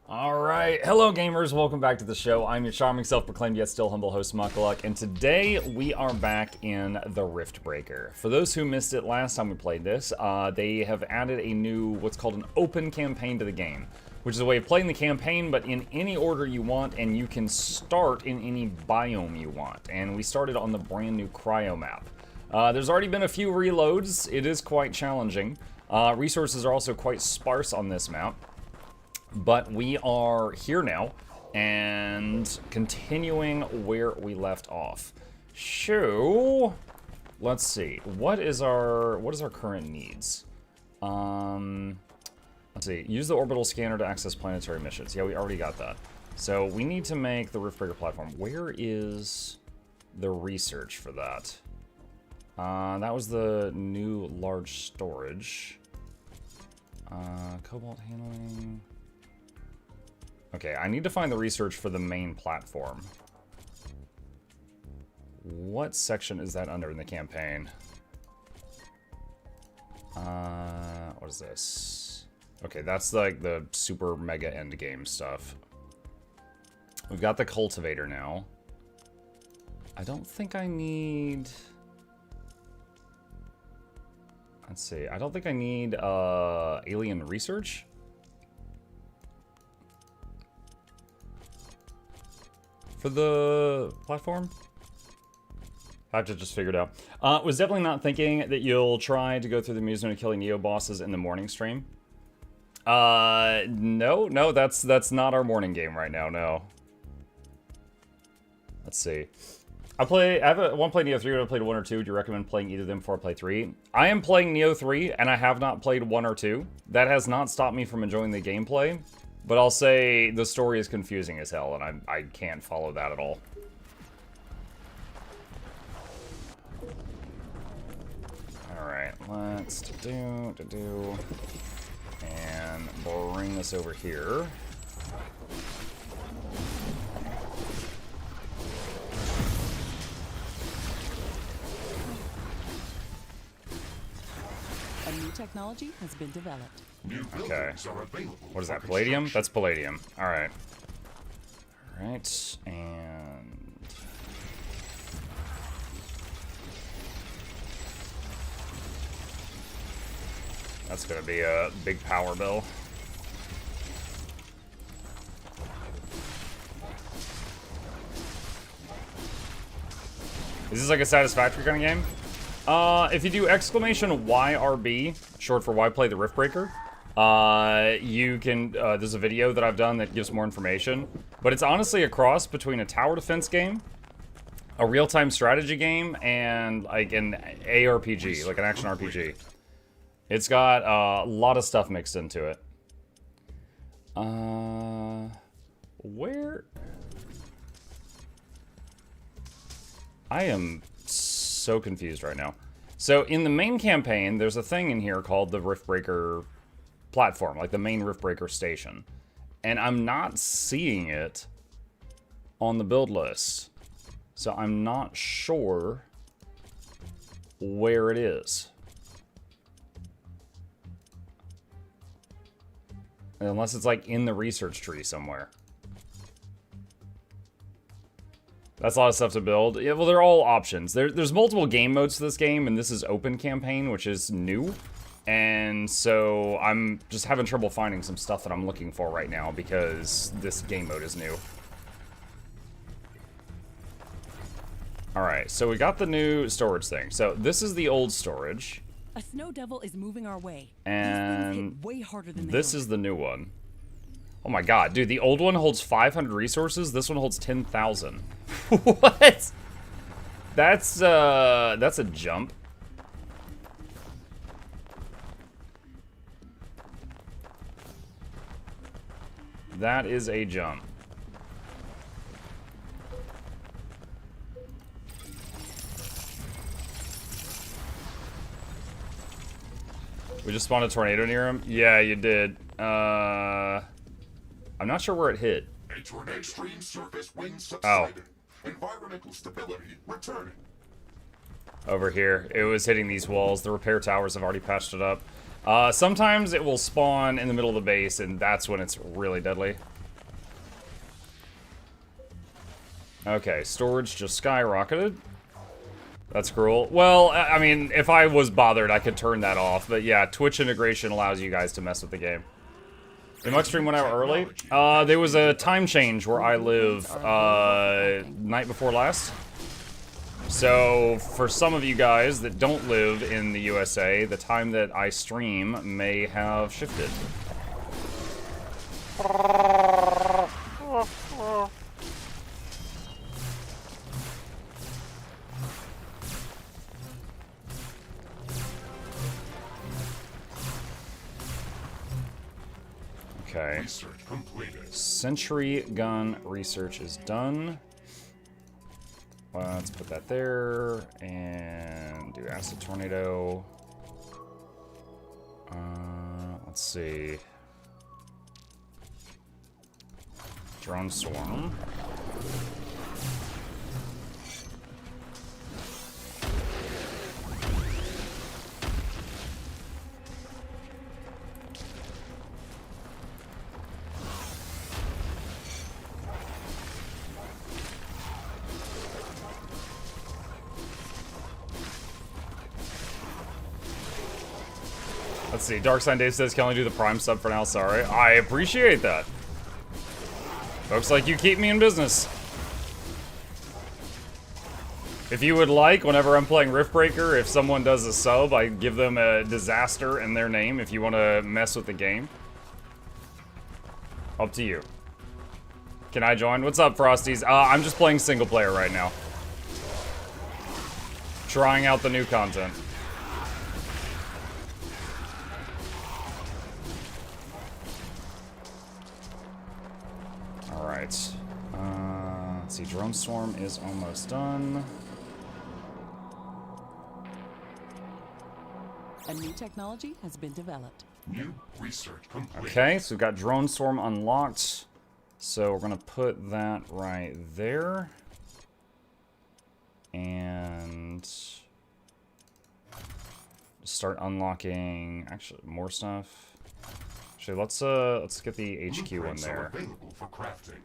Alright, hello gamers, welcome back to the show. I'm your charming, self-proclaimed yet still humble host, Mukluk, and today we are back in the Rift Breaker. For those who missed it last time we played this, they have added a new, what's called an open campaign to the game, which is a way of playing the campaign, but in any order you want, and you can start in any biome you want. And we started on the brand new Cryo map. There's already been a few reloads. It is quite challenging. Resources are also quite sparse on this map. But we are here now, and continuing where we left off. So, let's see. What is our current needs? Let's see. Use the orbital scanner to access planetary missions. Yeah, we already got that. So we need to make the Rift Breaker platform. Where is the research for that? That was the new large storage. Cobalt handling. Okay, I need to find the research for the main platform. What section is that under in the campaign? What is this? Okay, that's like the super mega end game stuff. We've got the cultivator now. I don't think I need... Let's see, I don't think I need alien research. For the platform? I have to just figure it out. Was definitely not thinking that you'll try to go through the amusement of killing Neo bosses in the morning stream. No, that's not our morning game right now, no. Let's see. I want to play Neo 3, I played 1 or 2. Do you recommend playing either of them before I play 3? I am playing Neo 3, and I have not played 1 or 2. That has not stopped me from enjoying the gameplay. But I'll say the story is confusing as hell, and I can't follow that at all. Alright, let's do, and bring this over here. A new technology has been developed. Okay. What is that? Palladium? That's palladium. Alright. Alright, and... That's gonna be a big power bill. Is this like a satisfactory kind of game? If you do exclamation YRB, short for why play the Rift Breaker, you can, there's a video that I've done that gives more information, but it's honestly a cross between a tower defense game, a real-time strategy game, and like an ARPG, like an action RPG. It's got a lot of stuff mixed into it. Where? I am so confused right now. So in the main campaign, there's a thing in here called the Rift Breaker platform, like the main Rift Breaker station. And I'm not seeing it on the build list. So I'm not sure where it is. Unless it's like in the research tree somewhere. That's a lot of stuff to build. Yeah, well, they're all options. There's multiple game modes to this game, and this is open campaign, which is new. And so I'm just having trouble finding some stuff that I'm looking for right now because this game mode is new. Alright, so we got the new storage thing. So this is the old storage. A snow devil is moving our way. And These things hit way harder than this is the new one. Oh my god, dude, the old one holds 500 resources, this one holds 10,000. What? That's a jump. That is a jump. We just spawned a tornado near him? Yeah, you did. I'm not sure where it hit. A tornado extreme surface wind subsided. Environmental stability returning. Over here. It was hitting these walls. The repair towers have already patched it up. Sometimes it will spawn in the middle of the base, and that's when it's really deadly. Okay, storage just skyrocketed. That's cruel. Well, I mean, if I was bothered, I could turn that off. But yeah, Twitch integration allows you guys to mess with the game. The Muk stream went out early. There was a time change where I live, night before last. So, for some of you guys that don't live in the USA, the time that I stream may have shifted. Okay. Research completed. Sentry gun research is done. Let's put that there and do acid tornado. Let's see. Drone swarm. Let's see, Darksign Dave says, can only do the Prime sub for now, sorry. I appreciate that. Folks like you keep me in business. If you would like, whenever I'm playing Riftbreaker, if someone does a sub, I give them a disaster in their name if you want to mess with the game. Up to you. Can I join? What's up, Frosties? I'm just playing single player right now. Trying out the new content. Alright. Let's see, Drone Swarm is almost done. A new technology has been developed. New research complete. Okay, so we've got Drone Swarm unlocked. So we're gonna put that right there. And start unlocking actually more stuff. Actually, let's get the HQ in Blueprints are there. available for crafting.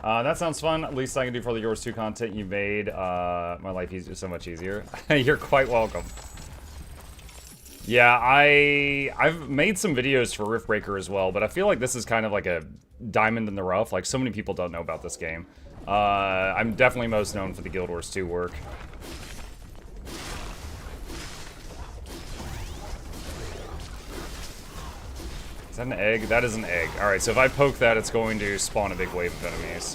That sounds fun. At least I can do for the Yours 2 content you made. My life is so much easier. You're quite welcome. Yeah, I've made some videos for Riftbreaker as well, but I feel like this is kind of like a diamond in the rough. Like, so many people don't know about this game. I'm definitely most known for the Guild Wars 2 work. Is that an egg? That is an egg. Alright, so if I poke that, it's going to spawn a big wave of enemies.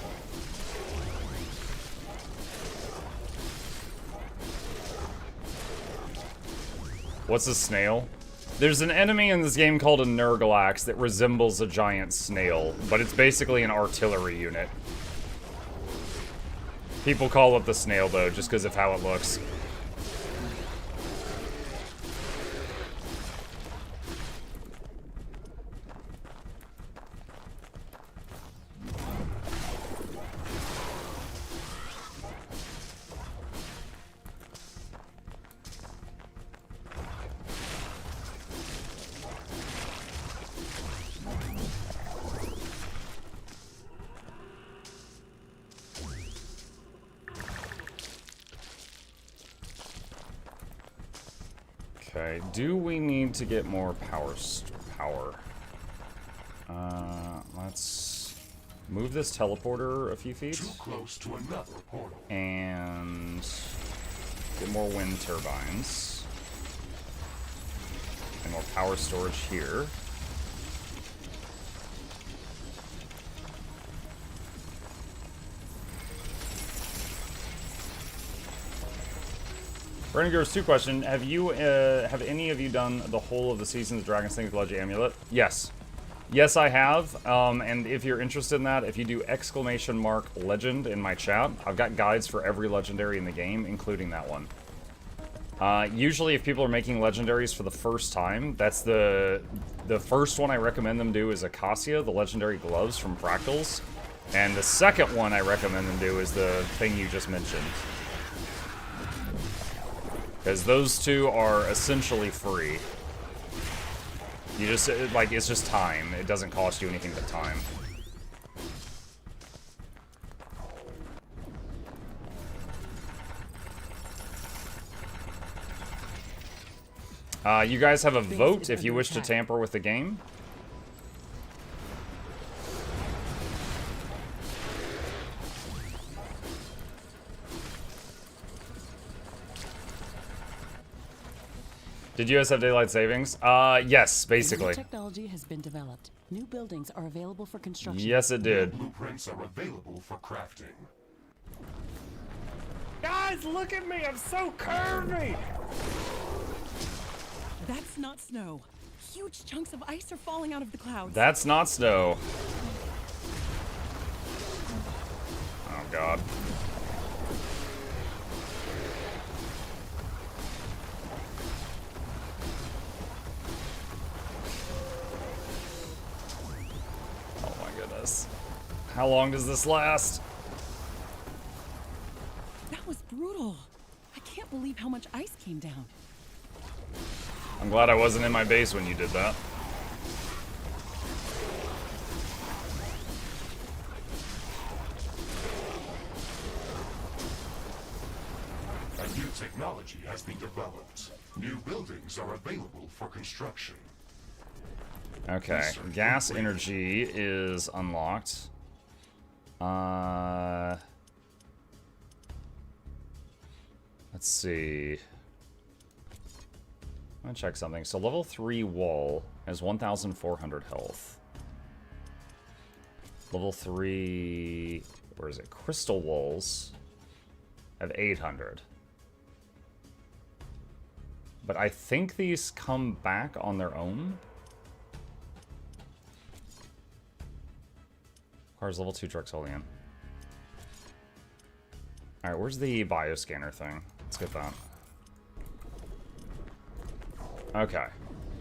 What's a snail? There's an enemy in this game called a Nurglax that resembles a giant snail, but it's basically an artillery unit. People call it the snail, though, just because of how it looks. Okay, do we need to get more power? Let's move this teleporter a few feet. Too close to another portal. And get more wind turbines. And more power storage here. Burning Girls 2 question: have any of you done the whole of the seasons of Dragon's Think Legend Amulet? Yes. Yes, I have. And if you're interested in that, if you do !legend in my chat, I've got guides for every legendary in the game, including that one. Usually, if people are making legendaries for the first time, that's the first one I recommend them do is Acacia, the legendary gloves from Fractals. And the second one I recommend them do is the thing you just mentioned. Because those two are essentially free. You just, like, it's just time. It doesn't cost you anything but time. You guys have a vote if you wish to tamper with the game. Did you guys have daylight savings? Yes, basically. New technology has been developed. New buildings are available for construction. Yes, it did. Blueprints are available for crafting. Guys, look at me! I'm so curvy! That's not snow. Huge chunks of ice are falling out of the clouds. That's not snow. Oh, God. Oh, my goodness. How long does this last? That was brutal. I can't believe how much ice came down. I'm glad I wasn't in my base when you did that. A new technology has been developed. New buildings are available for construction. Okay, gas energy is unlocked. Let's see. I'm gonna check something. So level 3 wall has 1,400 health. Level 3, where is it? Crystal walls have 800. But I think these come back on their own. Requires level 2 Drexolian. Alright, where's the bioscanner thing? Let's get that. Okay.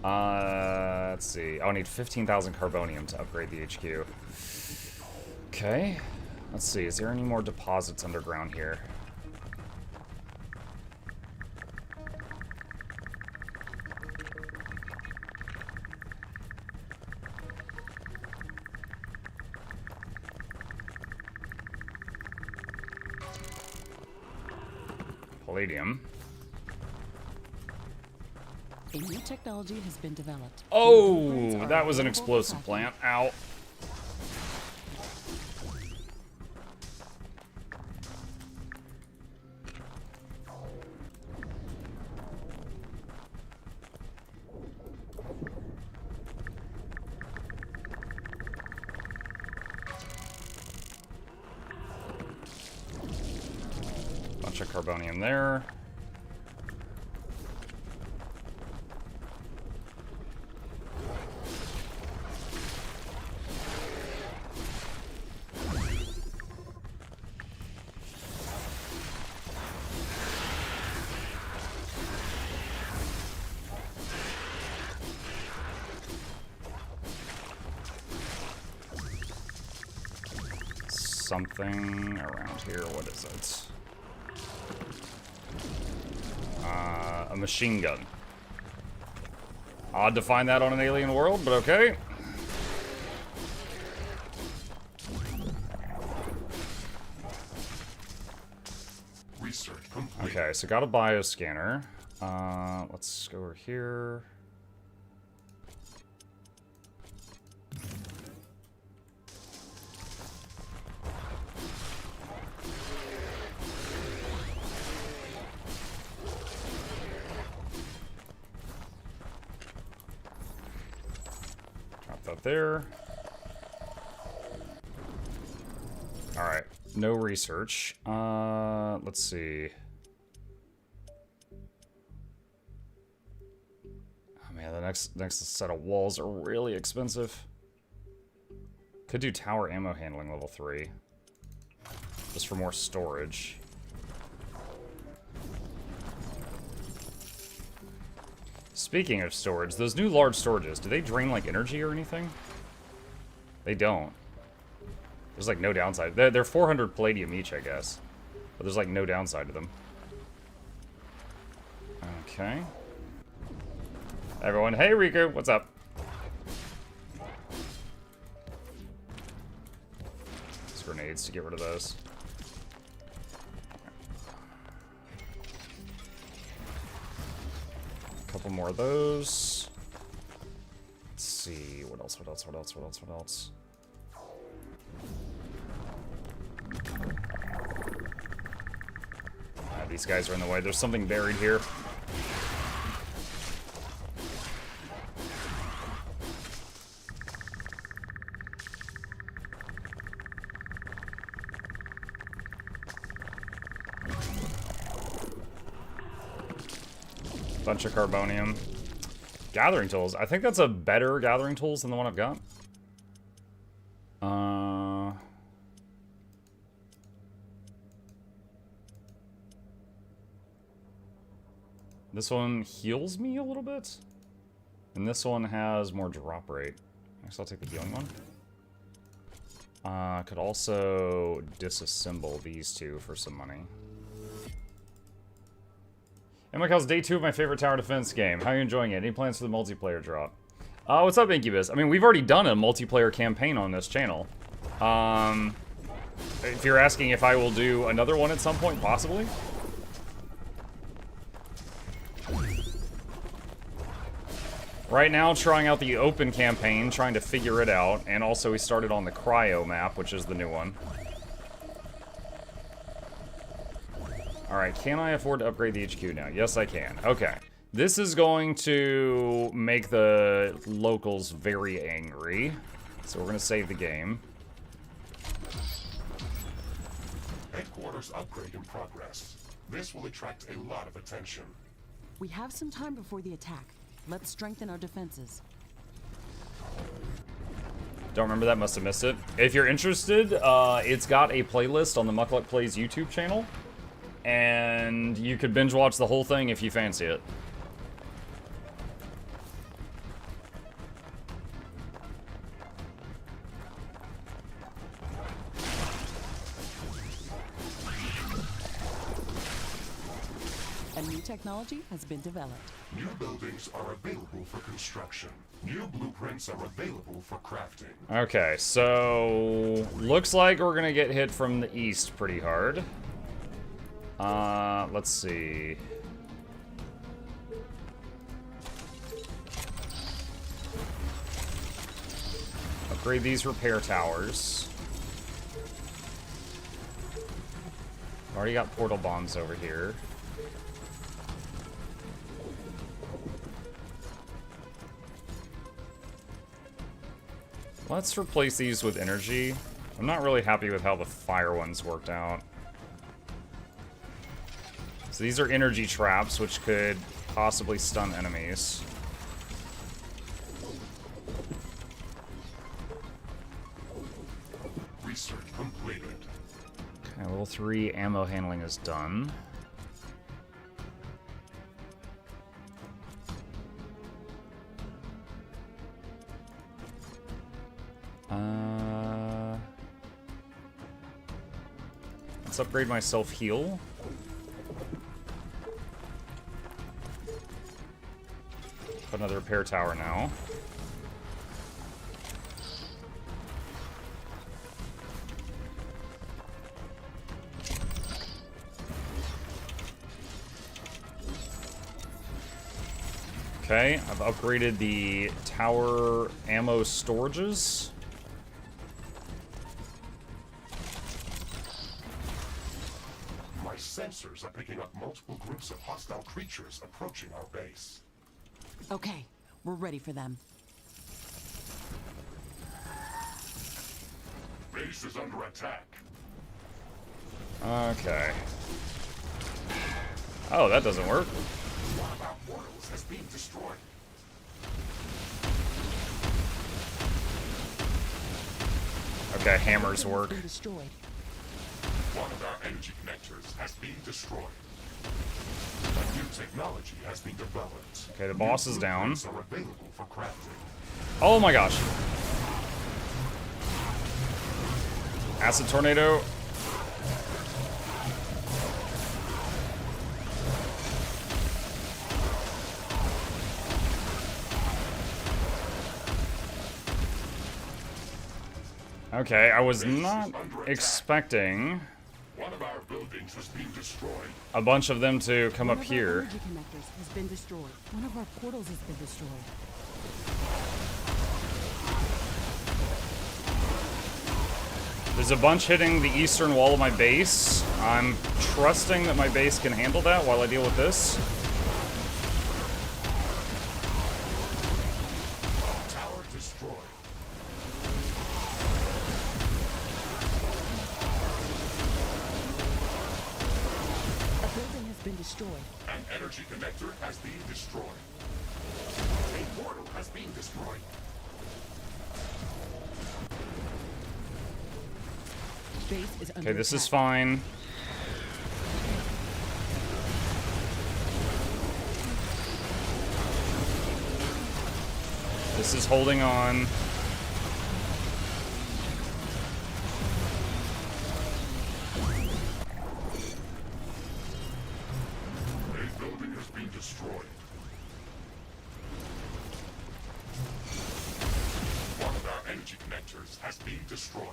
Let's see. Oh, I need 15,000 carbonium to upgrade the HQ. Okay. Let's see. Is there any more deposits underground here? Palladium. A new technology has been developed. Oh, that was an explosive plant. Ow. Bunch of carbonium there. Something around here. What is it? A machine gun. Odd to find that on an alien world, but okay. Research complete. Okay, so got a bioscanner. Let's go over here. Drop that there. Alright, no research. Let's see. Oh man, the next set of walls are really expensive. Could do tower ammo handling level 3. Just for more storage. Speaking of storage, those new large storages, do they drain like energy or anything? They don't. There's like no downside. They're 400 palladium each, I guess. But there's like no downside to them. Okay. Everyone, hey Riku, what's up? These grenades to get rid of those. A couple more of those. Let's see, what else, what else, what else, what else, what else? These guys are in the way. There's something buried here. Bunch of carbonium. Gathering tools. I think that's a better gathering tools than the one I've got. This one heals me a little bit. And this one has more drop rate. I guess I'll take the healing one. Could also disassemble these two for some money. Hey Mike, how's day 2 of my favorite tower defense game? How are you enjoying it? Any plans for the multiplayer drop? What's up, Incubus? I mean, we've already done a multiplayer campaign on this channel. If you're asking if I will do another one at some point, possibly. Right now, trying out the open campaign, trying to figure it out, and also we started on the Cryo map, which is the new one. Alright, can I afford to upgrade the HQ now? Yes, I can. Okay. This is going to make the locals very angry. So we're going to save the game. Headquarters upgrade in progress. This will attract a lot of attention. We have some time before the attack. Let's strengthen our defenses. Don't remember that, must have missed it. If you're interested, it's got a playlist on the Mukluk Plays YouTube channel. And you could binge watch the whole thing if you fancy it. A new technology has been developed. New buildings are available for construction. New blueprints are available for crafting. Okay, so looks like we're gonna get hit from the east pretty hard. Let's see. Upgrade these repair towers. Already got portal bombs over here. Let's replace these with energy. I'm not really happy with how the fire ones worked out. So these are energy traps, which could possibly stun enemies. Research completed. Okay, level 3 ammo handling is done. Let's upgrade my self-heal. Put another repair tower now. Okay, I've upgraded the tower ammo storages. My sensors are picking up multiple groups of hostile creatures approaching our base. Okay, we're ready for them. Base is under attack. Okay. Oh, that doesn't work. One of our portals has been destroyed. Okay, hammers work. Been destroyed. One of our energy connectors has been destroyed. A new technology has been developed. Okay, the boss is down. Blueprints are available for crafting. Oh my gosh. Acid tornado. Okay, I was not expecting One of our buildings has been destroyed. a bunch of them to come One up of our here. energy connectors has been destroyed. One of our portals has been destroyed. There's a bunch hitting the eastern wall of my base. I'm trusting that my base can handle that while I deal with this. Tower destroyed. A building has been destroyed. An energy connector has been destroyed. A portal has been destroyed. Base is under Okay, this is attack. fine. This is holding on. A building has been destroyed. One of our energy connectors has been destroyed.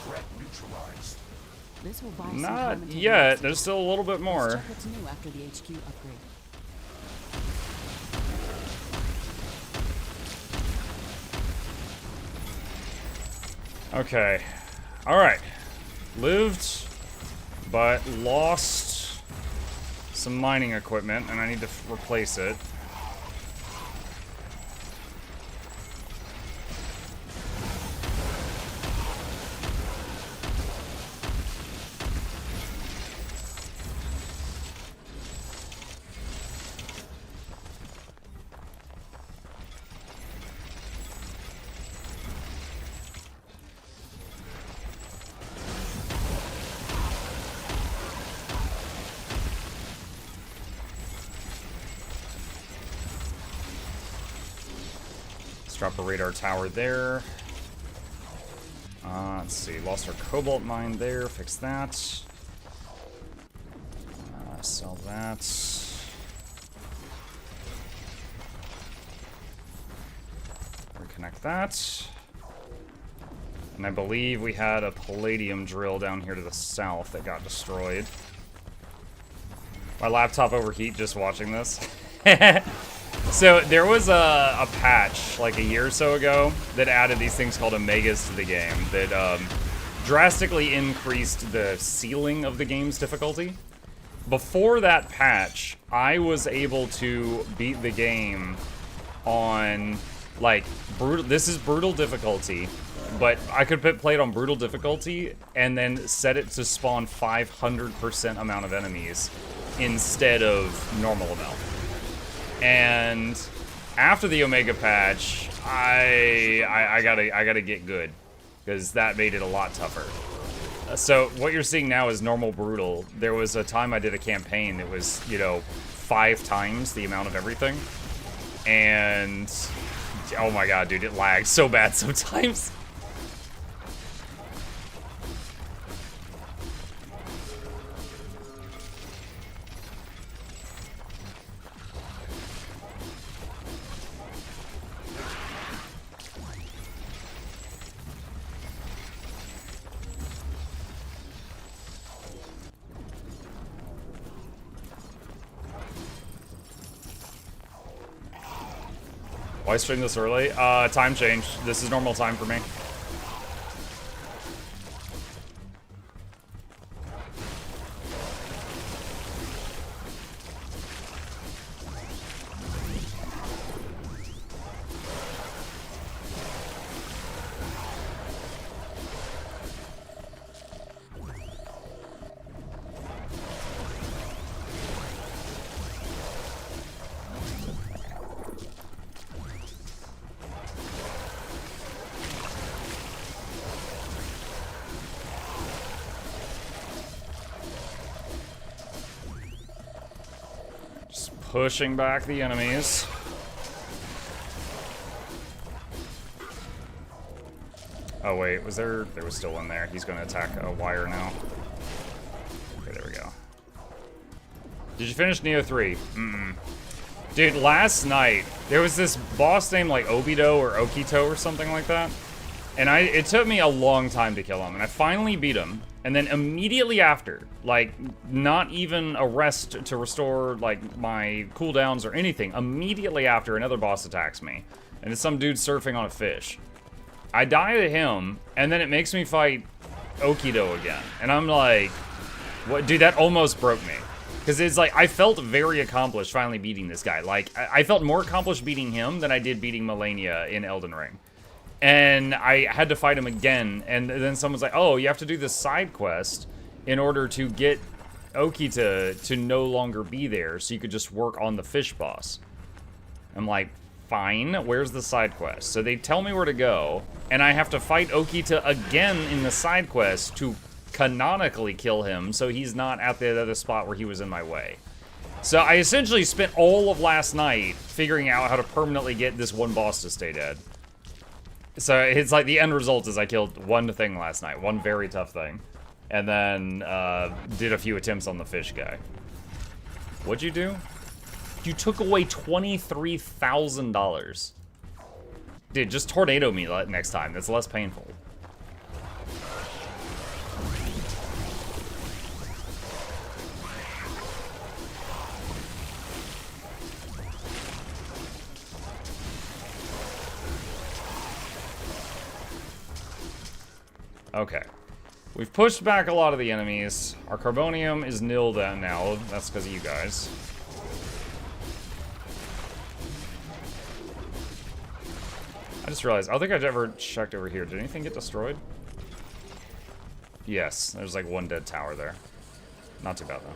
Threat neutralized. This will buy some Not time until yet. next. There's still a little bit more. Let's check what's new after the HQ upgrade. Okay. Alright. Lived, but lost some mining equipment, and I need to replace it. Drop a radar tower there. Let's see, lost our cobalt mine there, fix that. Sell that. Reconnect that. And I believe we had a palladium drill down here to the south that got destroyed. My laptop overheat just watching this. So there was a patch like a year or so ago that added these things called Omegas to the game that drastically increased the ceiling of the game's difficulty. Before that patch, I was able to beat the game on like brutal. This is brutal difficulty, but I could play it on brutal difficulty and then set it to spawn 500% amount of enemies instead of normal amount. And after the Omega patch, I gotta get good, because that made it a lot tougher. So what you're seeing now is normal brutal. There was a time I did a campaign that was, you know, 5 times the amount of everything, and oh my god, dude, it lags so bad sometimes. Why stream this early? Time change. This is normal time for me. Pushing back the enemies. Oh wait, was there? There was still one there. He's gonna attack a wire now. Okay, there we go. Did you finish Neo 3? Mm-mm. Dude, last night, there was this boss named like Obito or Okito or something like that. And it took me a long time to kill him. And I finally beat him. And then immediately after, like, not even a rest to restore, like, my cooldowns or anything. Immediately after, another boss attacks me. And it's some dude surfing on a fish. I die to him, and then it makes me fight Okito again. And I'm like, what? Dude, that almost broke me. Because it's like, I felt very accomplished finally beating this guy. Like, I felt more accomplished beating him than I did beating Melania in Elden Ring. And I had to fight him again, and then someone's like, oh, you have to do this side quest in order to get Okita to no longer be there, so you could just work on the fish boss. I'm like, fine, where's the side quest? So they tell me where to go, and I have to fight Okita again in the side quest to canonically kill him, so he's not at the other spot where he was in my way. So I essentially spent all of last night figuring out how to permanently get this one boss to stay dead. So it's like the end result is I killed one thing last night, one very tough thing, and then did a few attempts on the fish guy. What'd you do? You took away $23,000. Dude, just tornado me next time. That's less painful. Okay. We've pushed back a lot of the enemies. Our carbonium is nil now. That's because of you guys. I just realized, I don't think I've ever checked over here. Did anything get destroyed? Yes, there's like one dead tower there. Not too bad though.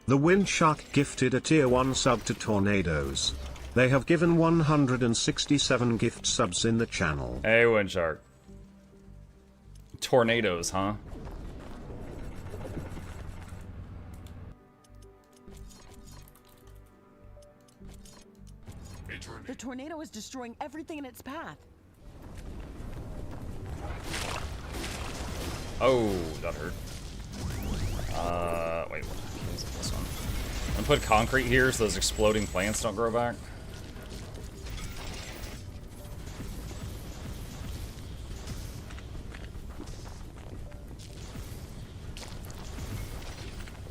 The Windshark gifted a tier 1 sub to Tornadoes. They have given 167 gift subs in the channel. Hey, Windshark. Tornadoes, huh? The tornado is destroying everything in its path. Oh, that hurt. Wait, what is this one? I'm gonna put concrete here so those exploding plants don't grow back.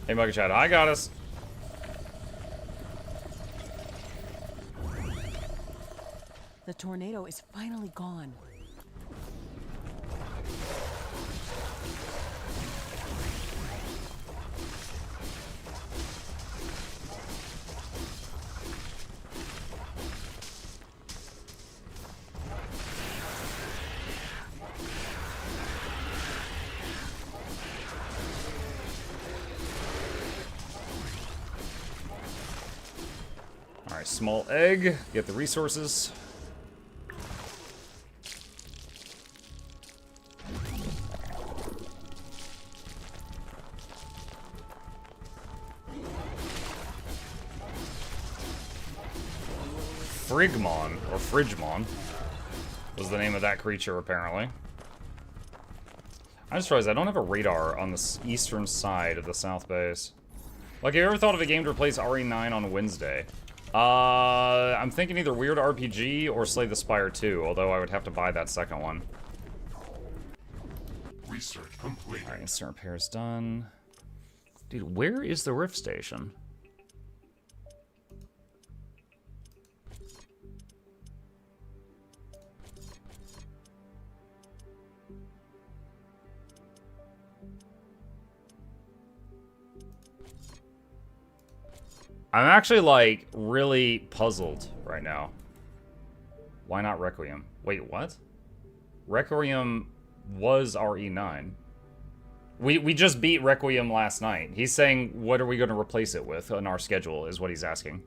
Hey, MuklukYoutube, I got us. The tornado is finally gone. Alright, small egg. Get the resources. Frigmon, or Frigmon, was the name of that creature, apparently. I just realized I don't have a radar on the eastern side of the south base. Like, have you ever thought of a game to replace RE9 on Wednesday? I'm thinking either Weird RPG or Slay the Spire 2, although I would have to buy that second one. Research complete. Alright, instant repairs done. Dude, where is the Rift Station? I'm actually, like, really puzzled right now. Why not Requiem? Wait, what? Requiem was RE9. We just beat Requiem last night. He's saying, what are we going to replace it with on our schedule, is what he's asking.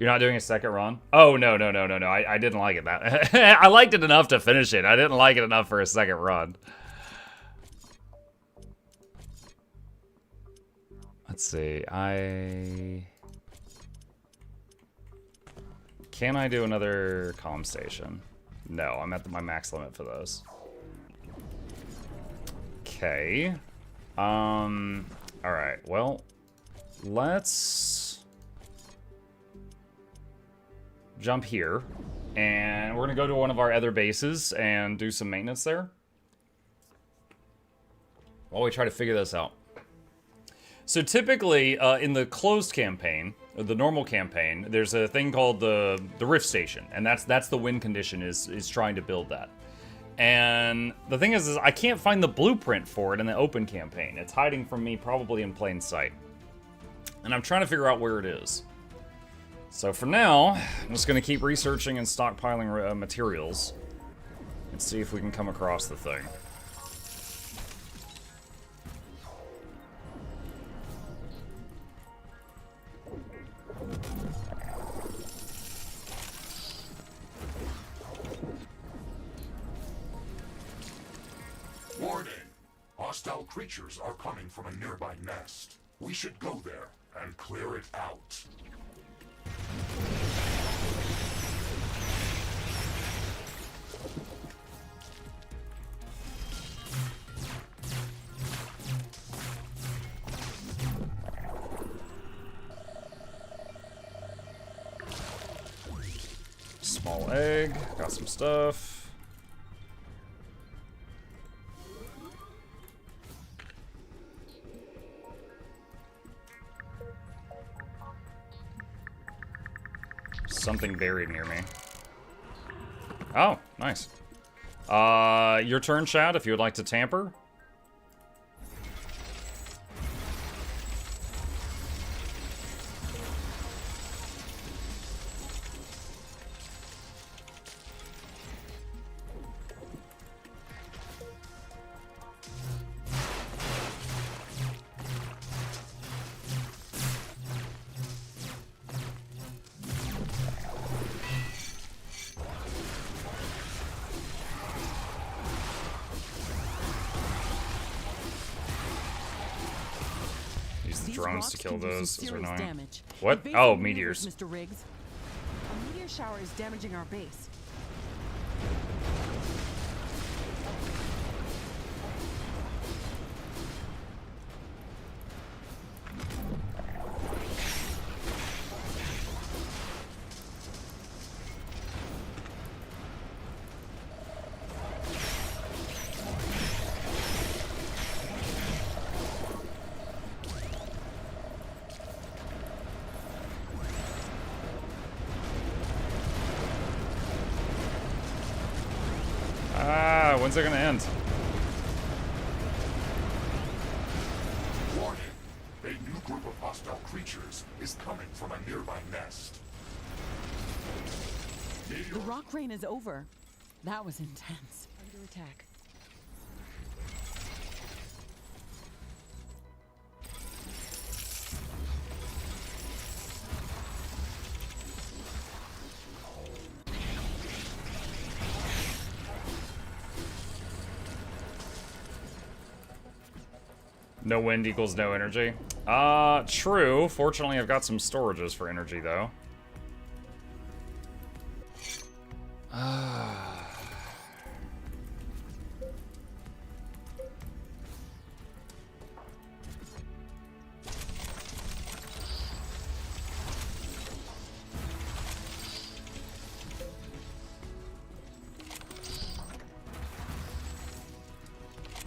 You're not doing a second run? Oh, no. I didn't like it. That I liked it enough to finish it. I didn't like it enough for a second run. Let's see. Can I do another comm station? No, I'm at my max limit for those. Okay. Alright, well, let's jump here, and we're gonna go to one of our other bases and do some maintenance there while we try to figure this out. So typically, in the closed campaign, or the normal campaign, there's a thing called the Rift Station, and that's the win condition is trying to build that. And the thing is I can't find the blueprint for it in the open campaign. It's hiding from me probably in plain sight. And I'm trying to figure out where it is. So for now, I'm just going to keep researching and stockpiling materials and see if we can come across the thing. Warning! Hostile creatures are coming from a nearby nest. We should go there and clear it out. Small egg, got some stuff. Something buried near me. Oh, nice. Your turn, Chad, if you would like to tamper. Drones to kill those. Those are annoying. Damage. What? Oh, meteors. Mr. Riggs. A meteor shower is damaging our base. When's it gonna end? Warning! A new group of hostile creatures is coming from a nearby nest. The rock rain is over. That was intense. Under attack. No wind equals no energy. True. Fortunately, I've got some storages for energy, though.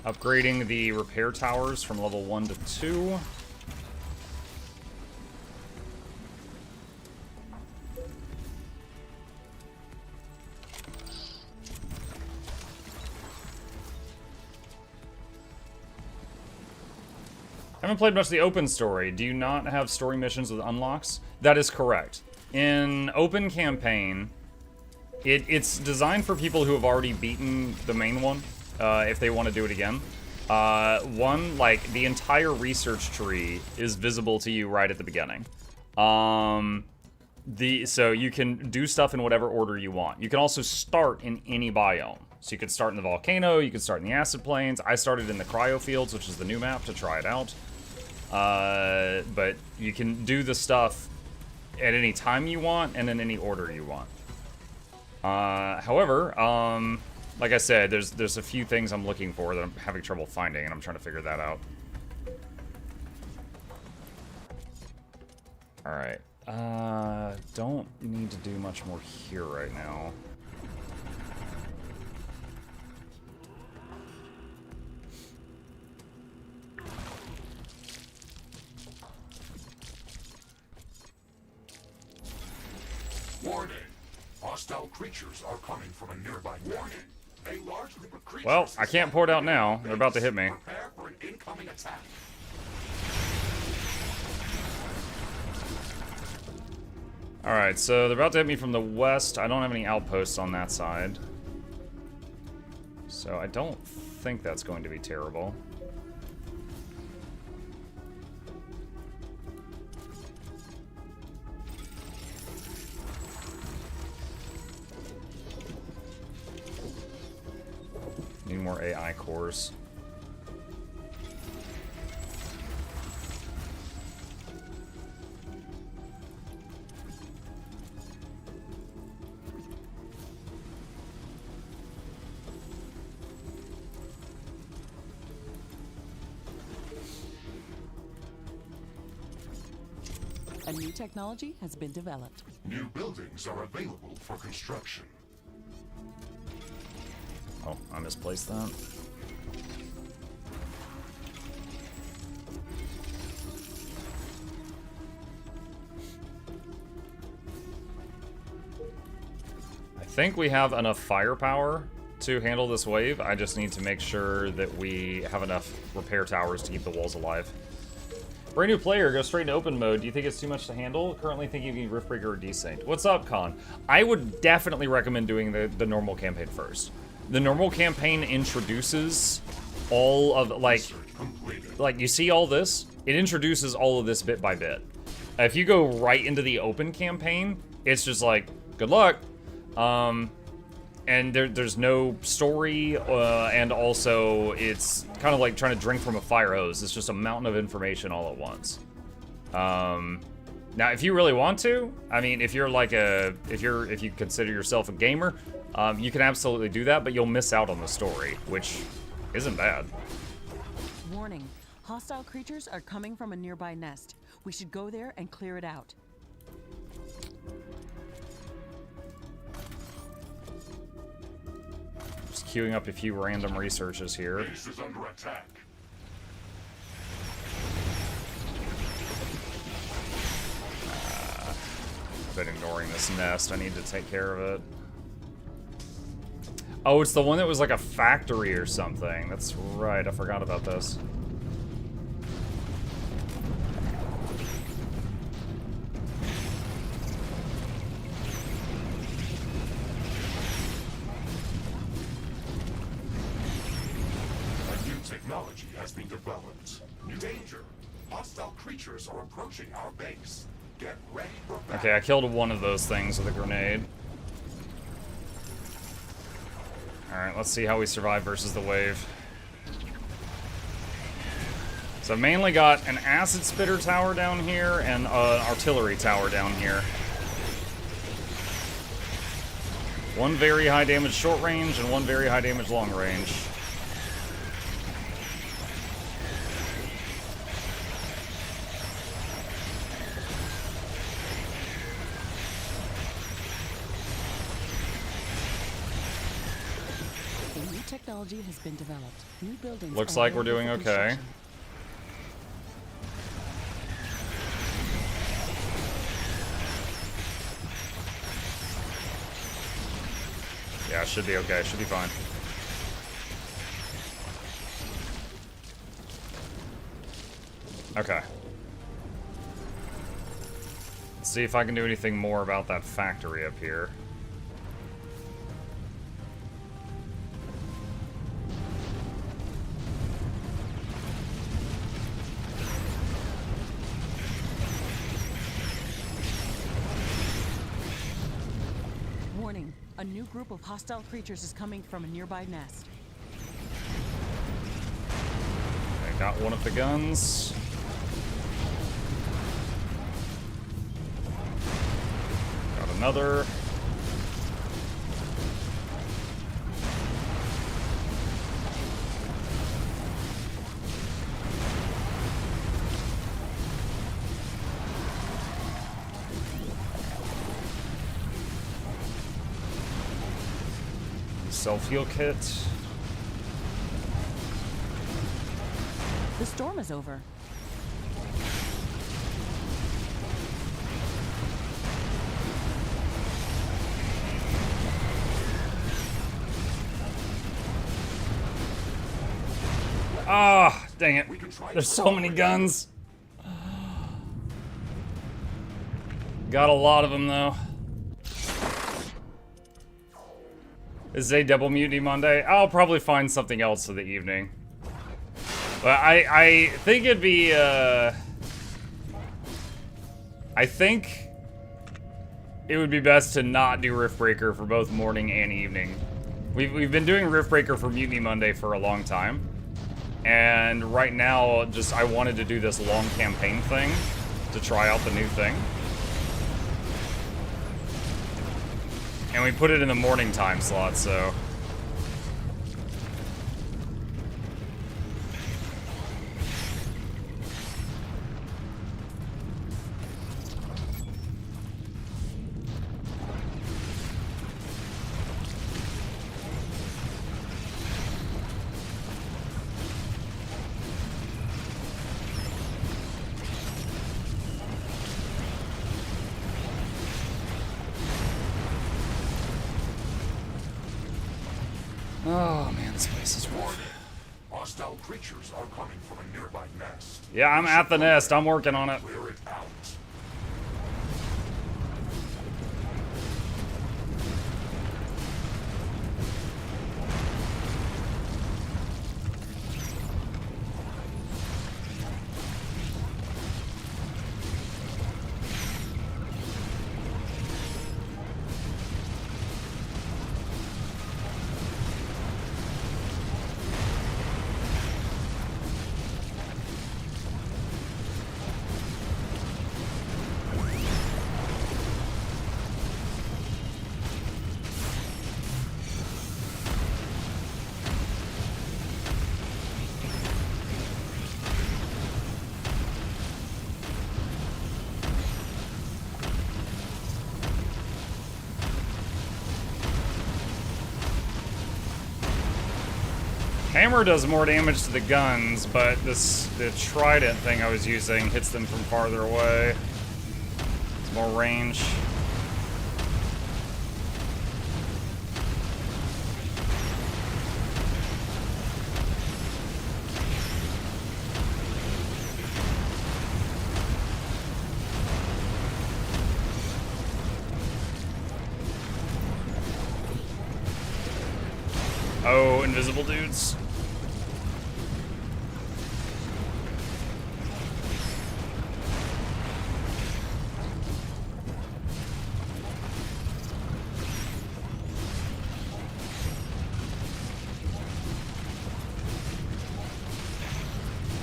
Upgrading the repair towers from level 1 to 2. Haven't played much of the open story. Do you not have story missions with unlocks? That is correct. In open campaign, it's designed for people who have already beaten the main one. If they want to do it again. Like, the entire research tree is visible to you right at the beginning. So you can do stuff in whatever order you want. You can also start in any biome. So you could start in the volcano, you could start in the acid plains. I started in the Cryo fields, which is the new map, to try it out. But you can do the stuff at any time you want and in any order you want. However, like I said, there's a few things I'm looking for that I'm having trouble finding, and I'm trying to figure that out. Alright. Don't need to do much more here right now. Warning! Hostile creatures are coming from a nearby warning. A large group of creatures. Well, I can't pour it out now. They're about to hit me. Prepare for an incoming attack. Alright, so they're about to hit me from the west. I don't have any outposts on that side. So I don't think that's going to be terrible. Need more AI cores. A new technology has been developed. New buildings are available for construction. Oh, I misplaced that. I think we have enough firepower to handle this wave. I just need to make sure that we have enough repair towers to keep the walls alive. Brand new player, go straight into open mode. Do you think it's too much to handle? Currently thinking of Riftbreaker or Desaint. What's up, Con? I would definitely recommend doing the normal campaign first. The normal campaign introduces all of, like you see all this? It introduces all of this bit by bit. If you go right into the open campaign, it's just like, good luck. And there's no story, and also it's kind of like trying to drink from a fire hose. It's just a mountain of information all at once. Now, if you really want to, I mean, if you're like if you consider yourself a gamer, you can absolutely do that, but you'll miss out on the story, which isn't bad. Warning, hostile creatures are coming from a nearby nest. We should go there and clear it out. Just queuing up a few random researches here. Base is under attack. I've been ignoring this nest. I need to take care of it. Oh, it's the one that was like a factory or something. That's right. I forgot about this. Technology has been developed. New danger. Hostile creatures are approaching our base. Get ready for battle. Okay, I killed one of those things with a grenade. Alright, let's see how we survive versus the wave. So I've mainly got an acid spitter tower down here and an artillery tower down here. One very high damage short range and one very high damage long range. Technology has been developed. New buildings. Looks like we're doing okay. Yeah, it should be okay. It should be fine. Okay. Let's see if I can do anything more about that factory up here. new group of hostile creatures is coming from a nearby nest. I got one of the guns. Got another. Self-heal kit. The storm is over. Ah, dang it. There's so many guns. Got a lot of them, though. Is it a double mutiny Monday? I'll probably find something else for the evening. But I think it'd be, I think it would be best to not do Riftbreaker for both morning and evening. We've been doing Riftbreaker for Mutiny Monday for a long time. And right now, I wanted to do this long campaign thing to try out the new thing. And we put it in the morning time slot, so... Oh man, this place is warm. Hostile creatures are coming from a nearby nest. Yeah, I'm at the nest. I'm working on it. Clear it out. Hammer does more damage to the guns, but the trident thing I was using hits them from farther away. It's more range. Oh, invisible dudes.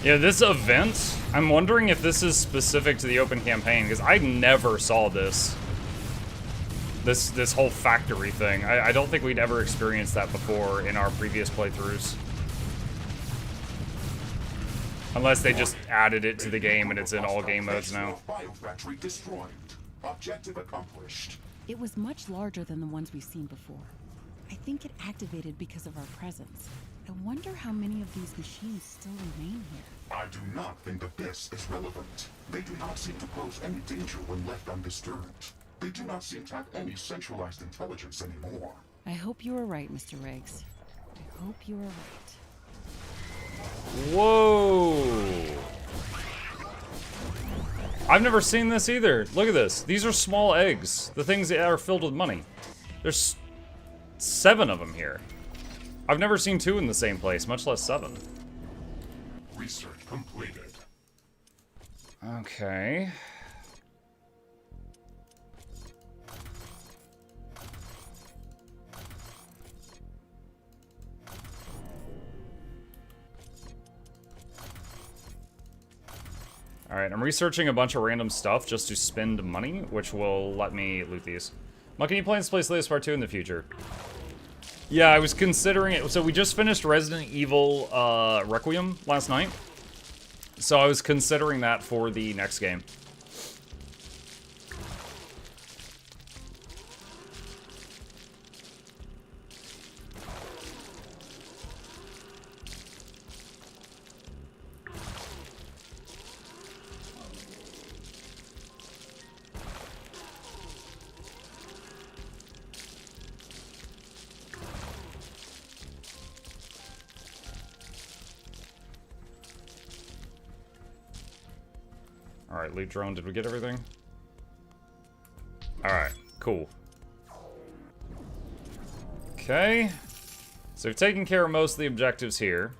Yeah, this event, I'm wondering if this is specific to the open campaign, because I never saw this whole factory thing. I don't think we'd ever experienced that before in our previous playthroughs. Unless they just added it to the game and it's in all game modes now. Biofactory destroyed. Objective accomplished. It was much larger than the ones we've seen before. I think it activated because of our presence. I wonder how many of these machines still remain here. I do not think that this is relevant. They do not seem to pose any danger when left undisturbed. They do not seem to have any centralized intelligence anymore. I hope you are right, Mr. Riggs. I hope you are right. Whoa! I've never seen this either. Look at this. These are small eggs. The things that are filled with money. There's 7 of them here. I've never seen 2 in the same place, much less 7. Research completed. Okay. Alright, I'm researching a bunch of random stuff just to spend money, which will let me loot these. Muck, any plans to play Slay Part 2 in the future? Yeah, I was considering it. So we just finished Resident Evil Requiem last night. So I was considering that for the next game. Alright, lead drone, did we get everything? Alright, cool. Okay. So we've taken care of most of the objectives here.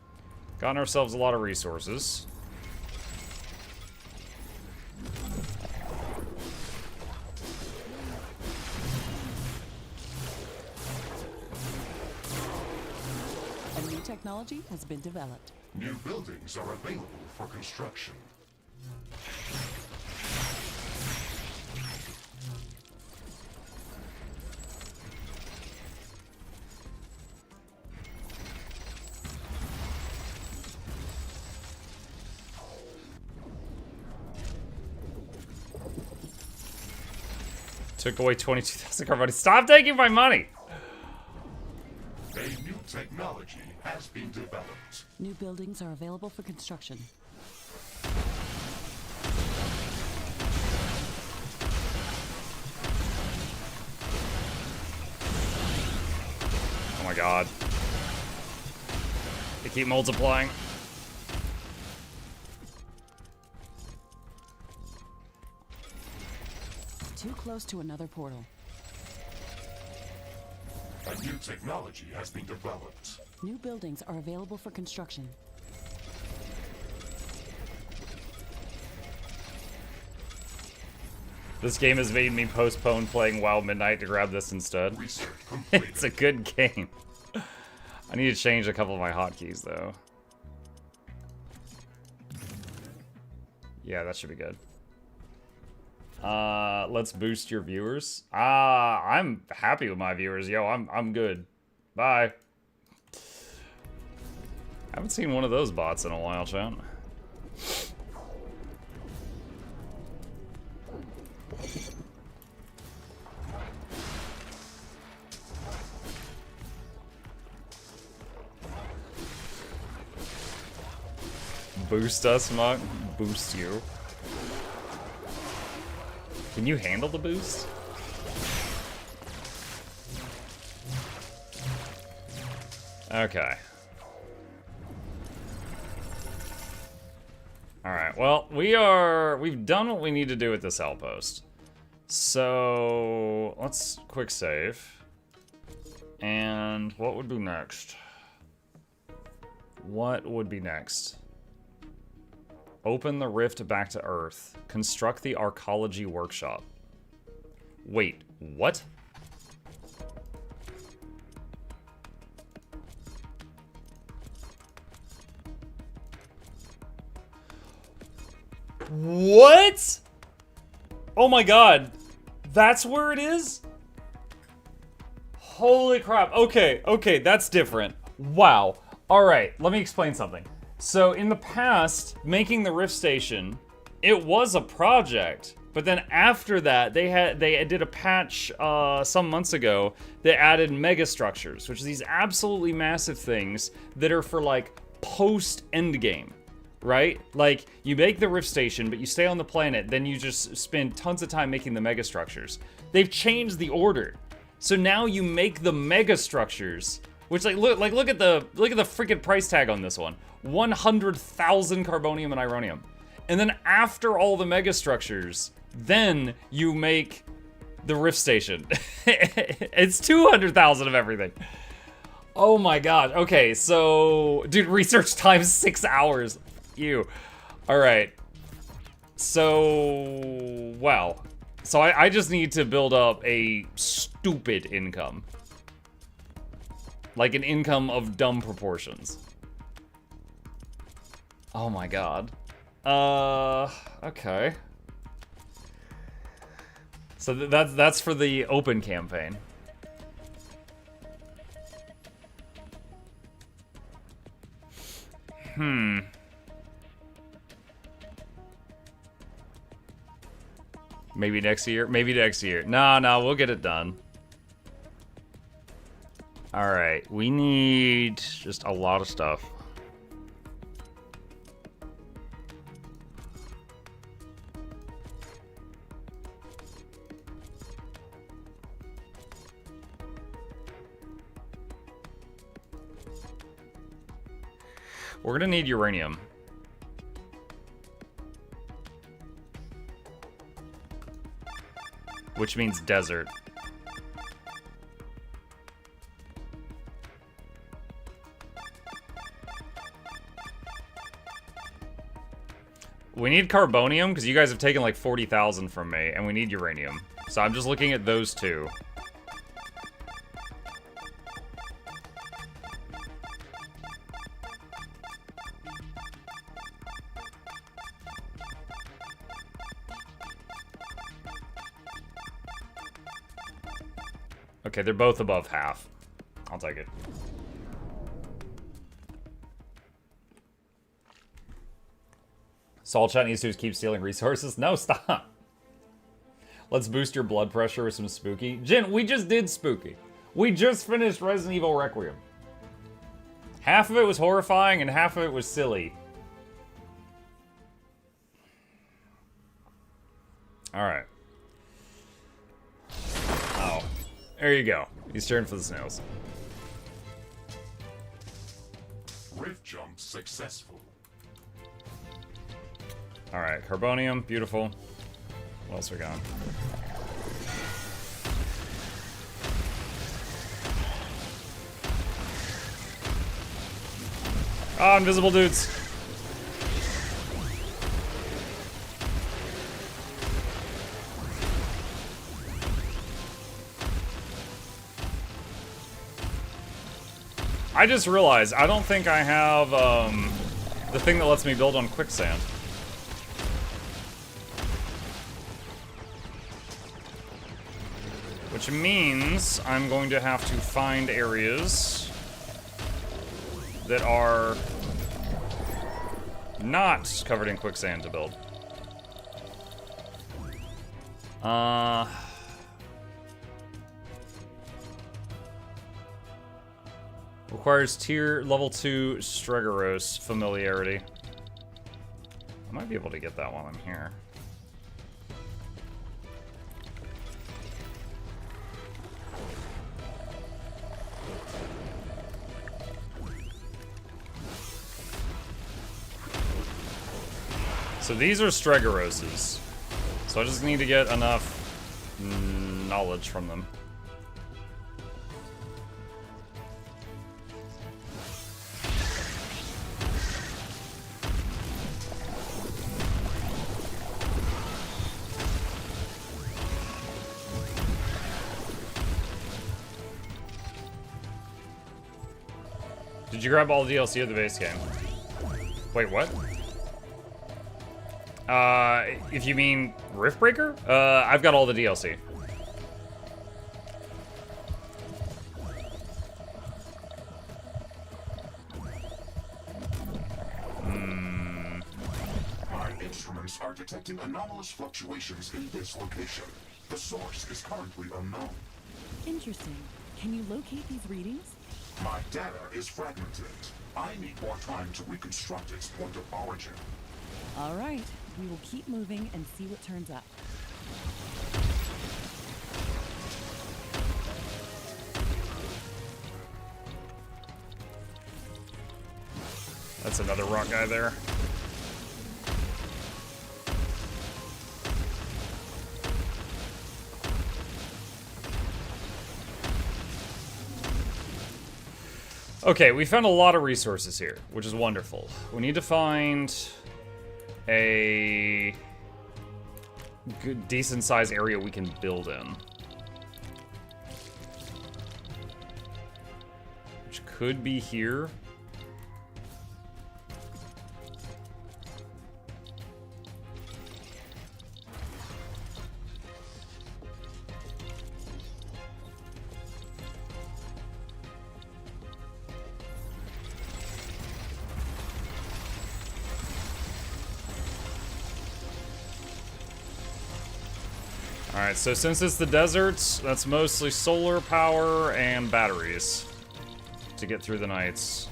Gotten ourselves a lot of resources. A new technology has been developed. New buildings are available for construction. Took away 22,000 car money. Stop taking my money! A new technology has been developed. New buildings are available for construction. Oh my god. They keep multiplying. Too close to another portal. A new technology has been developed. New buildings are available for construction. This game has made me postpone playing WoW Midnight to grab this instead. Research completed. It's a good game. I need to change a couple of my hotkeys, though. Yeah, that should be good. Let's boost your viewers. I'm happy with my viewers. Yo, I'm good. Bye. Haven't seen one of those bots in a while, chat. Boost us, Muck. Boost you. Can you handle the boost? Okay. Alright, well, we've done what we need to do with this outpost. So, let's quick save. And what would be next? What would be next? Open the rift back to Earth. Construct the arcology workshop. Wait, what? What? Oh my god. That's where it is? Holy crap. Okay, that's different. Wow. Alright, let me explain something. So in the past, making the Rift Station, it was a project. But then after that, they did a patch some months ago that added megastructures, which are these absolutely massive things that are for like post-endgame, right? Like you make the Rift Station, but you stay on the planet, then you just spend tons of time making the megastructures. They've changed the order, so now you make the megastructures, which look at the freaking price tag on this one: 100,000 carbonium and ironium. And then after all the megastructures, then you make the Rift Station. It's 200,000 of everything. Oh my god. Okay, so... Dude, research time 6 hours. Ew. Alright. So... Wow. So I just need to build up a stupid income. Like an income of dumb proportions. Oh my god. Okay. So that's for the open campaign. Maybe next year? Maybe next year. No, we'll get it done. Alright, we need just a lot of stuff. We're gonna need uranium. Which means desert. We need carbonium, because you guys have taken like 40,000 from me, and we need uranium. So I'm just looking at those two. Okay, they're both above half. I'll take it. So all chat needs to do is keep stealing resources? No, stop. Let's boost your blood pressure with some spooky. Jin, we just did spooky. We just finished Resident Evil Requiem. Half of it was horrifying and half of it was silly. Alright. Oh. There you go. He's cheering for the snails. Rift jump successful. Alright, carbonium, beautiful. What else we got? Ah, invisible dudes. I just realized, I don't think I have, the thing that lets me build on quicksand. Which means I'm going to have to find areas that are not covered in quicksand to build. Requires tier level 2 Stregoros familiarity. I might be able to get that while I'm here. So these are Stregoroses. So I just need to get enough knowledge from them. Did you grab all the DLC of the base game? Wait, what? If you mean Riftbreaker? I've got all the DLC. My instruments are detecting anomalous fluctuations in this location. The source is currently unknown. Interesting. Can you locate these readings? My data is fragmented. I need more time to reconstruct its point of origin. All right. We will keep moving and see what turns up. That's another rock guy there. Okay, we found a lot of resources here, which is wonderful. We need to find a good, decent sized area we can build in. Which could be here. Alright, so since it's the deserts, that's mostly solar power and batteries to get through the nights.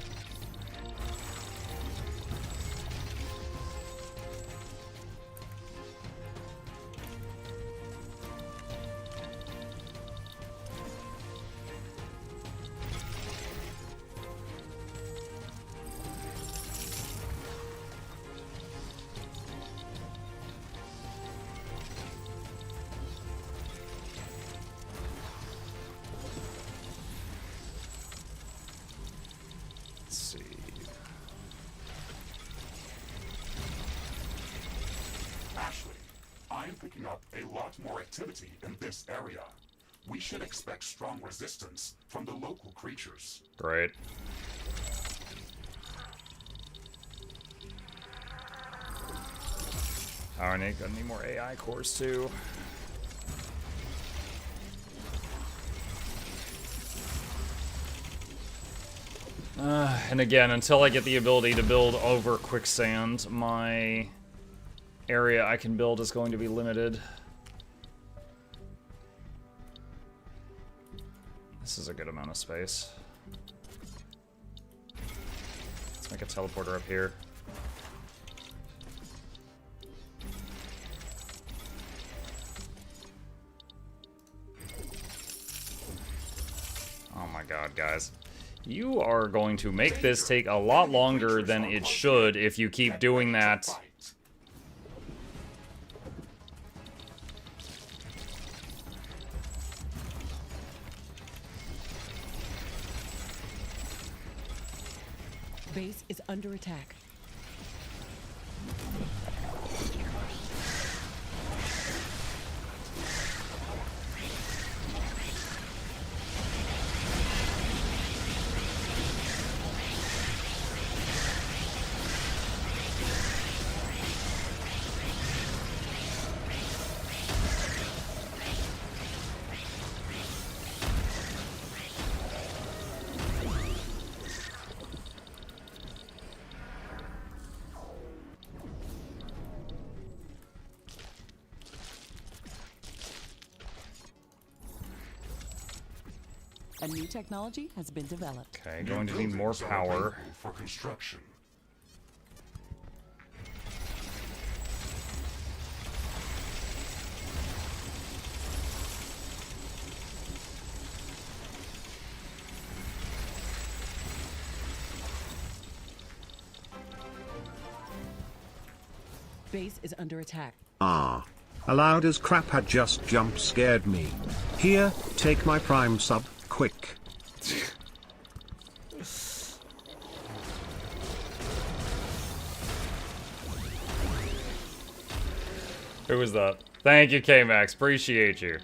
Ashley, I'm picking up a lot more activity in this area. We should expect strong resistance from the local creatures. Great. Alright, gonna need more AI cores too. And again, until I get the ability to build over quicksand, my area I can build is going to be limited. This is a good amount of space. Let's make a teleporter up here. Oh my god, guys. You are going to make this take a lot longer than it should if you keep doing that. Base is under attack. A new technology has been developed. Okay, going to need more power. For construction. Base is under attack. Ah. Allowed as crap had just jump scared me. Here, take my prime sub, quick. Who was that? Thank you, K-Max. Appreciate you.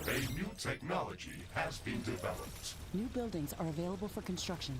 A new technology has been developed. New buildings are available for construction.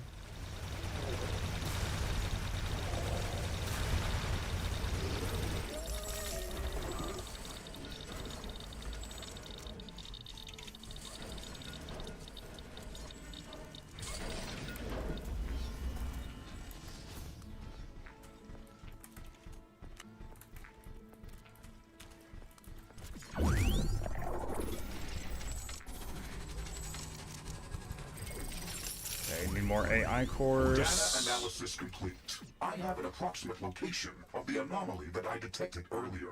More AI cores. Data analysis complete. I have an approximate location of the anomaly that I detected earlier.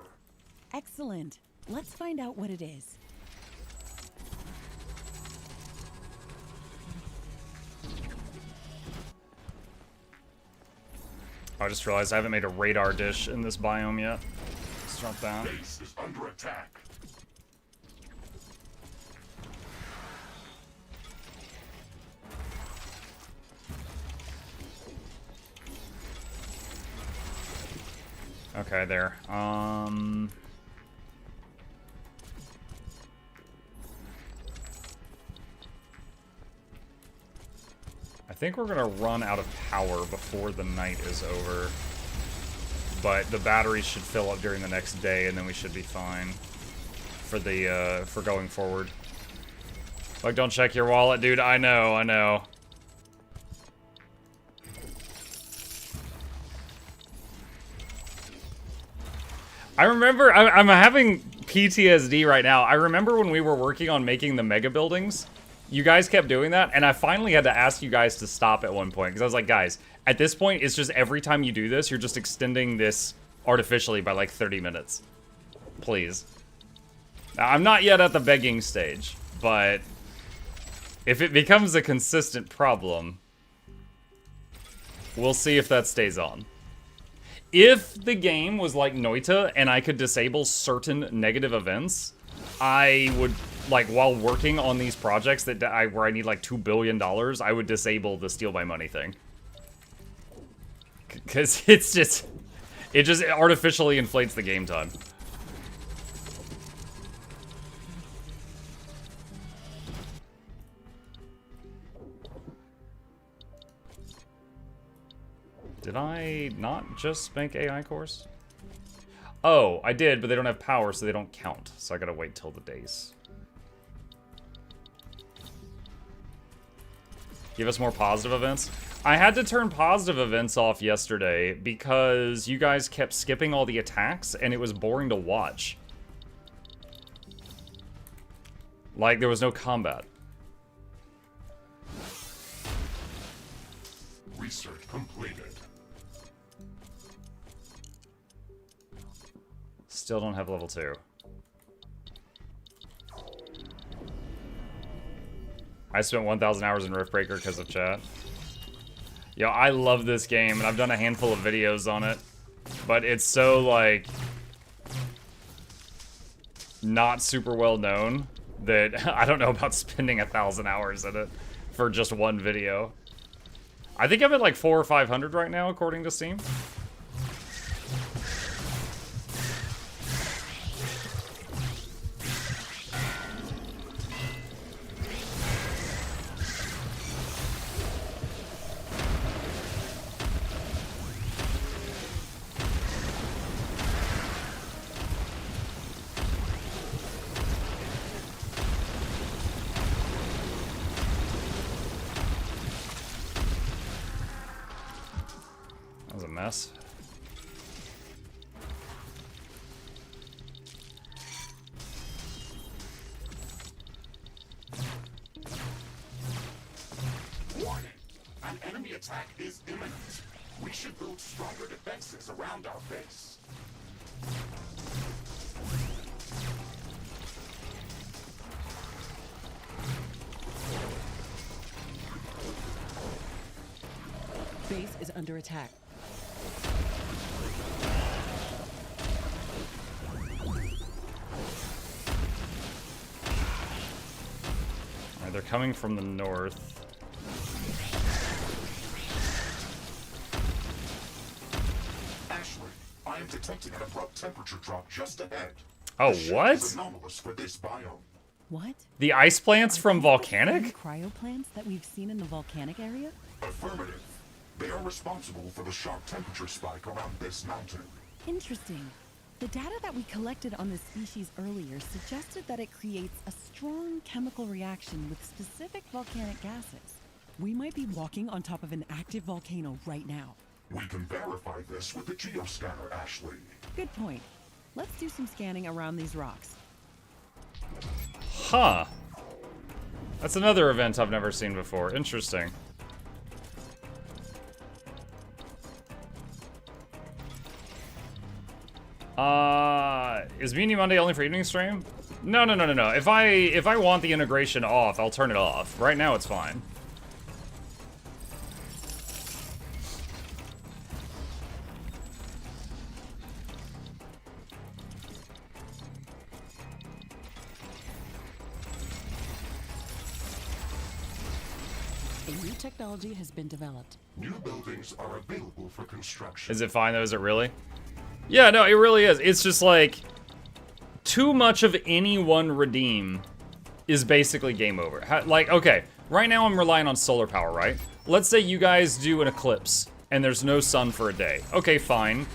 Excellent. Let's find out what it is. I just realized I haven't made a radar dish in this biome yet. Let's drop that. Base is under attack. Okay, there. I think we're gonna run out of power before the night is over. But the batteries should fill up during the next day, and then we should be fine for the for going forward. Like, don't check your wallet, dude. I know, I know. I remember, I'm having PTSD right now. I remember when we were working on making the mega buildings, you guys kept doing that, and I finally had to ask you guys to stop at one point, because I was like, guys, at this point, it's just every time you do this, you're just extending this artificially by like 30 minutes. Please. Now, I'm not yet at the begging stage, but if it becomes a consistent problem, we'll see if that stays on. If the game was like Noita and I could disable certain negative events, I would, like, while working on these projects that where I need like $2 billion, I would disable the steal by money thing. Because it just artificially inflates the game time. Did I not just make AI cores? Oh, I did, but they don't have power, so they don't count. So I gotta wait till the days. Give us more positive events. I had to turn positive events off yesterday because you guys kept skipping all the attacks and it was boring to watch. Like, there was no combat. Research completed. Still don't have level 2. I spent 1,000 hours in Riftbreaker because of chat. Yo, I love this game, and I've done a handful of videos on it. But it's so, like, not super well known that I don't know about spending 1,000 hours in it for just one video. I think I'm at like 400 or 500 right now, according to Steam. Mess. Warning! An enemy attack is imminent. We should build stronger defenses around our base. Base is under attack. Alright, they're coming from the north. Ashley, I am detecting an abrupt temperature drop just ahead. Oh, The shift what? is anomalous for this biome. What? The ice plants from Are these the Volcanic? same cryo plants that we've seen in the volcanic area? Affirmative. They are responsible for the sharp temperature spike around this mountain. Interesting. The data that we collected on this species earlier suggested that it creates a strong chemical reaction with specific volcanic gases. We might be walking on top of an active volcano right now. We can verify this with the geoscanner, Ashley. Good point. Let's do some scanning around these rocks. Huh. That's another event I've never seen before. Interesting. Is Mutiny Monday only for evening stream? No. If I want the integration off, I'll turn it off. Right now it's fine. A new technology has been developed. New buildings are available for construction. Is it fine though? Is it really? Yeah, no, it really is. It's just like too much of any one redeem is basically game over. Like, okay, right now I'm relying on solar power, right? Let's say you guys do an eclipse and there's no sun for a day. Okay, fine.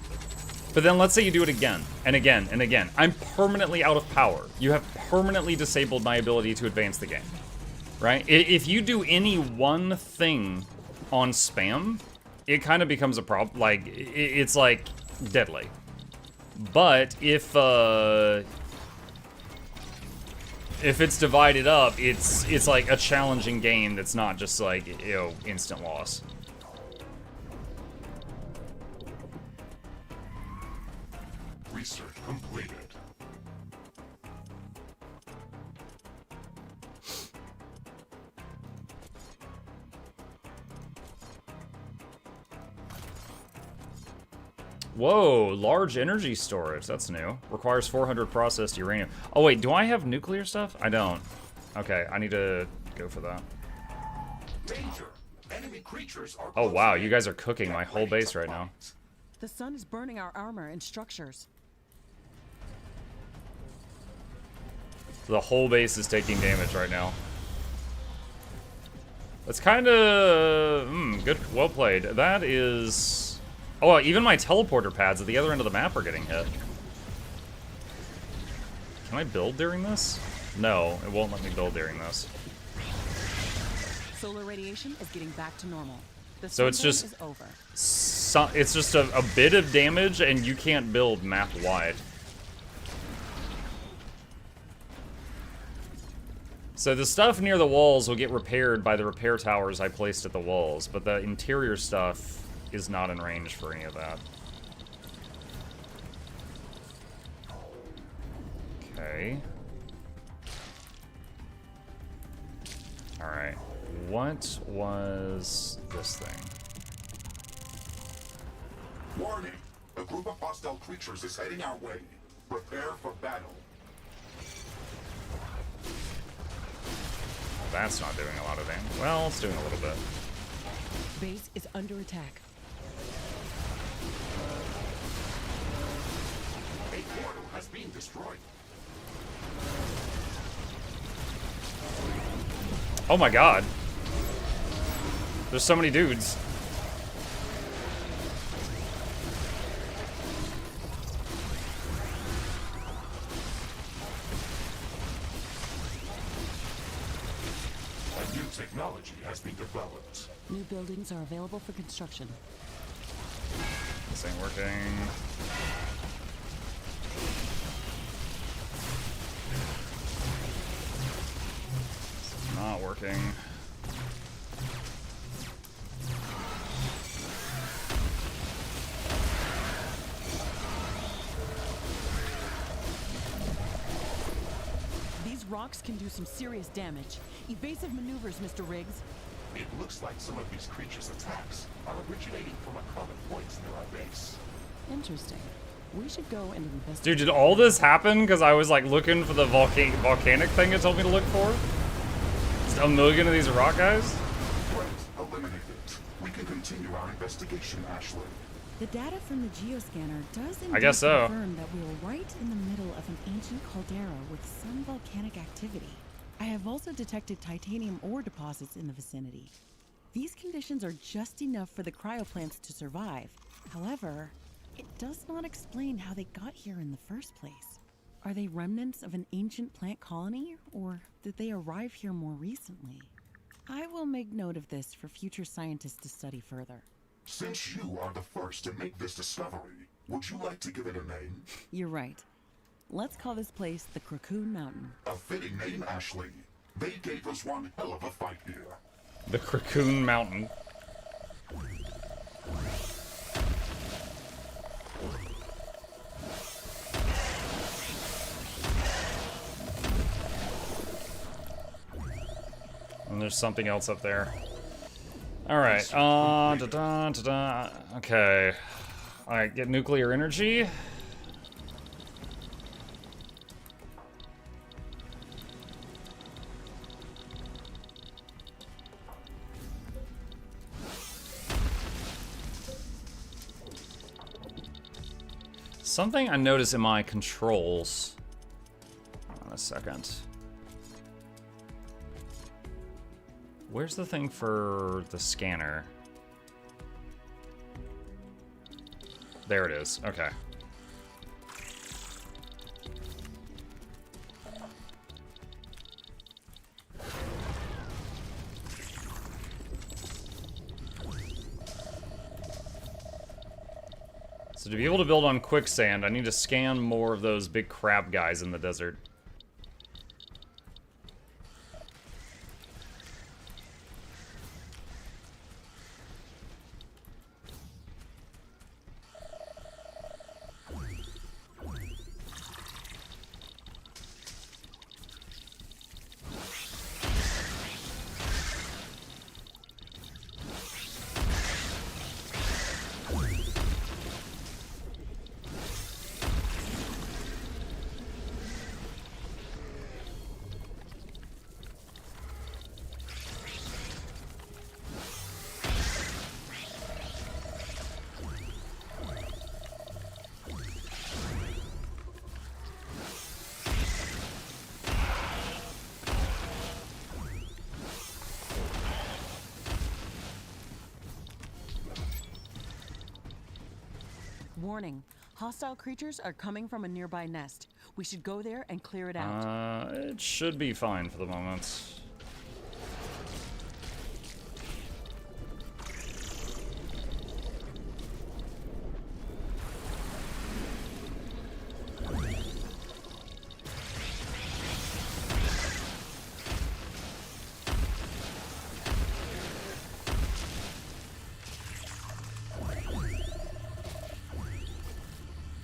But then let's say you do it again and again and again. I'm permanently out of power. You have permanently disabled my ability to advance the game, right? If you do any one thing on spam, it kind of becomes a problem. Like, it's like deadly. But if it's divided up, it's like a challenging game that's not just like, you know, instant loss. Research completed. Whoa, large energy storage. That's new. Requires 400 processed uranium. Oh wait, do I have nuclear stuff? I don't. Okay, I need to go for that. Danger! Enemy creatures are Oh wow, you guys are cooking my whole base right now. The sun is burning our armor and structures. The whole base is taking damage right now. That's kind of good. Well played. That is. Oh, even my teleporter pads at the other end of the map are getting hit. Can I build during this? No, it won't let me build during this. Solar radiation is getting back to normal. The So it's sun just is over. it's just a bit of damage, and you can't build map wide. So the stuff near the walls will get repaired by the repair towers I placed at the walls, but the interior stuff is not in range for any of that. Okay. Alright. What was this thing? Warning! A group of hostile creatures is heading our way. Prepare for battle. That's not doing a lot of damage. Well, it's doing a little bit. Base is under attack. A portal has been destroyed. Oh my god. There's so many dudes. A new technology has been developed. New buildings are available for construction. This ain't working. This is not working. These rocks can do some serious damage. Evasive maneuvers, Mr. Riggs. It looks like some of these creatures' attacks are originating from a common point near our base. Interesting. We should go and investigate. Dude, did all this happen because I was like looking for the volcanic thing it told me to look for? Just a million of these rock guys? Threat eliminated. We can continue our investigation, Ashley. The data from the geoscanner does indeed guess so. confirm that we are right in the middle of an ancient caldera with some volcanic activity. I have also detected titanium ore deposits in the vicinity. These conditions are just enough for the cryo plants to survive. However, it does not explain how they got here in the first place. Are they remnants of an ancient plant colony, or did they arrive here more recently? I will make note of this for future scientists to study further. Since you are the first to make this discovery, would you like to give it a name? You're right. Let's call this place the Cocoon Mountain. A fitting name, Ashley. They gave us one hell of a fight here. The Cocoon Mountain. And there's something else up there. Alright, okay. Alright, get nuclear energy. Something I noticed in my controls. Hold on a second. Where's the thing for the scanner? There it is. Okay. So to be able to build on quicksand, I need to scan more of those big crab guys in the desert. Warning. Hostile creatures are coming from a nearby nest. We should go there and clear it out. It should be fine for the moment.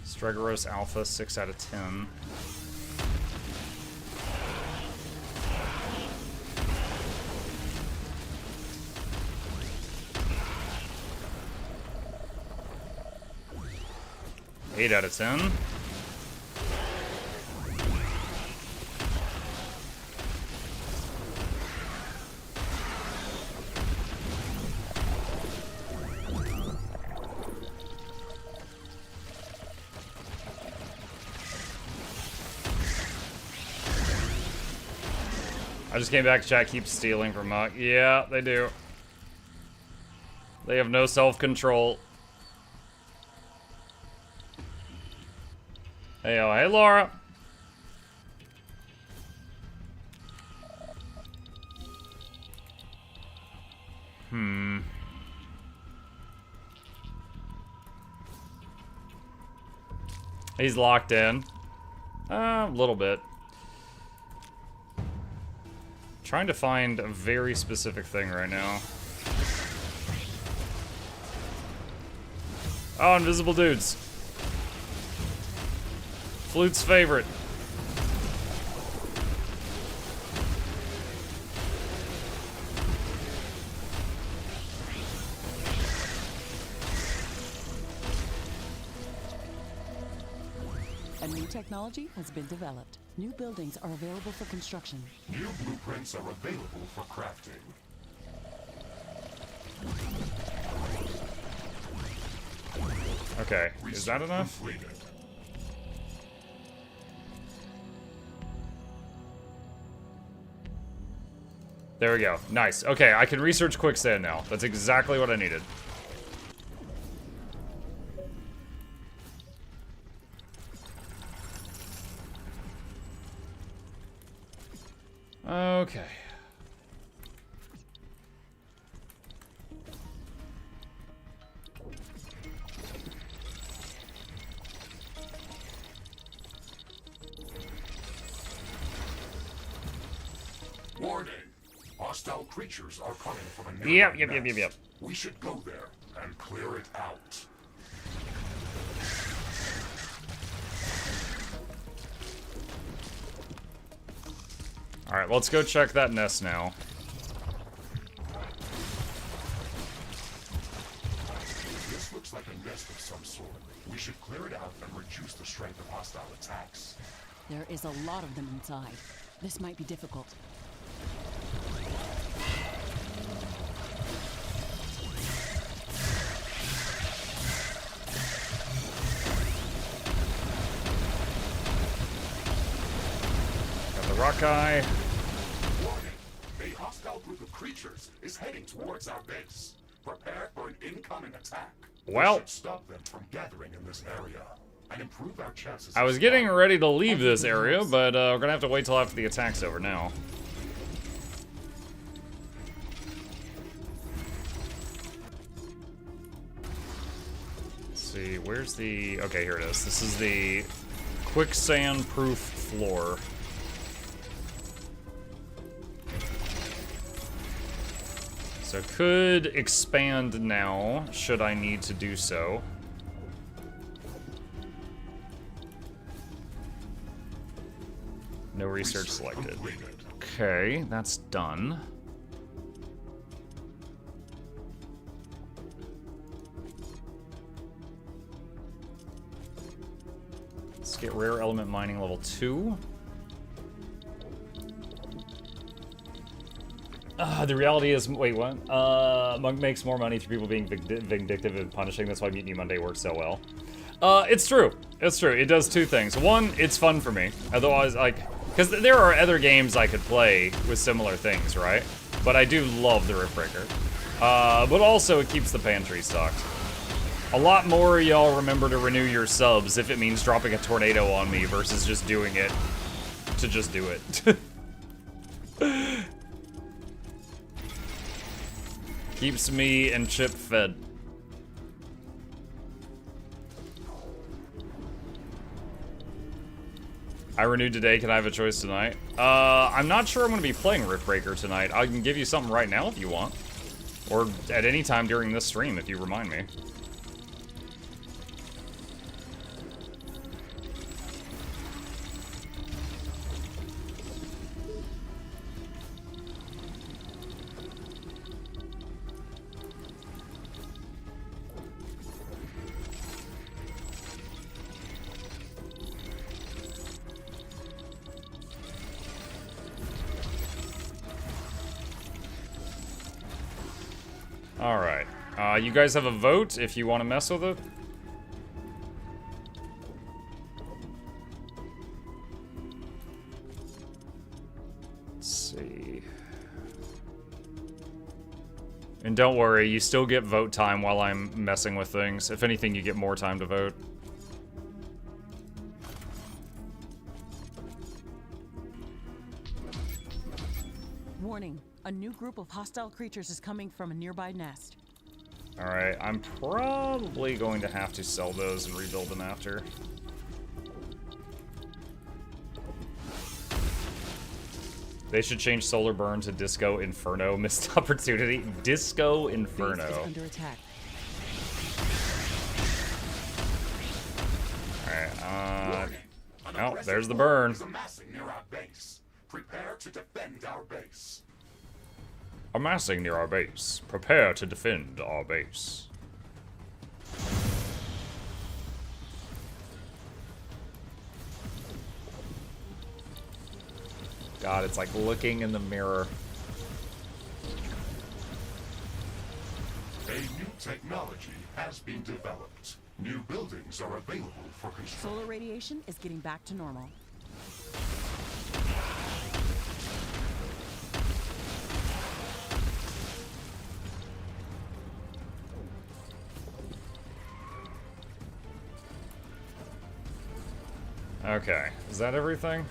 Stregoros Alpha, 6 out of 10. Eight out of 10. I just came back to chat, keep stealing from Muck. Yeah, they do. They have no self-control. Hey, oh, hey, Laura. He's locked in. A little bit. Trying to find a very specific thing right now. Oh, invisible dudes. Flute's favorite. A new technology has been developed. New buildings are available for construction. New blueprints are available for crafting. Okay, is that enough? Completed. There we go. Nice. Okay, I can research quicksand now. That's exactly what I needed. Okay. Warning! Hostile creatures are coming from a nearby Yep. nest. We should go there and clear it out. Alright, let's go check that nest now. This looks like a nest of some sort. We should clear it out and reduce the strength of hostile attacks. There is a lot of them inside. This might be difficult. Got the rock guy. Warning! A hostile group of creatures is heading towards our base. Prepare for an incoming attack. Well, we should stop them from gathering in this area and improve our chances. I was getting ready to leave this area, but we're gonna have to wait till after the attack's over now. see, where's the... Okay, here it is. This is the quicksand-proof floor. So could expand now, should I need to do so. No research selected. Okay, that's done. Let's get rare element mining level 2. The reality is, wait, what? Monk makes more money through people being vindictive and punishing. That's why Mutiny Monday works so well. It's true. It's true. It does two things. One, it's fun for me. Otherwise, like, because there are other games I could play with similar things, right? But I do love the Riftbreaker. But also, it keeps the pantry stocked. A lot more of y'all remember to renew your subs if it means dropping a tornado on me versus just doing it to just do it. Keeps me and Chip fed. I renewed today. Can I have a choice tonight? I'm not sure I'm going to be playing Riftbreaker tonight. I can give you something right now if you want. Or at any time during this stream if you remind me. Alright. You guys have a vote if you want to mess with it? Let's see. And don't worry, you still get vote time while I'm messing with things. If anything, you get more time to vote. Warning. A new group of hostile creatures is coming from a nearby nest. Alright, I'm probably going to have to sell those and rebuild them after. They should change Solar Burn to Disco Inferno. Missed opportunity. Disco Inferno. Base is under attack. Alright, oh, there's the burn. Is amassing near our base. Prepare to defend our base. Amassing near our base. Prepare to defend our base. God, it's like looking in the mirror. A new technology has been developed. New buildings are available for construction. Solar radiation is getting back to normal. Okay, is that everything?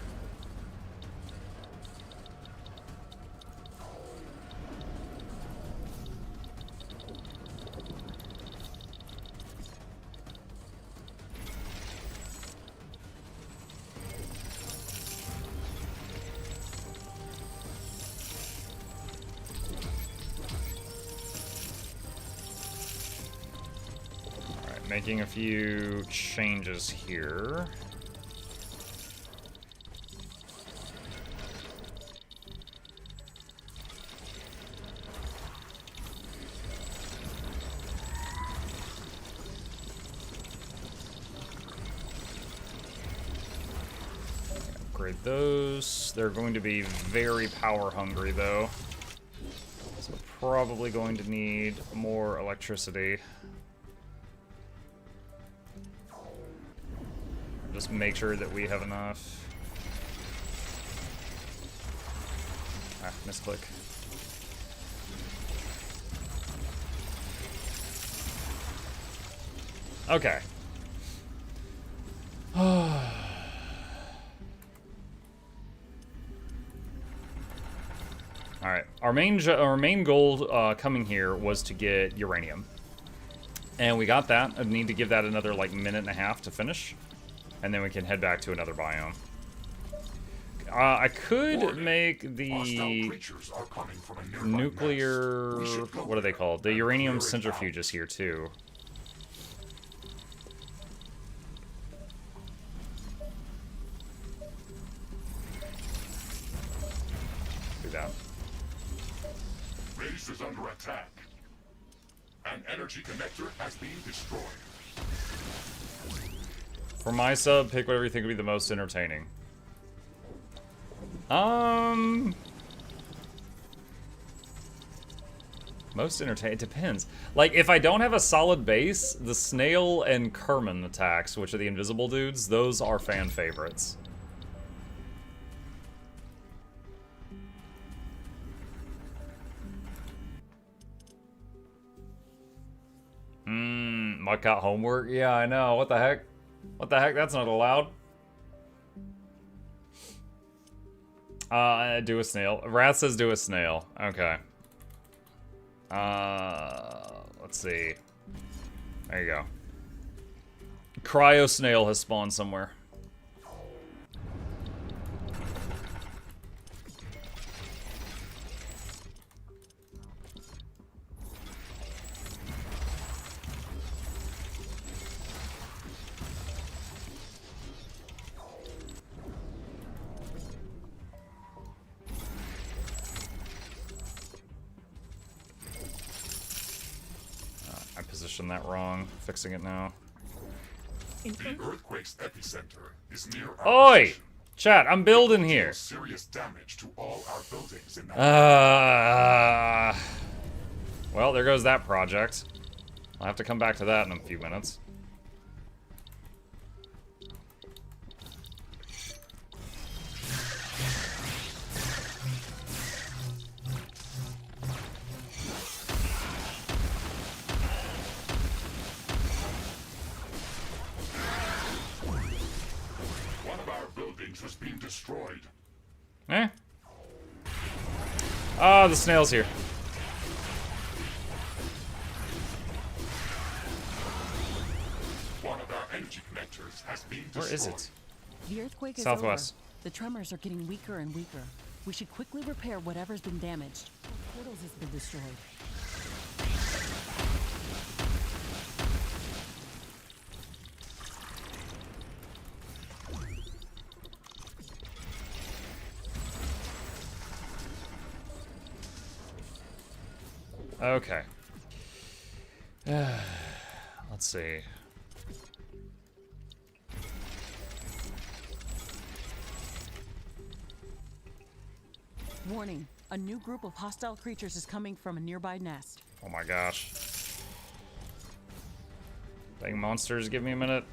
Alright, making a few changes here. Upgrade those. They're going to be very power hungry though. So probably going to need more electricity. Just make sure that we have enough. Ah, misclick. Okay. Alright, our main goal coming here was to get uranium. And we got that. I need to give that another, like, minute and a half to finish. And then we can head back to another biome. I could make the nuclear... What are they called? The uranium centrifuges here, too. Do that. Base is under attack. An energy connector has been destroyed. For my sub, pick whatever you think would be the most entertaining. Most entertaining, it depends. Like, if I don't have a solid base, the snail and Kerman attacks, which are the invisible dudes, those are fan favorites. Muck got homework? Yeah, I know. What the heck? What the heck? That's not allowed. Do a snail. Wrath says do a snail. Okay. Let's see. There you go. Cryo snail has spawned somewhere. That wrong. Fixing it now. The earthquake's epicenter is near our Oi! position. Chat, I'm building here. Serious damage to all our buildings in that well, there goes that project. I'll have to come back to that in a few minutes. was being destroyed. Eh? Ah, the snail's here. One of our energy connectors has been destroyed. Where is it? The earthquake is Southwest. over. The tremors are getting weaker and weaker. We should quickly repair whatever's been damaged. The portals has been destroyed. Okay. Let's see. Warning, a new group of hostile creatures is coming from a nearby nest. Oh my gosh. Dang monsters, give me a minute.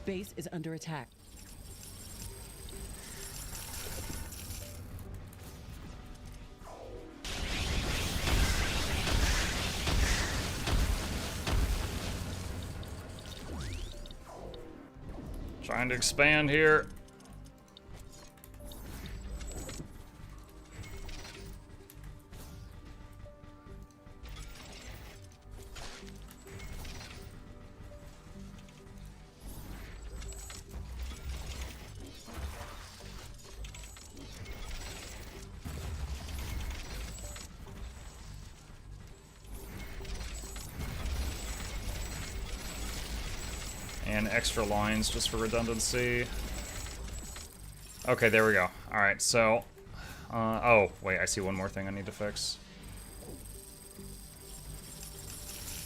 Base is under attack. Trying to expand here. And extra lines just for redundancy. Okay, there we go. Alright, so... oh, wait, I see one more thing I need to fix.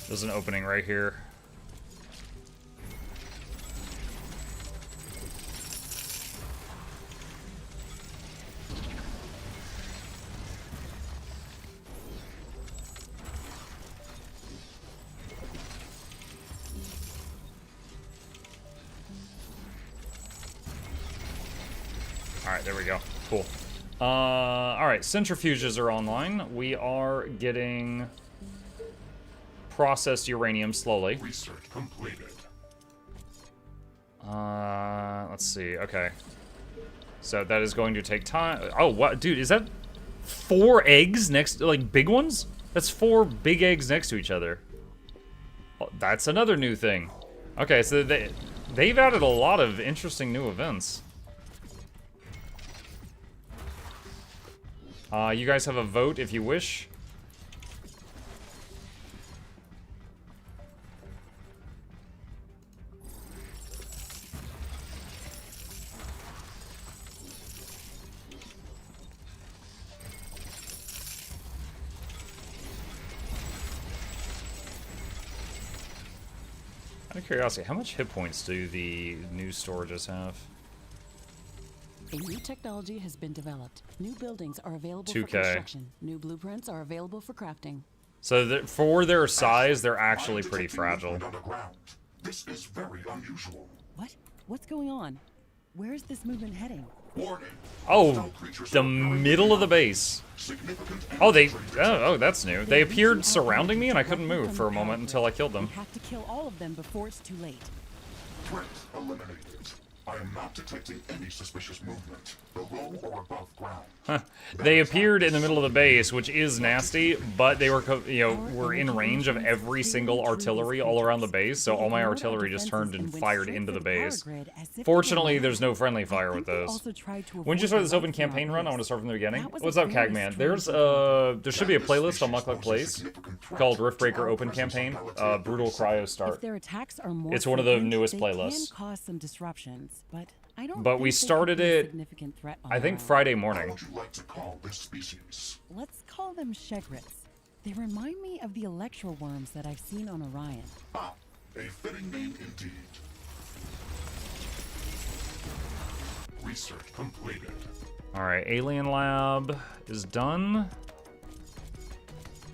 There's an opening right here. Alright, there we go. Cool. Alright, centrifuges are online. We are getting processed uranium slowly. Research completed. Let's see. Okay. So that is going to take time. Oh, what? Dude, is that 4 eggs next, like big ones? That's 4 big eggs next to each other. Oh, that's another new thing. Okay, so they've added a lot of interesting new events. You guys have a vote if you wish. Out of curiosity, how much hit points do the new storages have? A new technology has been developed. New buildings are available 2K. for construction. New blueprints are available for crafting. So for their size, they're actually pretty I'm detecting fragile. movement underground. This is very unusual. What? What's going on? Where is this movement heading? Warning. Oh, Hostile creatures the are apparently middle of the nearby. base. Significant Oh, energy drainage. oh, that's new. They appeared surrounding me and I couldn't move for a moment until I killed them. We have to kill all of them before it's too late. Threat eliminated. I am not detecting any suspicious movement below or above ground. They appeared in the middle of the base, which is nasty, but they were, were in range of every single artillery all around the base, so all my artillery just turned and fired into the base. Fortunately, there's no friendly fire with those. When did you start this open campaign run? I want to start from the beginning. What's up, Cagman? There should be a playlist on Mukluk Plays called Riftbreaker Open Campaign, Brutal Cryo Start. If their attacks are more It's one of the frequent, newest they playlists. can cause some disruptions, but I don't But think we they could started be a it, significant threat on I their think own. Friday How morning. would you like to call this species? Let's call them Shegrets. They remind me of the electro worms that I've seen on Orion. Ah, a fitting name indeed. Research completed. Alright, Alien Lab is done.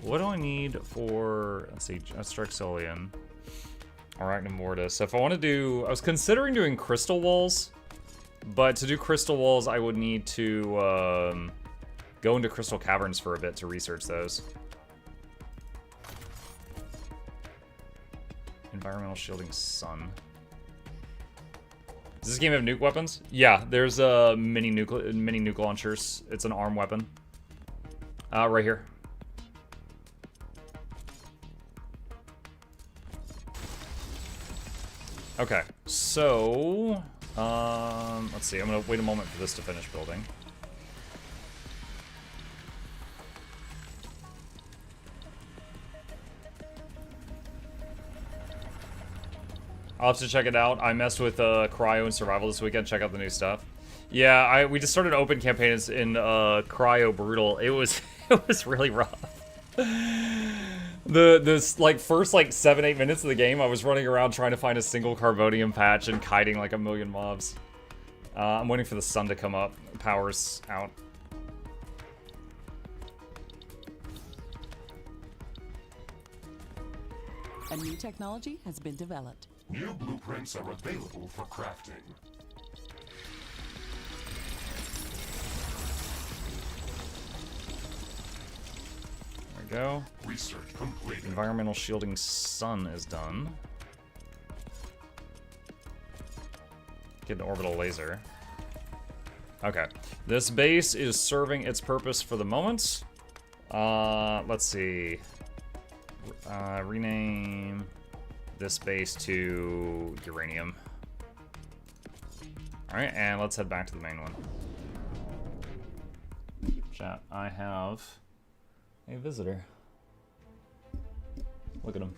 What do I need for, let's see, Astraxolian, Arachnimortis. So if I want to do, I was considering doing crystal walls, but to do crystal walls, I would need to go into crystal caverns for a bit to research those. Environmental shielding sun. Does this game have nuke weapons? Yeah, there's mini nuke launchers. It's an arm weapon. Right here. Okay, so let's see. I'm gonna wait a moment for this to finish building. I'll have to check it out. I messed with Cryo and Survival this weekend. Check out the new stuff. Yeah, we just started open campaigns in Cryo Brutal. It was it was really rough. This like first like 7-8 minutes of the game, I was running around trying to find a single Carbonium patch and kiting like a million mobs. I'm waiting for the sun to come up. Power's out. A new technology has been developed. New blueprints are available for crafting. There we go. Research completed. Environmental shielding sun is done. Get an orbital laser. Okay. This base is serving its purpose for the moment. Let's see. Rename this base to uranium. Alright, and let's head back to the main one. Chat, I have a visitor. Look at him.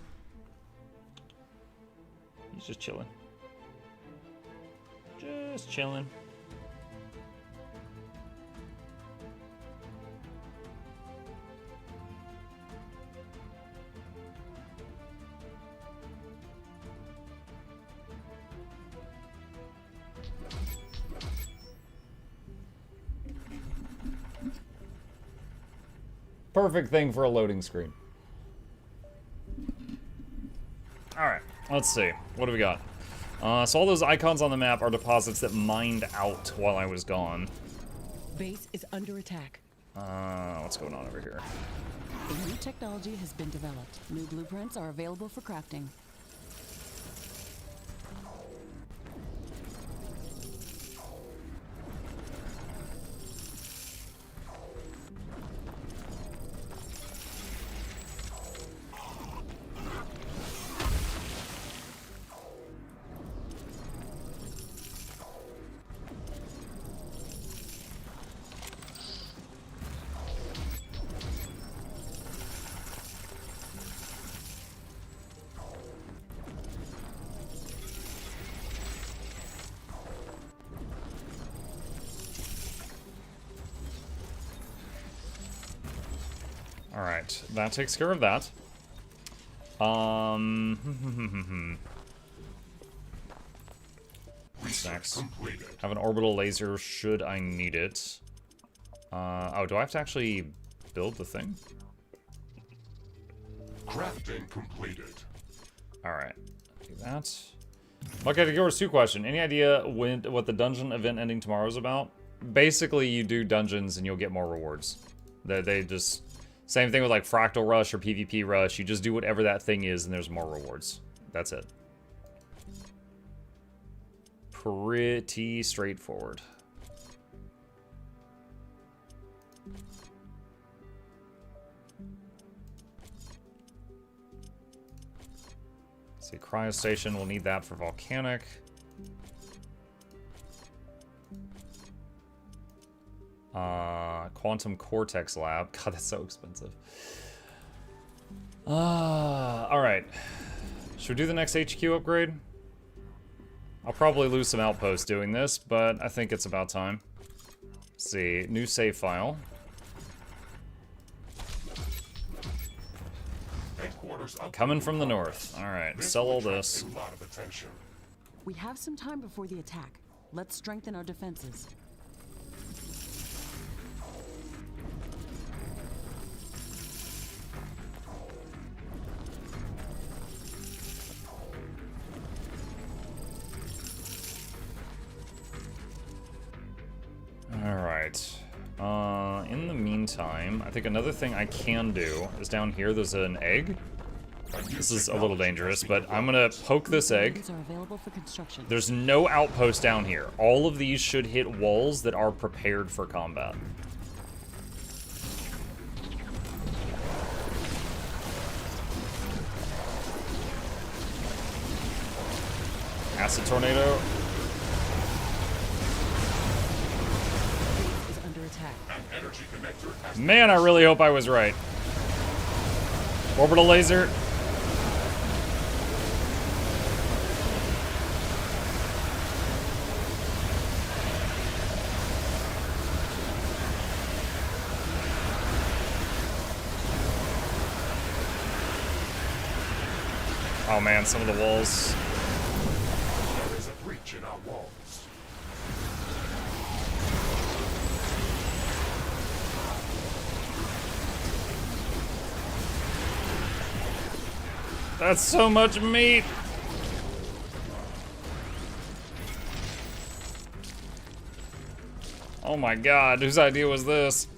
He's just chilling. Just chilling. Perfect thing for a loading screen. Alright, let's see. What do we got? So all those icons on the map are deposits that mined out while I was gone. Base is under attack. What's going on over here? A new technology has been developed. New blueprints are available for crafting. Alright, that takes care of that. What's next? Have an orbital laser should I need it. Oh, do I have to actually build the thing? Crafting completed. Alright, do that. Okay, to Yours 2 question. Any idea what the dungeon event ending tomorrow is about? Basically, you do dungeons and you'll get more rewards. They just... Same thing with like Fractal Rush or PvP Rush. You just do whatever that thing is and there's more rewards. That's it. Pretty straightforward. Let's see, Cryo Station, we'll need that for Volcanic. Quantum Cortex Lab. God, that's so expensive. Alright. Should we do the next HQ upgrade? I'll probably lose some outposts doing this, but I think it's about time. Let's see, new save file. Coming from the north. Alright, sell all this. We have some time before the attack. Let's strengthen our defenses. Alright. In the meantime, I think another thing I can do is down here, there's an egg. This is a little dangerous, but I'm gonna poke this egg. There's no outpost down here. All of these should hit walls that are prepared for combat. Acid tornado. Man, I really hope I was right. Orbital laser. Oh man, some of the walls. There is a breach in our walls. That's so much meat. Oh my god, whose idea was this?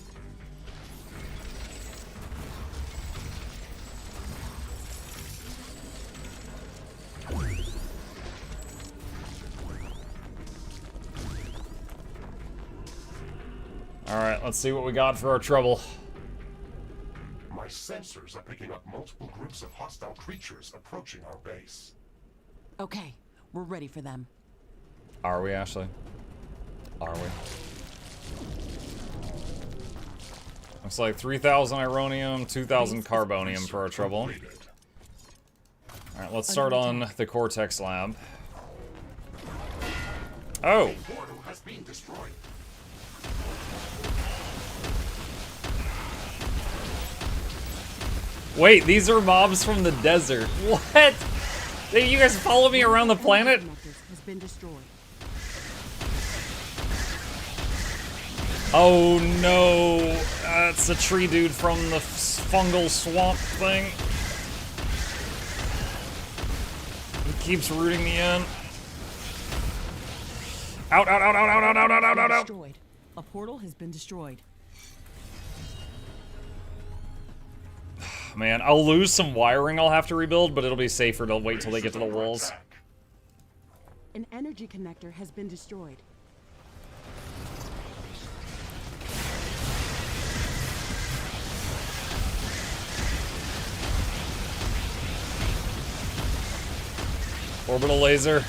Alright, let's see what we got for our trouble. My sensors are picking up multiple groups of hostile creatures approaching our base. Okay, we're ready for them. Are we, Ashley? Are we? Looks like 3,000 ironium, 2,000 carbonium for our trouble. Alright, let's start on the Cortex Lab. Oh! The portal has been destroyed. Wait, these are mobs from the desert. What? You guys follow me around the planet? Has been destroyed. Oh no, that's a tree dude from the fungal swamp thing. He keeps rooting me in. Out, out, out, out, out, out, out, out, out, out, out. Destroyed. A portal has been destroyed. Man, I'll lose some wiring I'll have to rebuild, but it'll be safer to wait till they get to the walls. An energy connector has been destroyed. Orbital laser.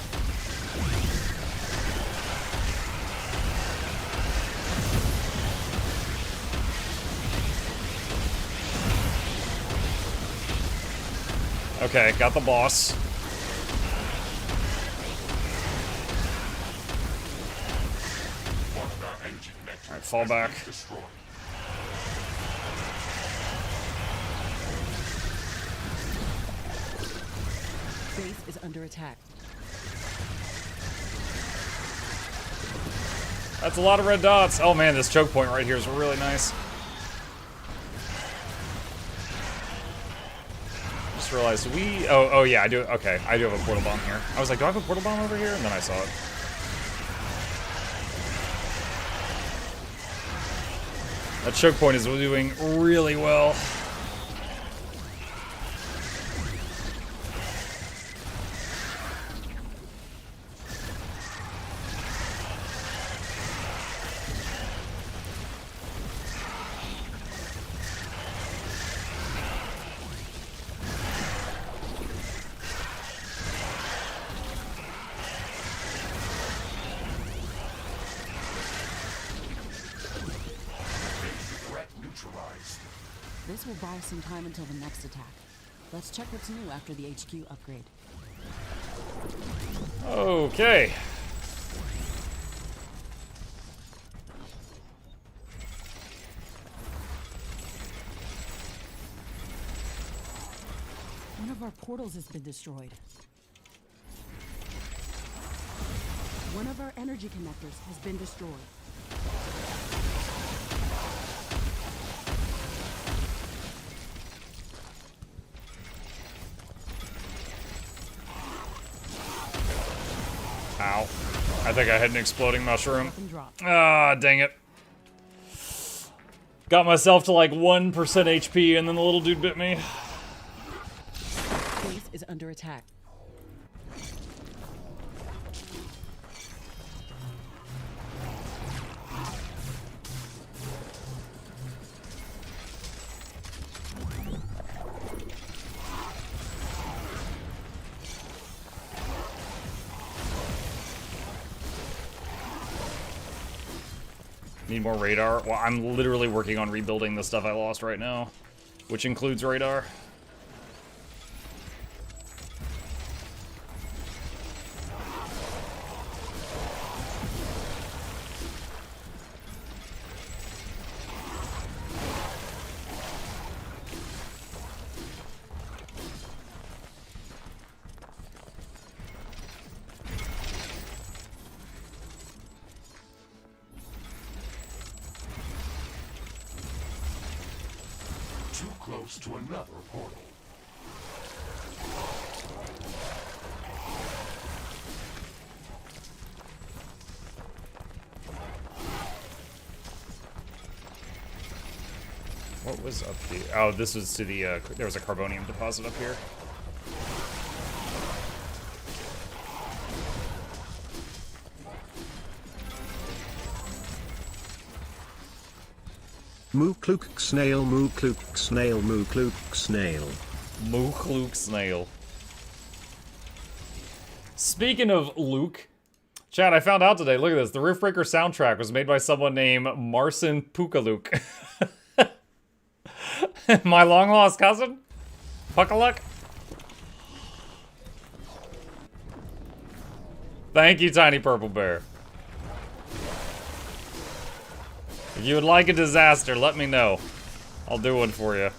Okay, got the boss. Alright, fall back. Base is under attack. That's a lot of red dots. Oh man, this choke point right here is really nice. Just realized we... Oh yeah, I do. Okay, I do have a portal bomb here. I was like, do I have a portal bomb over here? And then I saw it. That choke point is doing really well. This will buy us some time until the next attack. Let's check what's new after the HQ upgrade. Okay. One of our portals has been destroyed. One of our energy connectors has been destroyed. Ow. I think I had an exploding mushroom. Weapon drop. Ah, dang it. Got myself to like 1% HP and then the little dude bit me. Base is under attack. Need more radar? Well, I'm literally working on rebuilding the stuff I lost right now, which includes radar. Too close to another portal. What was up here? Oh, this was to the, there was a carbonium deposit up here. Mukluk snail, Mukluk snail, Mukluk snail. Mukluk snail. Speaking of Luke, Chad, I found out today, look at this, the Riftbreaker soundtrack was made by someone named Marcin Pukaluk. My long lost cousin? Pukaluk? Thank you, Tiny Purple Bear. If you would like a disaster, let me know. I'll do one for you.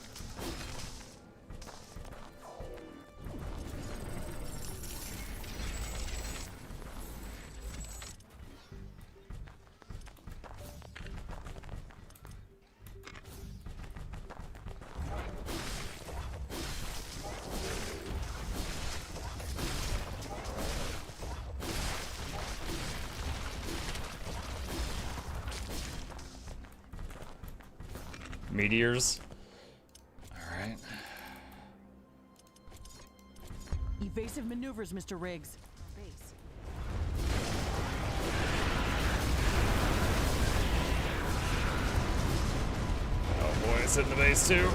Meteors. Alright. Evasive maneuvers, Mr. Riggs. Base. Oh boy, it's in the base too.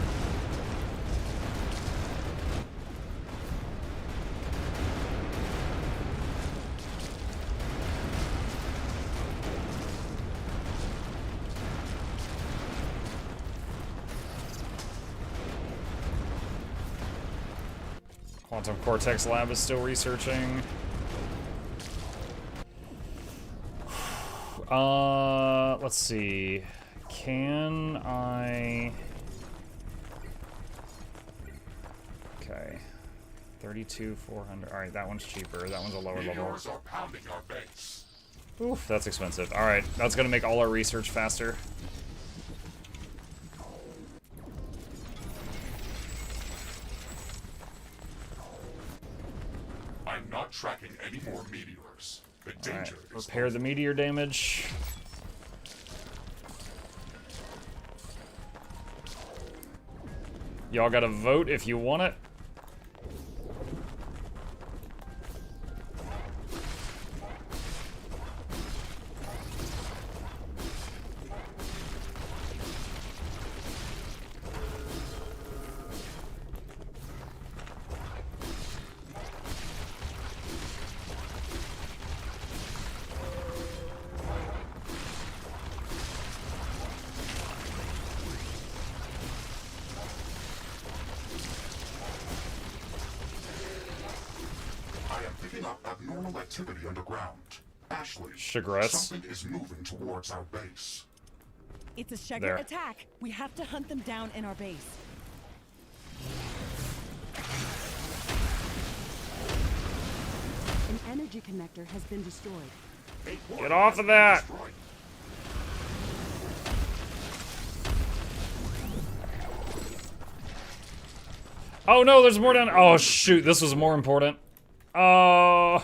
Quantum Cortex Lab is still researching. Let's see. Can I... Okay. 32,400. All right, that one's cheaper. That one's a lower level. Meteors are pounding our base. Oof, that's expensive. All right, that's gonna make all our research faster. I'm not tracking any more meteors. The All right, danger is repair the meteor damage. Y'all gotta vote if you want it. abnormal activity underground. Ashley, Chagrets. something is moving towards our base. It's a Shegger There. attack. We have to hunt them down in our base. An energy connector has been destroyed. Get off of that! Destroyed. Oh no, there's more down. Oh shoot, this was more important. Oh,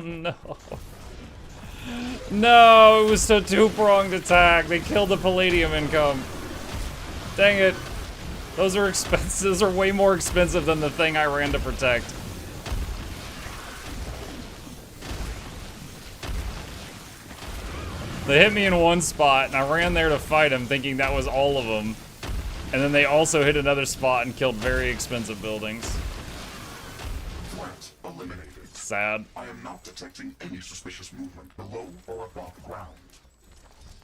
no. No, it was a two-pronged attack. They killed the palladium income. Dang it. Those are expensive. Those are way more expensive than the thing I ran to protect. They hit me in one spot, and I ran there to fight them, thinking that was all of them. And then they also hit another spot and killed very expensive buildings. Threat eliminated. Sad. I am not detecting any suspicious movement below or above ground.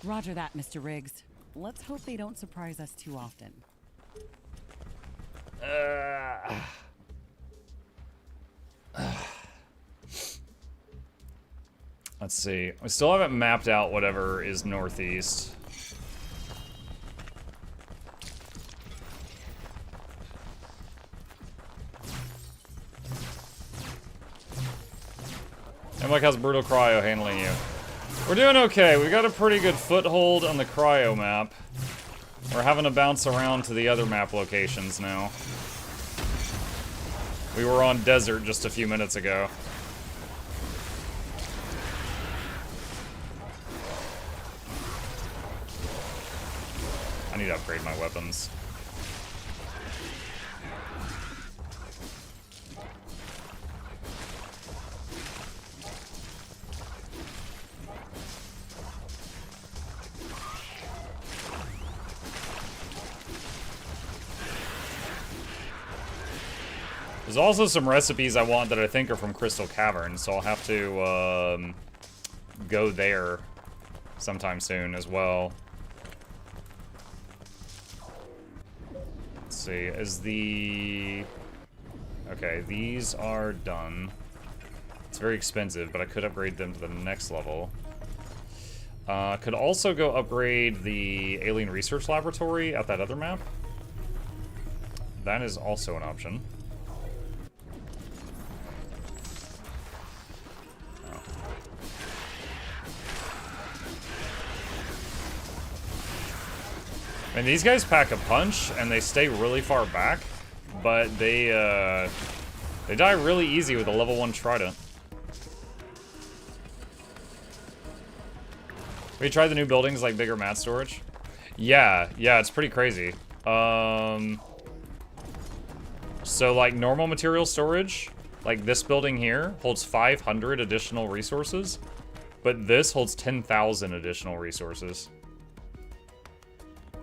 Roger that, Mr. Riggs. Let's hope they don't surprise us too often. Let's see. We still haven't mapped out whatever is northeast. And like, how's Brutal Cryo handling you? We're doing okay. We got a pretty good foothold on the Cryo map. We're having to bounce around to the other map locations now. We were on desert just a few minutes ago. I need to upgrade my weapons. There's also some recipes I want that I think are from Crystal Cavern, so I'll have to go there sometime soon as well. Let's see, is the... Okay, these are done. It's very expensive, but I could upgrade them to the next level. Could also go upgrade the Alien Research Laboratory at that other map. That is also an option. I mean, these guys pack a punch, and they stay really far back, but they die really easy with a level 1 Trident. We tried the new buildings, like bigger mat storage? Yeah, it's pretty crazy. So, like, normal material storage, like this building here, holds 500 additional resources, but this holds 10,000 additional resources.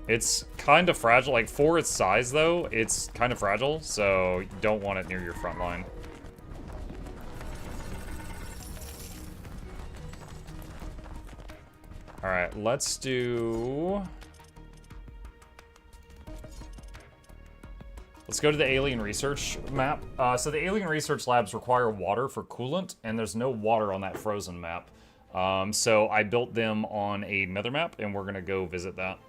It's kind of fragile, like for its size though, it's kind of fragile, so you don't want it near your front line. Alright, let's go to the Alien Research map. So the Alien Research Labs require water for coolant, and there's no water on that frozen map. So I built them on a nether map, and we're gonna go visit that.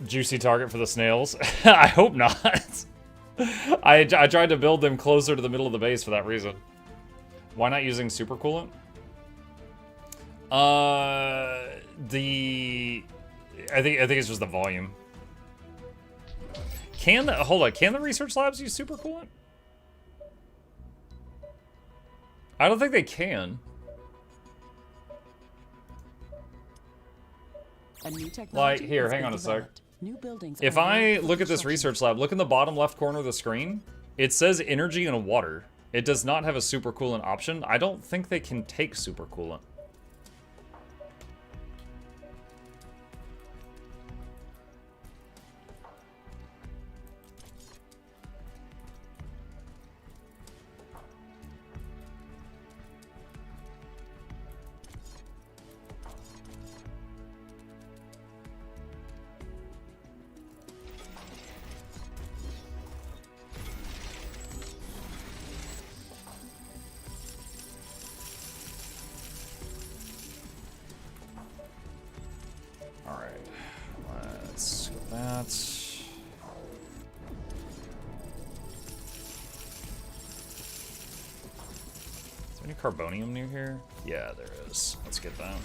Juicy target for the snails. I hope not. I tried to build them closer to the middle of the base for that reason. Why not using supercoolant? I think it's just the volume. Hold on, can the research labs use supercoolant? I don't think they can. A new technology Like, here, has hang been on a sec. developed. New buildings If are I ready for look at this construction. research lab, look in the bottom left corner of the screen. It says energy and water. It does not have a supercoolant option. I don't think they can take supercoolant. Carbonium near here? Yeah, there is. Let's get that.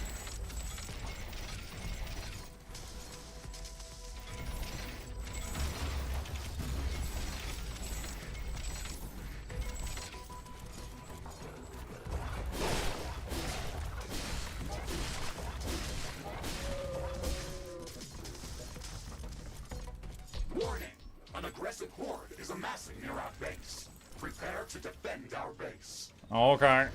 Warning! An aggressive horde is amassing near our base. Prepare to defend our base. Okay.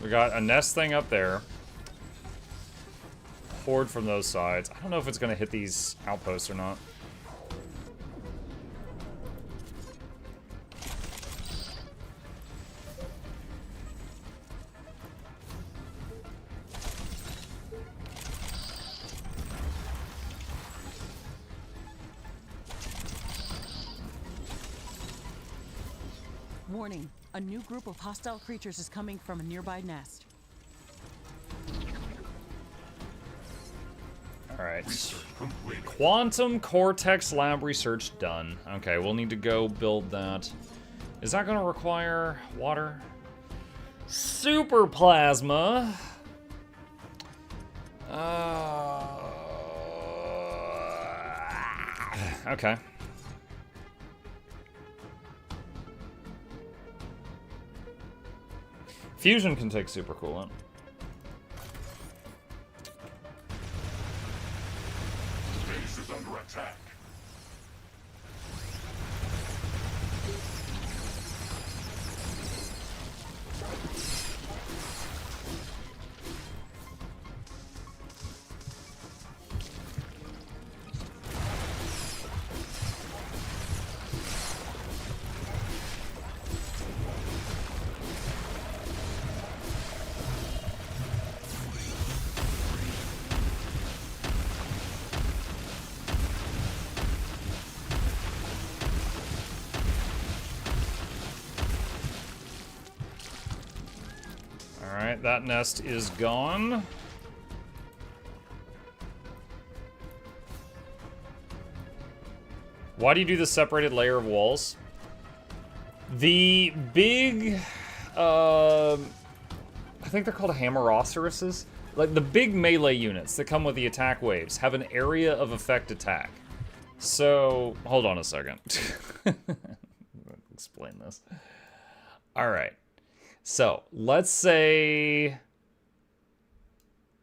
We got a nest thing up there. Horde from those sides. I don't know if it's going to hit these outposts or not. Warning, a new group of hostile creatures is coming from a nearby nest. Alright. Research completed. Quantum Cortex Lab research done. Okay, we'll need to go build that. Is that going to require water? Super Plasma. Okay. Fusion can take supercoolant. Base is under attack. Alright, that nest is gone. Why do you do the separated layer of walls? The big, I think they're called hammerocerises. Like the big melee units that come with the attack waves have an area of effect attack. So, hold on a second. Explain this. Alright. So, let's say...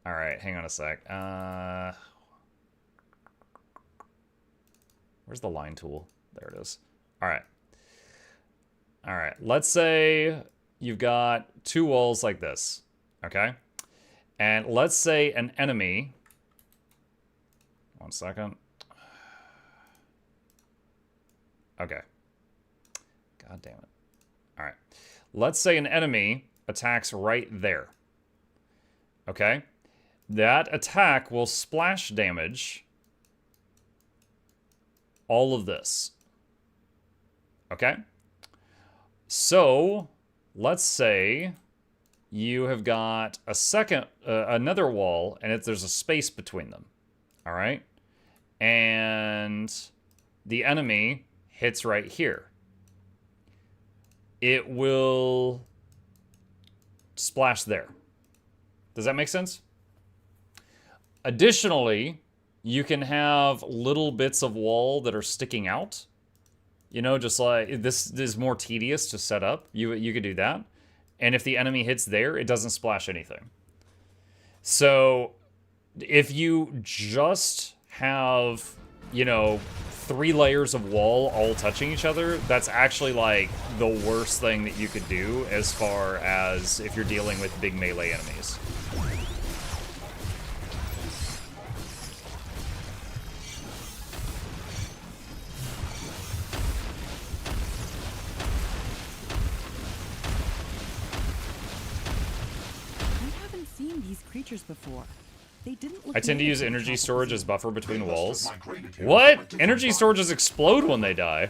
Alright, hang on a sec. Where's the line tool? There it is. Alright. Alright, let's say you've got two walls like this. Okay? And let's say an enemy... One second. Okay. God damn it. Alright. Let's say an enemy attacks right there. Okay? That attack will splash damage all of this. Okay? So, let's say you have got a second, another wall, and there's a space between them. All right? and the enemy hits right here, it will splash there. Does that make sense? Additionally, you can have little bits of wall that are sticking out. You know, just like, this is more tedious to set up. You could do that. And if the enemy hits there, it doesn't splash anything. So, if you just have, you know, 3 layers of wall all touching each other, that's actually, like, the worst thing that you could do as far as if you're dealing with big melee enemies. These creatures before. They didn't look. I tend to use energy storage as buffer between walls. What? Energy storages explode when they die.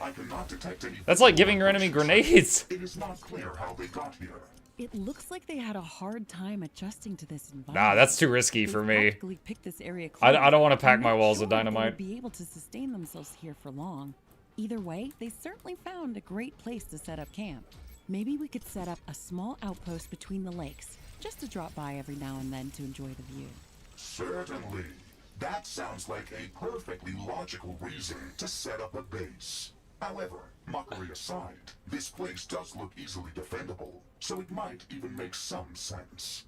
That's like giving your enemy grenades. It is not clear how they got here. It looks like they had a hard time adjusting to this environment. Nah, that's too risky for me. Picked this area I don't want to pack I'm my not walls sure with dynamite. They would be able to sustain themselves here for long. Either way, they certainly found a great place to set up camp. Maybe we could set up a small outpost between the lakes, just to drop by every now and then to enjoy the view. Certainly. That sounds like a perfectly logical reason to set up a base. However, mockery aside, this place does look easily defendable, so it might even make some sense.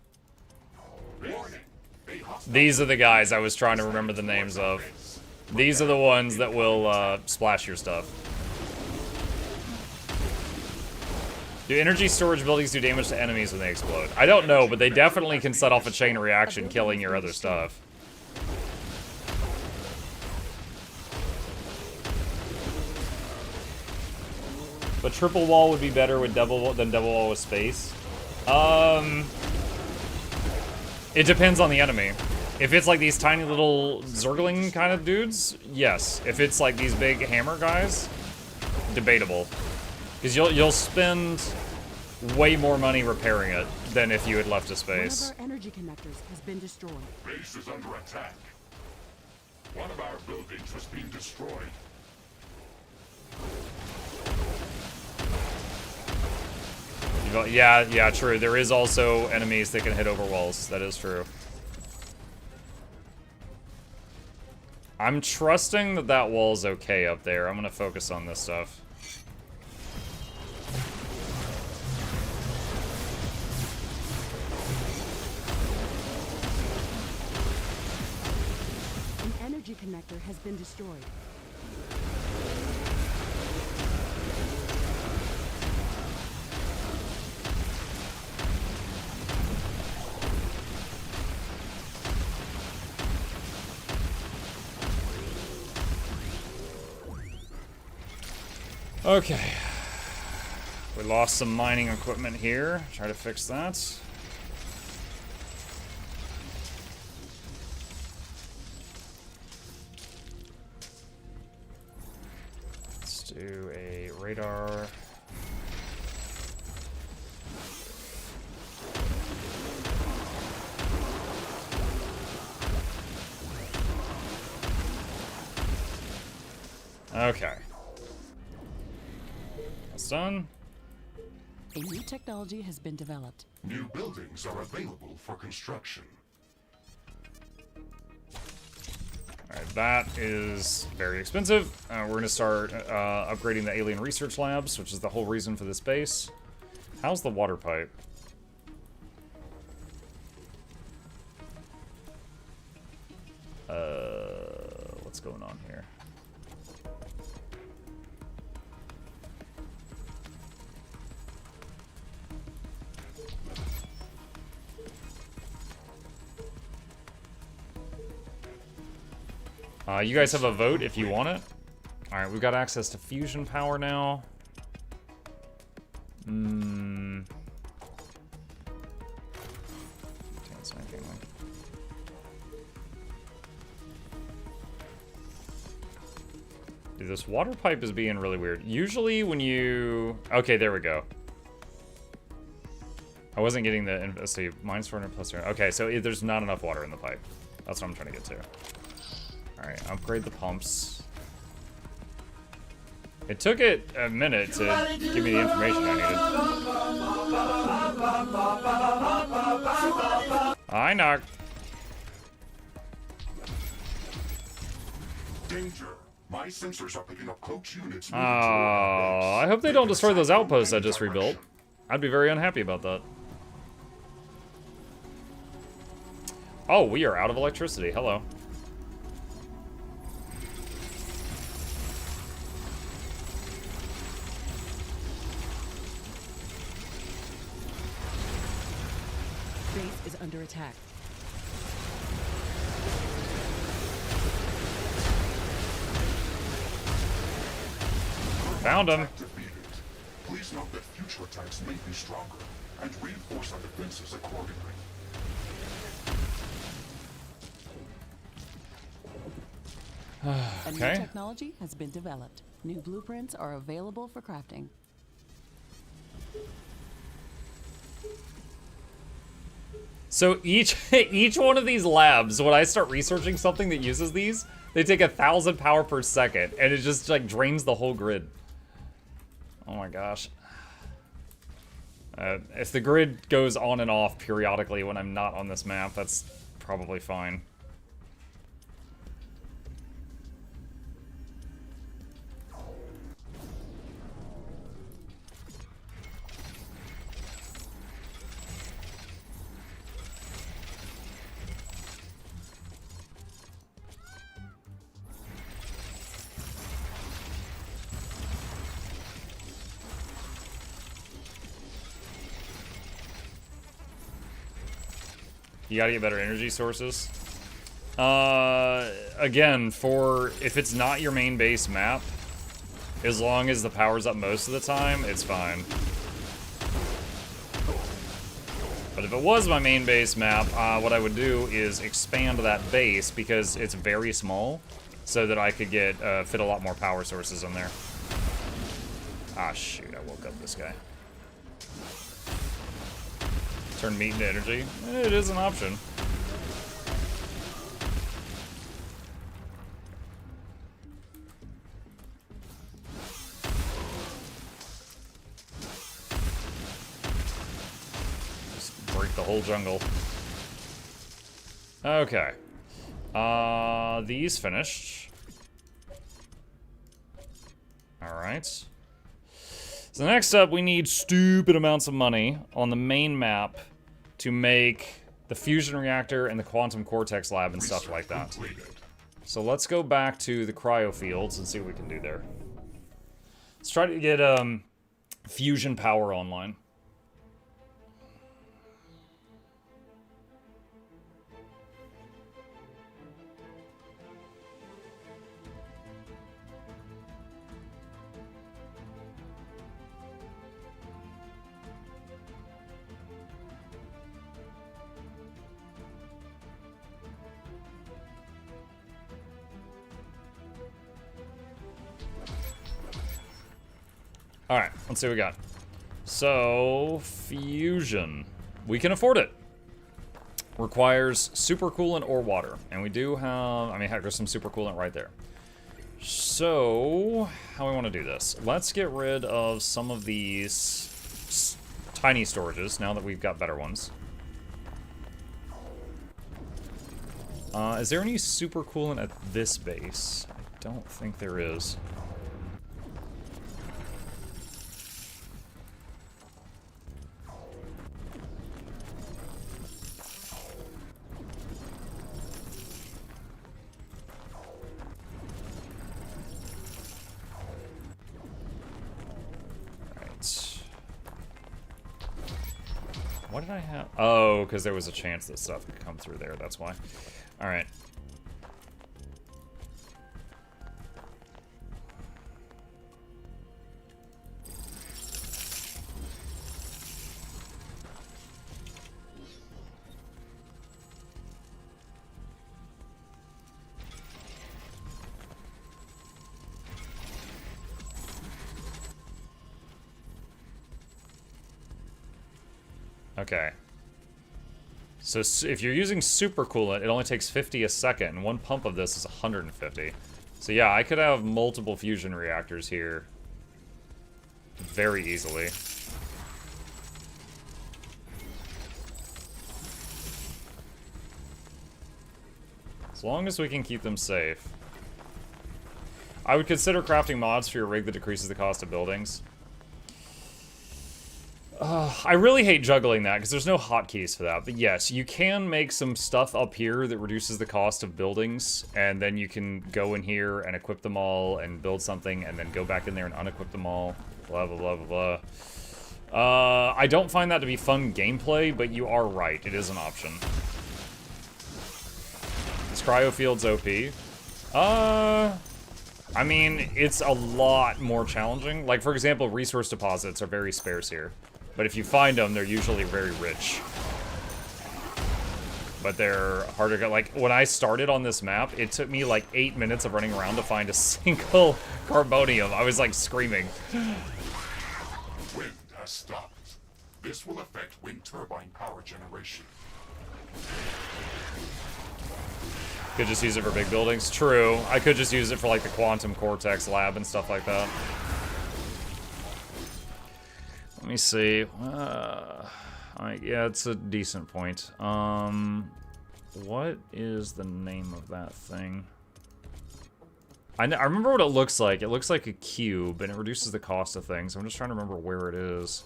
Warning. These are the guys I was trying to remember the names of. These are the ones that will splash your stuff. Do energy storage buildings do damage to enemies when they explode? I don't know, but they definitely can set off a chain reaction, killing your other stuff. But triple wall would be better with double wall with space. It depends on the enemy. If it's like these tiny little Zergling kind of dudes, yes. If it's like these big hammer guys, debatable. Because you'll spend way more money repairing it than if you had left a space. One of our energy connectors has been destroyed. Base is under attack. One of our buildings has been destroyed. Yeah, true. There is also enemies that can hit over walls. That is true. I'm trusting that that wall's okay up there. I'm gonna focus on this stuff. An energy connector has been destroyed. Okay. We lost some mining equipment here. Try to fix that. Let's do a radar. Okay. That's done. A new technology has been developed. New buildings are available for construction. Alright, that is very expensive. We're going to start upgrading the alien research labs, which is the whole reason for this base. How's the water pipe? What's going on here? You guys have a vote if you want it. Alright, we've got access to fusion power now. Dude, this water pipe is being really weird. Usually when you... Okay, there we go. I wasn't getting the... Let's see, minus 400 plus... Okay, so there's not enough water in the pipe. That's what I'm trying to get to. Alright, upgrade the pumps. It took it a minute to give me the information I needed. I knock. Danger. My sensors are picking up cloaked units. Oh, I hope they don't destroy those outposts I just rebuilt. I'd be very unhappy about that. Oh, we are out of electricity. Hello. Base is under attack. Found him. Defeated. Please note that future attacks may be stronger, and reinforce our defenses accordingly. A new Okay. technology has been developed. New blueprints are available for crafting. So each one of these labs, when I start researching something that uses these, they take 1,000 power per second, and it just like drains the whole grid. Oh my gosh. If the grid goes on and off periodically when I'm not on this map, that's probably fine. You gotta get better energy sources. Again, if it's not your main base map, as long as the power's up most of the time, it's fine. But if it was my main base map, what I would do is expand that base because it's very small, so that I could get fit a lot more power sources in there. Ah, shoot! I woke up this guy. Turn meat into energy. It is an option. Just break the whole jungle. Okay. These finished. Alright. So next up, we need stupid amounts of money on the main map to make the fusion reactor and the quantum cortex lab and stuff like that. So let's go back to the cryo fields and see what we can do there. Let's try to get fusion power online. Alright, let's see what we got. So, fusion. We can afford it. Requires supercoolant or water. And we do have, I mean, heck, there's some supercoolant right there. So, how we want to do this? Let's get rid of some of these tiny storages now that we've got better ones. Is there any supercoolant at this base? I don't think there is. What did I have? Oh, because there was a chance that stuff could come through there. That's why. All right. Okay. So if you're using super coolant, it only takes 50 a second, and one pump of this is 150. So yeah, I could have multiple fusion reactors here very easily. As long as we can keep them safe. I would consider crafting mods for your rig that decreases the cost of buildings. I really hate juggling that because there's no hotkeys for that. But yes, you can make some stuff up here that reduces the cost of buildings, and then you can go in here and equip them all and build something, and then go back in there and unequip them all. Blah, blah, blah, blah, blah. I don't find that to be fun gameplay, but you are right. It is an option. This cryo field's OP. I mean, it's a lot more challenging. Like, for example, resource deposits are very sparse here. But if you find them, they're usually very rich. But they're harder to get. Like, when I started on this map, it took me like 8 minutes of running around to find a single carbonium. I was like screaming. Wind has stopped. This will affect wind turbine power generation. Could just use it for big buildings. True. I could just use it for like the quantum cortex lab and stuff like that. Let me see. Yeah, it's a decent point. What is the name of that thing? I remember what it looks like. It looks like a cube, and it reduces the cost of things. I'm just trying to remember where it is.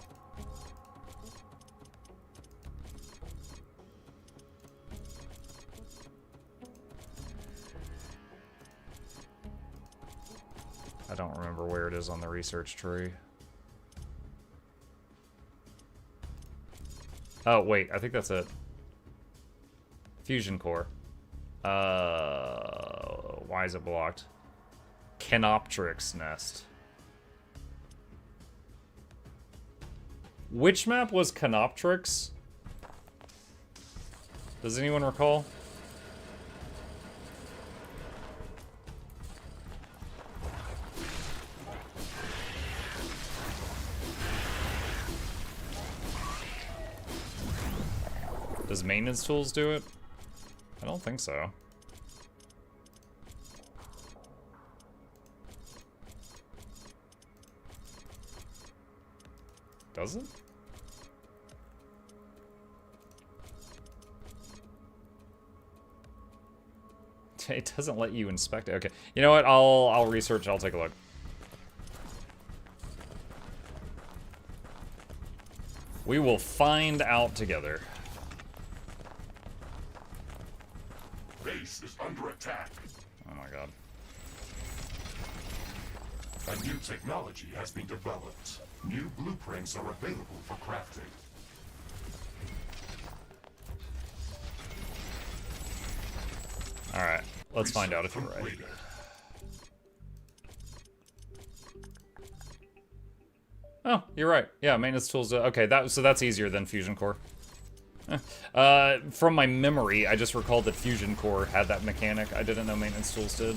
I don't remember where it is on the research tree. Oh, wait, I think that's it. Fusion core. Why is it blocked? Canoptrix nest. Which map was Canoptrix? Does anyone recall? Does maintenance tools do it? I don't think so. Does it? It doesn't let you inspect it. Okay. You know what? I'll research. I'll take a look. We will find out together. Base is under attack. Oh my god. A new technology has been developed. New blueprints are available for crafting. Alright, let's find out if you're right. Completed. Oh, you're right. Yeah, maintenance tools. Okay, so that's easier than Fusion Core. From my memory, I just recalled that Fusion Core had that mechanic. I didn't know maintenance tools did.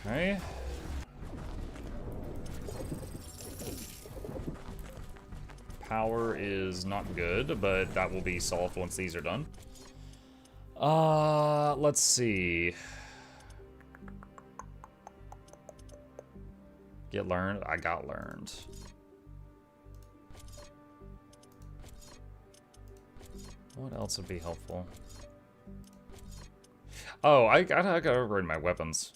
Okay. Power is not good, but that will be solved once these are done. Let's see. Get learned? I got learned. What else would be helpful? Oh, I gotta upgrade my weapons.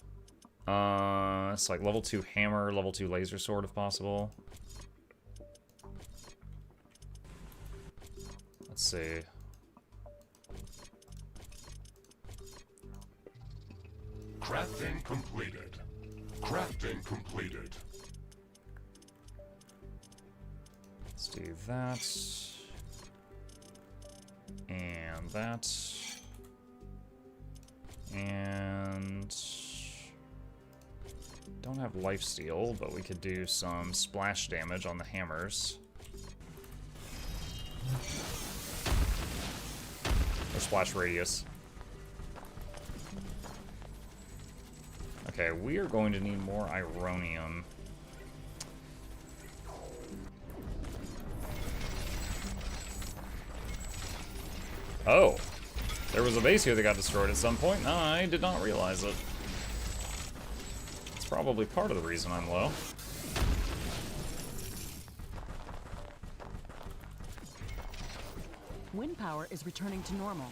It's like level 2 hammer, level 2 laser sword if possible. Let's see. Crafting completed. Crafting completed. Let's do that. And that. And don't have lifesteal, but we could do some splash damage on the hammers. Or splash radius. Okay, we are going to need more ironium. Oh, there was a base here that got destroyed at some point. I did not realize it. It's probably part of the reason I'm low. Wind power is returning to normal.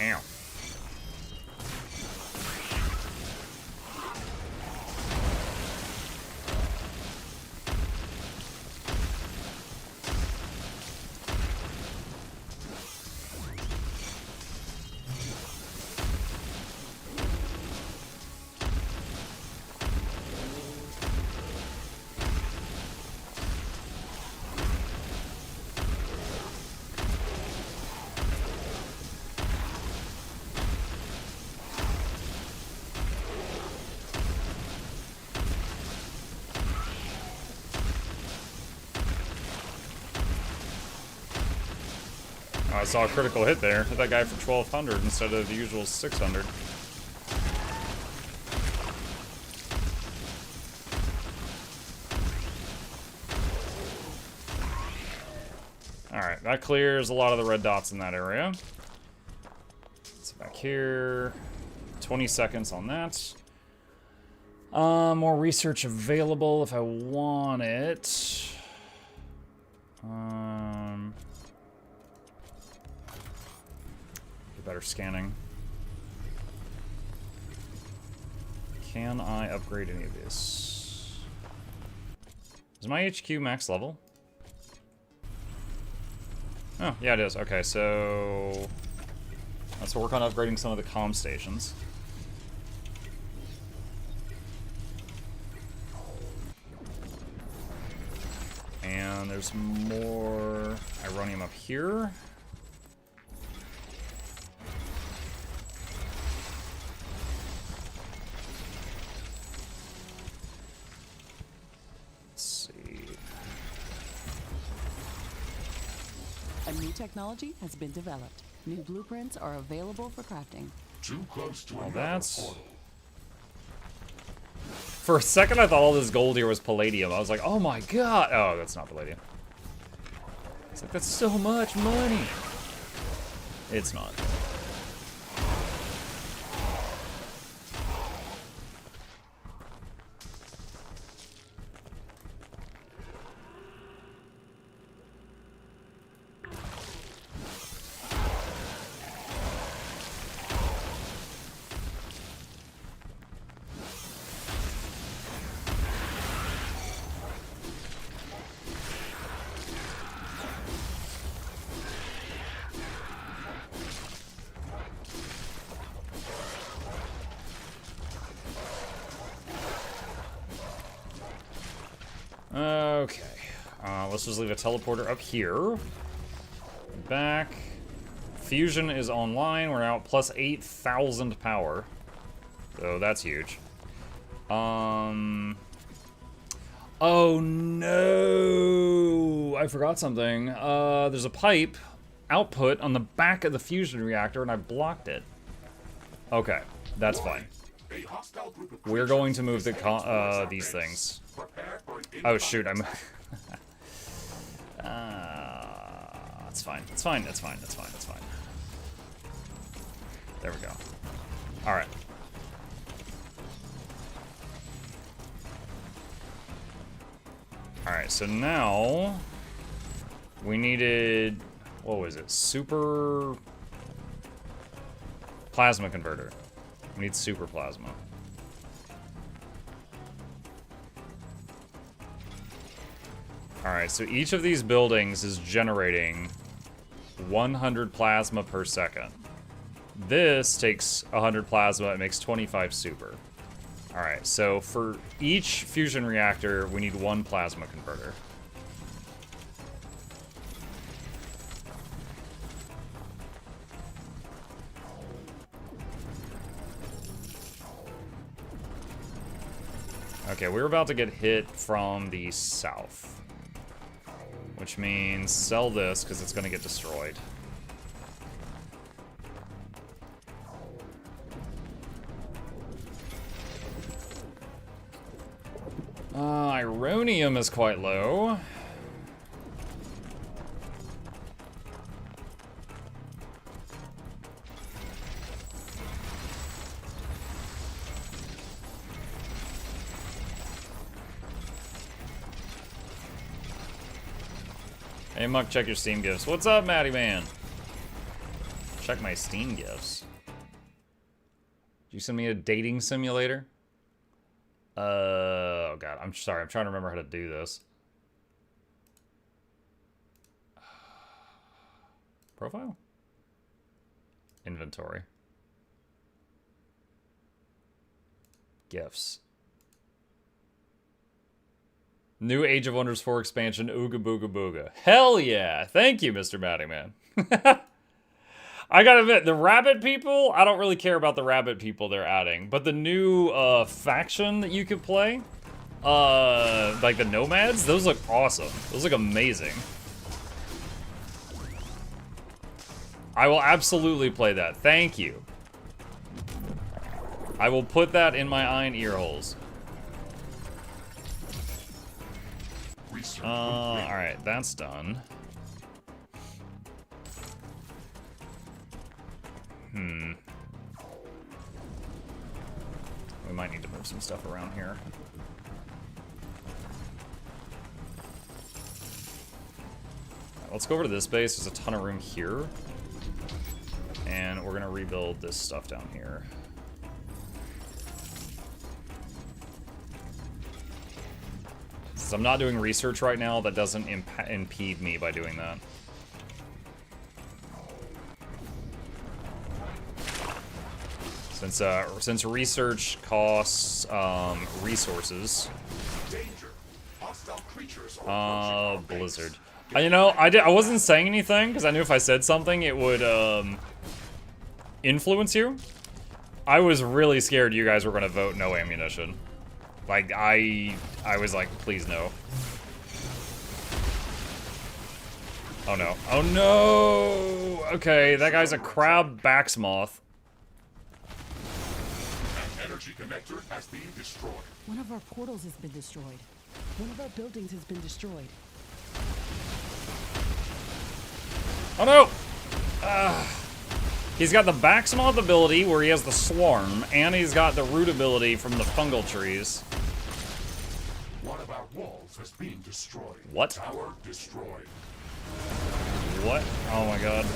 Ow. I saw a critical hit there. Hit that guy for 1,200 instead of the usual 600. Alright, that clears a lot of the red dots in that area. So back here. 20 seconds on that. More research available if I want it. Better scanning. Can I upgrade any of this? Is my HQ max level? Oh, yeah, it is. Okay, so let's work on upgrading some of the comm stations. And there's more ironium up here. A new technology has been developed. New blueprints are available for crafting. Too close to Well, another that's... portal. For a second, I thought all this gold here was palladium. I was like, oh my god! Oh, that's not palladium. It's like, that's so much money! It's not. Okay. Let's just leave a teleporter up here. Back. Fusion is online. We're now at plus 8,000 power. So that's huge. Oh no! I forgot something. There's a pipe output on the back of the fusion reactor and I blocked it. Okay, that's fine. A hostile group of We're going to move the these things. Prepare for an Oh shoot, I'm... it's fine, it's fine, it's fine, it's fine, it's fine. There we go. Alright. Alright, so now... we needed... what was it? Super... plasma converter. We need super plasma. Alright, so each of these buildings is generating 100 plasma per second. This takes 100 plasma, it makes 25 super. Alright, so for each fusion reactor, we need one plasma converter. Okay, we're about to get hit from the south. Which means sell this, because it's going to get destroyed. Ironium is quite low. Hey, Muck, check your Steam gifts. What's up, Matty Man? Check my Steam gifts. Did you send me a dating simulator? Oh god, I'm sorry. I'm trying to remember how to do this. Profile? Inventory. Gifts. New Age of Wonders 4 expansion, Ooga Booga Booga. Hell yeah! Thank you, Mr. Matty Man. I gotta admit, the rabbit people, I don't really care about the rabbit people they're adding, but the new faction that you could play, like the nomads, those look awesome. Those look amazing. I will absolutely play that. Thank you. I will put that in my eye and ear holes. Alright, that's done. We might need to move some stuff around here. Right, let's go over to this base. There's a ton of room here. And we're gonna rebuild this stuff down here. Since I'm not doing research right now, that doesn't impede me by doing that. Since research costs resources. Blizzard. You know, I wasn't saying anything because I knew if I said something, it would influence you. I was really scared you guys were gonna vote no ammunition. Like I was like, please no. Oh no. Oh no! Okay, that guy's a crab Baxmoth. Connector has been destroyed. One of our portals has been destroyed. One of our buildings has been destroyed. Oh no! He's got the Baxmoth ability where he has the swarm, and he's got the root ability from the fungal trees. One of our walls has been destroyed. What? Tower destroyed. What? Oh my god.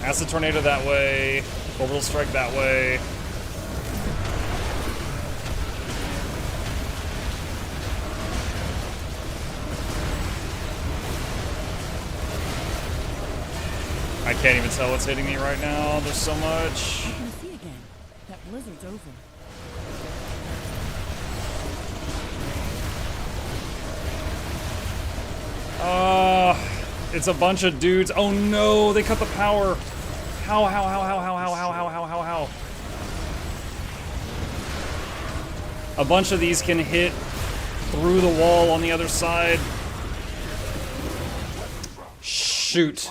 Acid Tornado that way. Orbital Strike that way. I can't even tell what's hitting me right now. There's so much. You can see again. That blizzard's over. It's a bunch of dudes. Oh no, they cut the power. How? A bunch of these can hit through the wall on the other side. Shoot.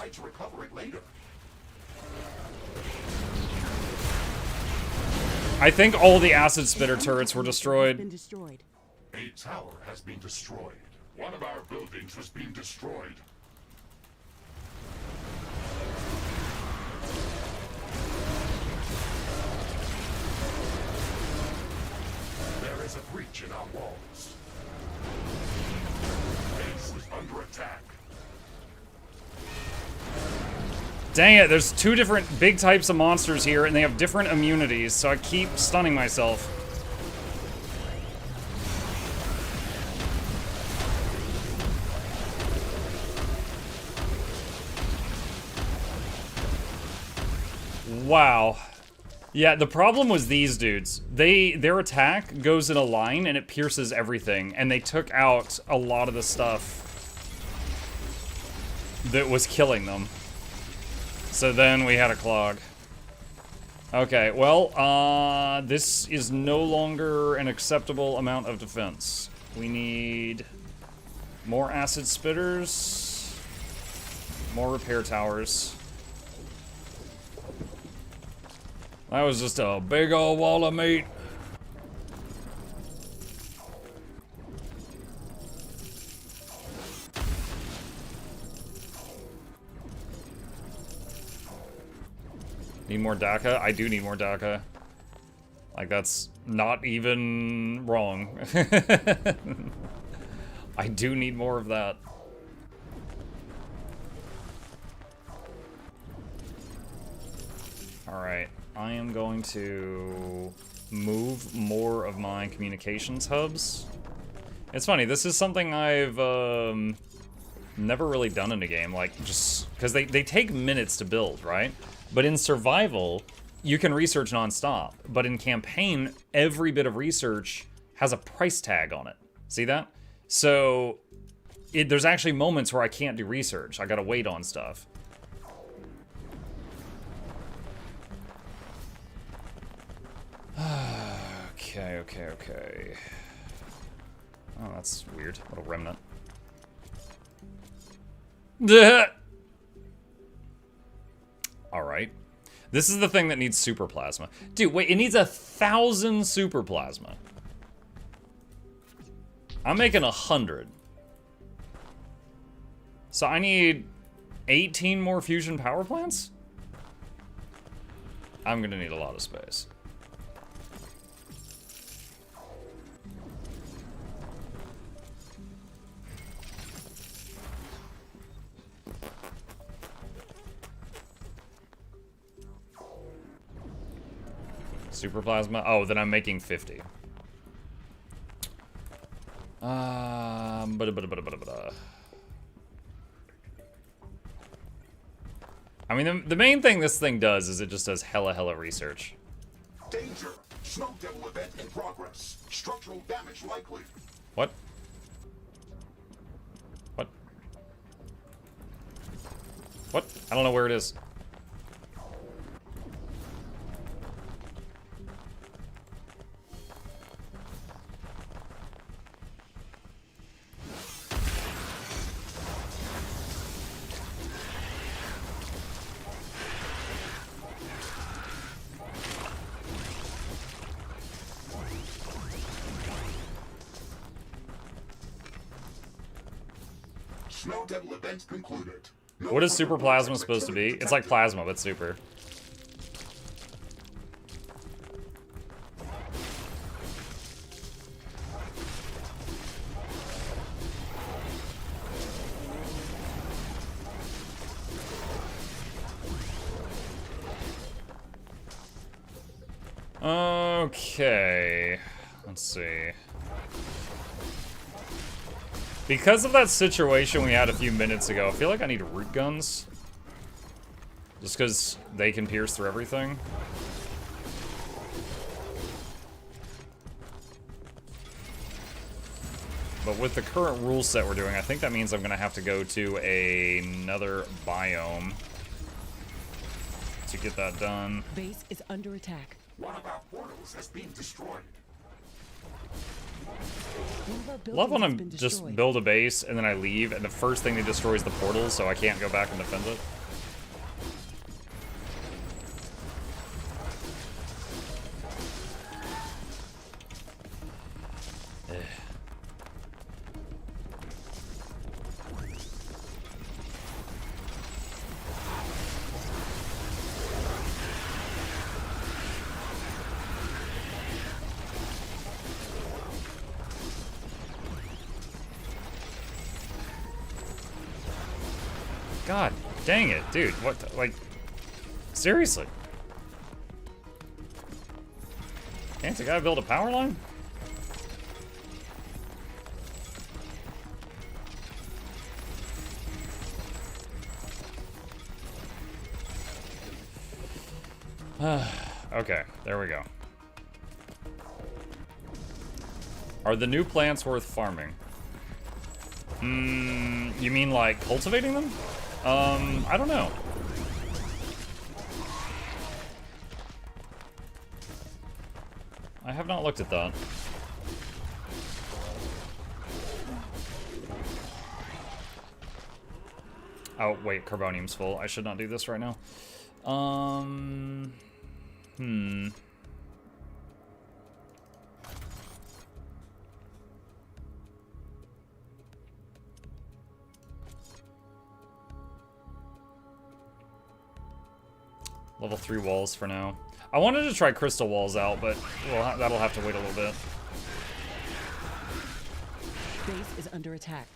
I think all the acid spitter turrets were destroyed. A tower has been destroyed. One of our buildings has been destroyed. There is a breach in our walls. Base is under attack. Dang it, there's two different big types of monsters here, and they have different immunities, so I keep stunning myself. Wow. Yeah, the problem was these dudes. Their attack goes in a line, and it pierces everything, and they took out a lot of the stuff that was killing them. So then we had a clog. Okay, well, this is no longer an acceptable amount of defense. We need more acid spitters, more repair towers. That was just a big old wall of meat. Need more DACA? I do need more DACA. Like, that's not even wrong. I do need more of that. Alright, I am going to move more of my communications hubs. It's funny, this is something I've never really done in a game, like, just because they take minutes to build, right? But in survival, you can research nonstop. But in campaign, every bit of research has a price tag on it. See that? So there's actually moments where I can't do research. I gotta wait on stuff. Okay. Oh, that's weird. What a remnant. Alright. This is the thing that needs super plasma. Dude, wait, it needs 1,000 super plasma. I'm making 100. So I need 18 more fusion power plants? I'm gonna need a lot of space. Super plasma? Oh, then I'm making 50. I mean, the main thing this thing does is it just does hella research. Danger! Snow devil event in progress. Structural damage likely. What? What? What? I don't know where it is. Snow devil event concluded. No What is super further plasma vortex supposed to be? activity It's like detected. plasma, but super. Okay. Let's see. Because of that situation we had a few minutes ago, I feel like I need root guns. Just because they can pierce through everything. But with the current rule set we're doing, I think that means I'm going to have to go to another biome to get that done. Base is under attack. One of our portals has been destroyed. One of our buildings Love when has I'm been just destroyed. build a base and then I leave and the first thing they destroy is the portal, so I can't go back and defend it. God dang it, dude. What, like, seriously? Can't the guy build a power line? Okay, there we go. Are the new plants worth farming? You mean like cultivating them? I don't know. I have not looked at that. Oh, wait, Carbonium's full. I should not do this right now. Level 3 walls for now. I wanted to try crystal walls out, but well, that'll have to wait a little bit. Base is under attack.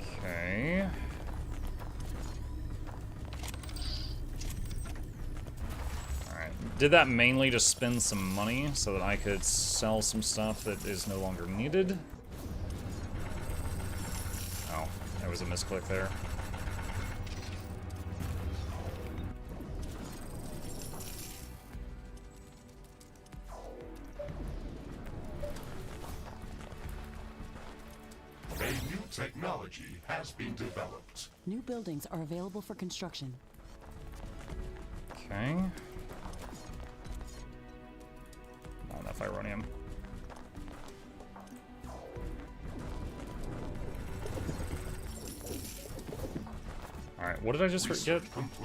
Okay. Alright. Did that mainly to spend some money so that I could sell some stuff that is no longer needed. Oh, there was a misclick there. A new technology has been developed. New buildings are available for construction. Okay. Not enough Ironium. Alright, what did I just get?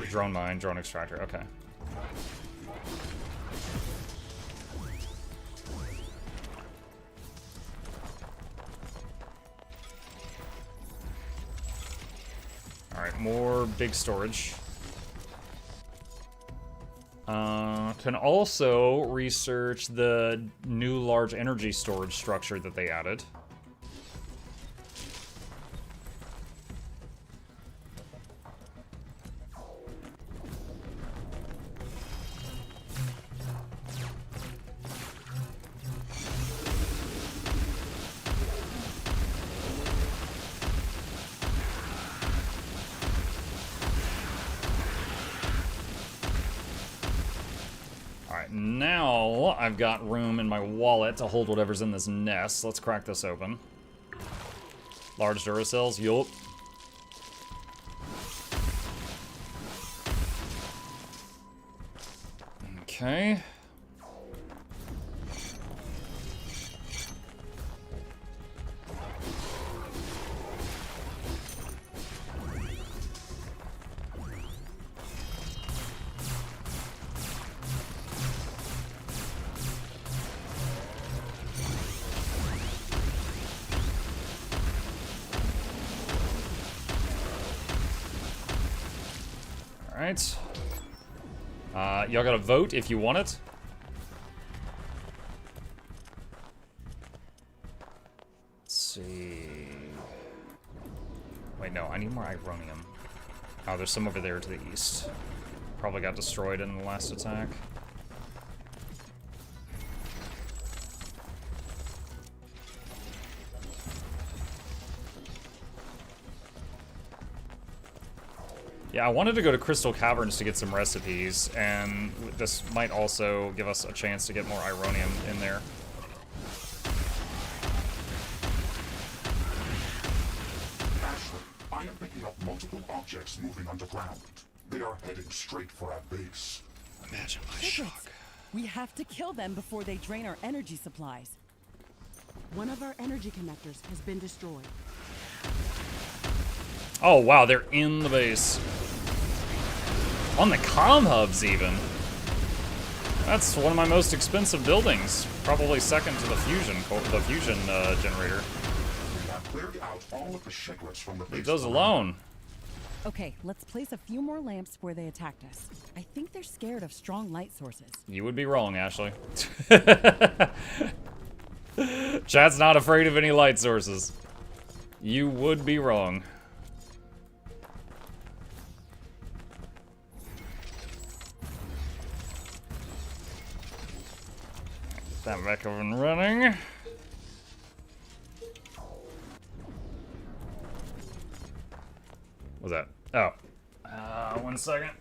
Drone mine, drone extractor, okay. Alright, more big storage. Can also research the new large energy storage structure that they added. Now I've got room in my wallet to hold whatever's in this nest. Let's crack this open. Large Duracells, yup. Okay. Alright. Y'all gotta vote if you want it. Let's see. Wait, no, I need more Ironium. Oh, there's some over there to the east. Probably got destroyed in the last attack. Yeah, I wanted to go to Crystal Caverns to get some recipes, and this might also give us a chance to get more Ironium in there. Ashley, I am picking up multiple objects moving underground. They are heading straight for our base. Imagine my Secrets. shock. We have to kill them before they drain our energy supplies. One of our energy connectors has been destroyed. Oh, wow, they're in the base. On the comm hubs, even. That's one of my most expensive buildings. Probably second to the fusion generator. We have cleared out all of the shiglets from the base. Leave those alone. Okay, let's place a few more lamps where they attacked us. I think they're scared of strong light sources. You would be wrong, Ashley. Chat's not afraid of any light sources. You would be wrong. Get that back up and running. What's that? Oh. 1 second.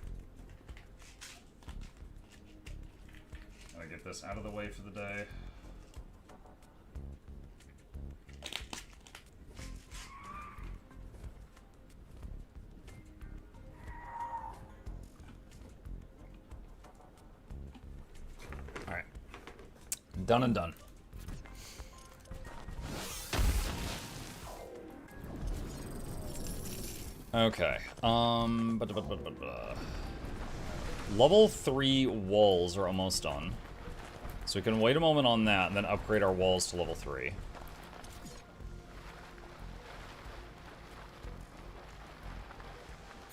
Gotta get this out of the way for the day. Done and done. Okay. Level 3 walls are almost done. So we can wait a moment on that and then upgrade our walls to level 3.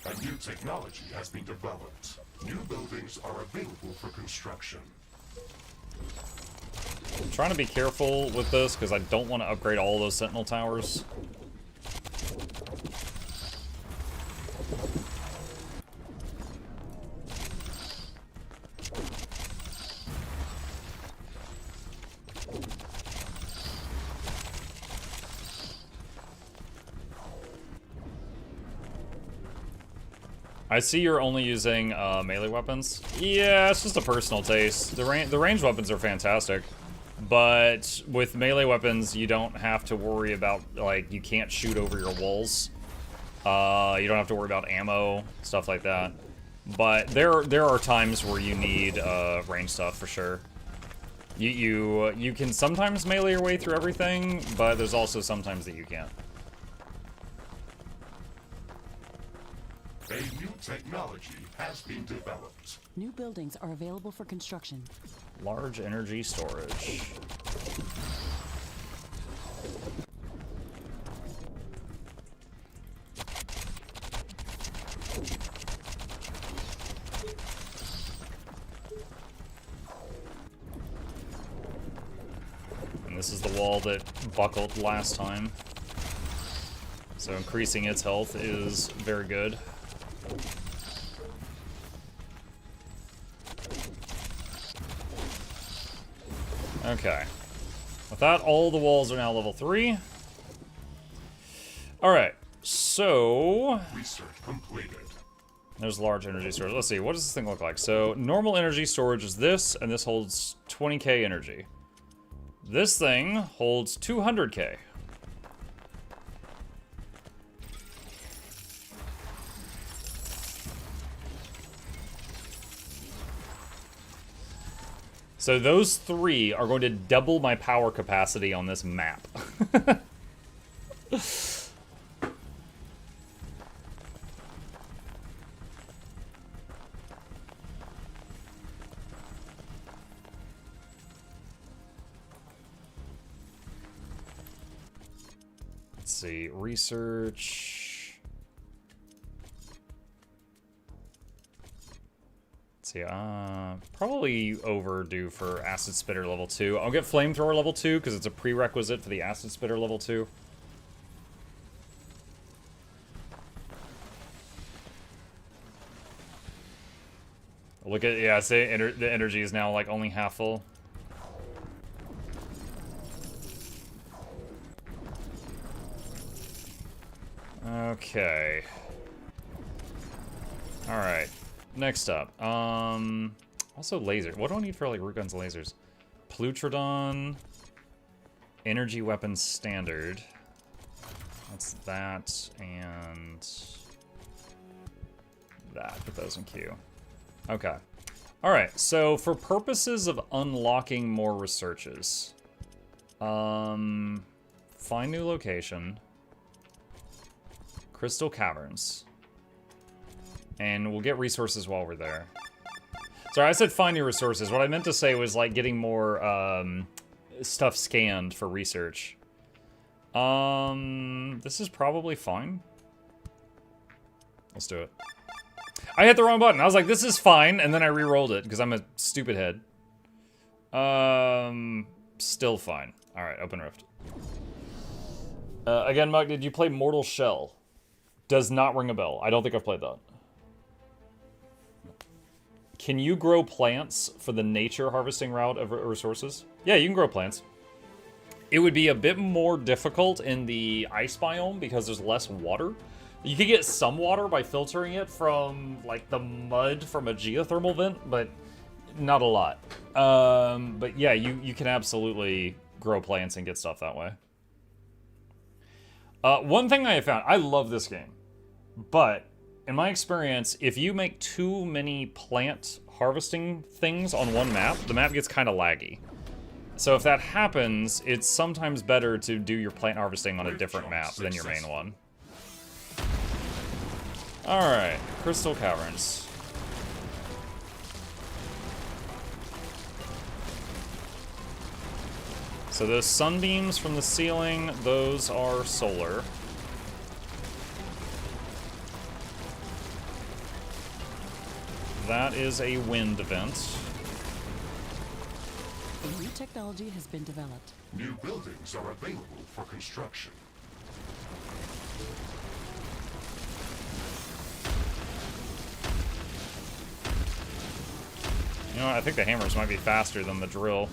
A new technology has been developed. New buildings are available for construction. I'm trying to be careful with this because I don't want to upgrade all those sentinel towers. I see you're only using melee weapons. Yeah, it's just a personal taste. The ranged weapons are fantastic, but with melee weapons, you don't have to worry about, like, you can't shoot over your walls. You don't have to worry about ammo, stuff like that. But there are times where you need range stuff for sure. You can sometimes melee your way through everything, but there's also sometimes that you can't. A new technology has been developed. New buildings are available for construction. Large energy storage. And this is the wall that buckled last time. So increasing its health is very good. Okay. With that, all the walls are now level 3. Alright, so... Research completed. There's large energy storage. Let's see, what does this thing look like? So, normal energy storage is this, and this holds 20k energy. This thing holds 200k. So those 3 are going to double my power capacity on this map. Let's see, research. See, probably overdue for Acid Spitter level 2. I'll get Flamethrower level 2 because it's a prerequisite for the Acid Spitter level 2. Look at, yeah, see, the energy is now like only half full. Okay. All right. Next up, also laser. What do I need for like root guns and lasers? Plutrodon, energy weapons standard. That's that and that. Put those in queue. Okay. All right. So for purposes of unlocking more researches, find new location. Crystal Caverns. And we'll get resources while we're there. Sorry, I said find new resources. What I meant to say was, like, getting more, stuff scanned for research. This is probably fine. Let's do it. I hit the wrong button. I was like, this is fine, and then I re-rolled it, because I'm a stupid head. Still fine. Alright, open rift. Again, Mug, did you play Mortal Shell? Does not ring a bell. I don't think I've played that. Can you grow plants for the nature harvesting route of resources? Yeah, you can grow plants. It would be a bit more difficult in the ice biome because there's less water. You could get some water by filtering it from, like, the mud from a geothermal vent, but not a lot. But yeah, you can absolutely grow plants and get stuff that way. One thing I have found, I love this game, but in my experience, if you make too many plant harvesting things on one map, the map gets kind of laggy. So if that happens, it's sometimes better to do your plant harvesting on a different map than your main one. Alright, Crystal Caverns. So those sunbeams from the ceiling, those are solar. That is a wind event. A new technology has been developed. New buildings are available for construction. You know what, I think the hammers might be faster than the drill.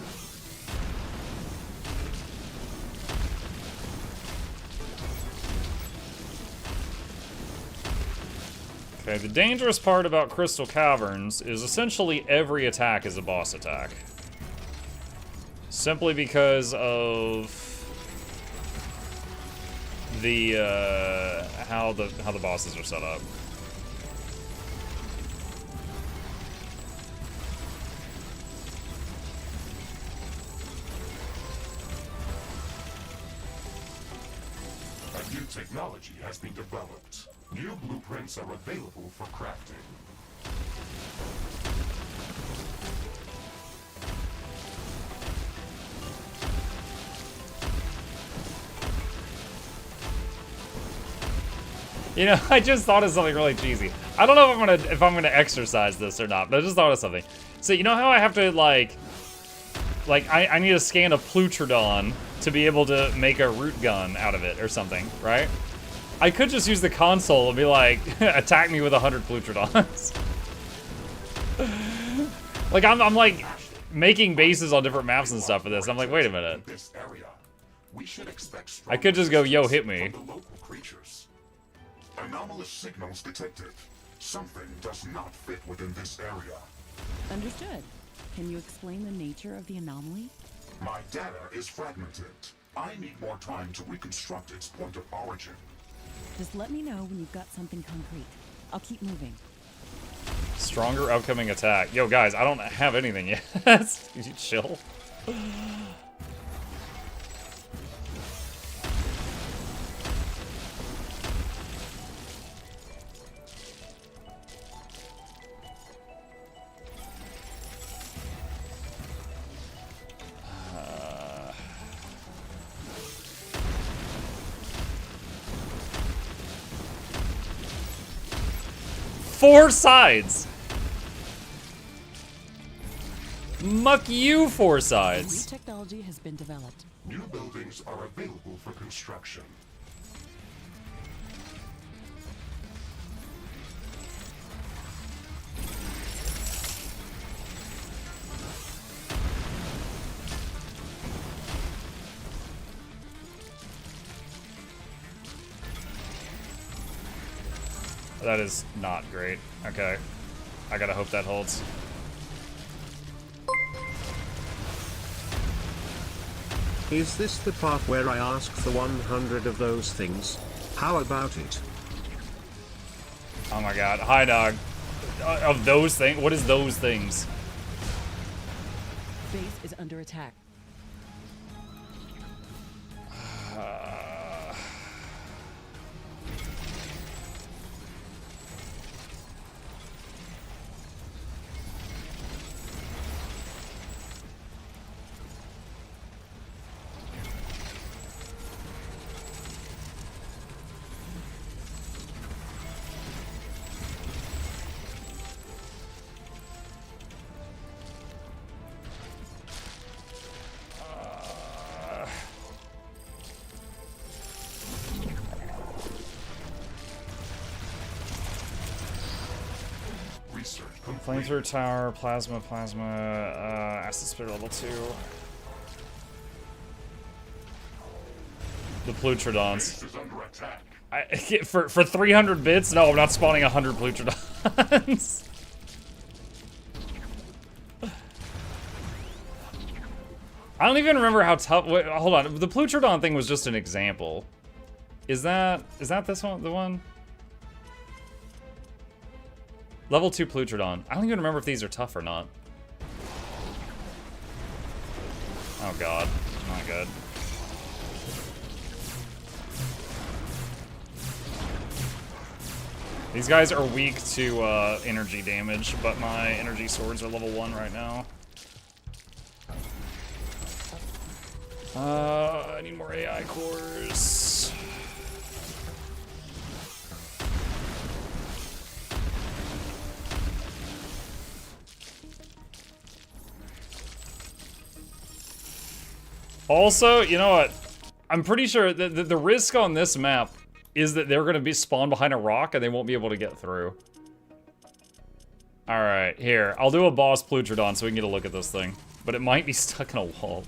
Okay, the dangerous part about Crystal Caverns is essentially every attack is a boss attack. Simply because of the how the bosses are set up. A new technology has been developed. New blueprints are available for crafting. You know, I just thought of something really cheesy. I don't know if I'm gonna exercise this or not, but I just thought of something. So you know how I have to like I need to scan a Plutrodon to be able to make a root gun out of it or something, right? I could just use the console and be like, attack me with 100 Plutrodons. Like I'm like making bases on different maps and stuff for this. I'm like, wait a minute. This area, we should expect I could just go, yo, hit me. from the local creatures. Anomalous signals detected. Something does not fit within this area. Understood. Can you explain the nature of the anomaly? My data is fragmented. I need more time to reconstruct its point of origin. Just let me know when you've got something concrete. I'll keep moving. Stronger upcoming attack. Yo, guys, I don't have anything yet. You chill. Four sides. Muck you, four A new sides. technology has been developed. New buildings are available for construction. That is not great. Okay. I gotta hope that holds. Is this the part where I ask for 100 of those things? How about it? Oh my god. Hi, dog. Of those things? What is those things? Base is under attack. Flamethrower tower, plasma, acid spirit level 2. The Plutrodons. Base is under attack. For 300 bits? No, I'm not spawning 100 Plutrodons. I don't even remember how tough. Wait, hold on. The Plutrodon thing was just an example. Is that this one? The one? Level 2 Plutrodon. I don't even remember if these are tough or not. Oh god, not good. These guys are weak to energy damage, but my energy swords are level 1 right now. I need more AI cores. Also, you know what? I'm pretty sure that the risk on this map is that they're going to be spawned behind a rock and they won't be able to get through. Alright, here. I'll do a boss Plutrodon so we can get a look at this thing. But it might be stuck in a wall.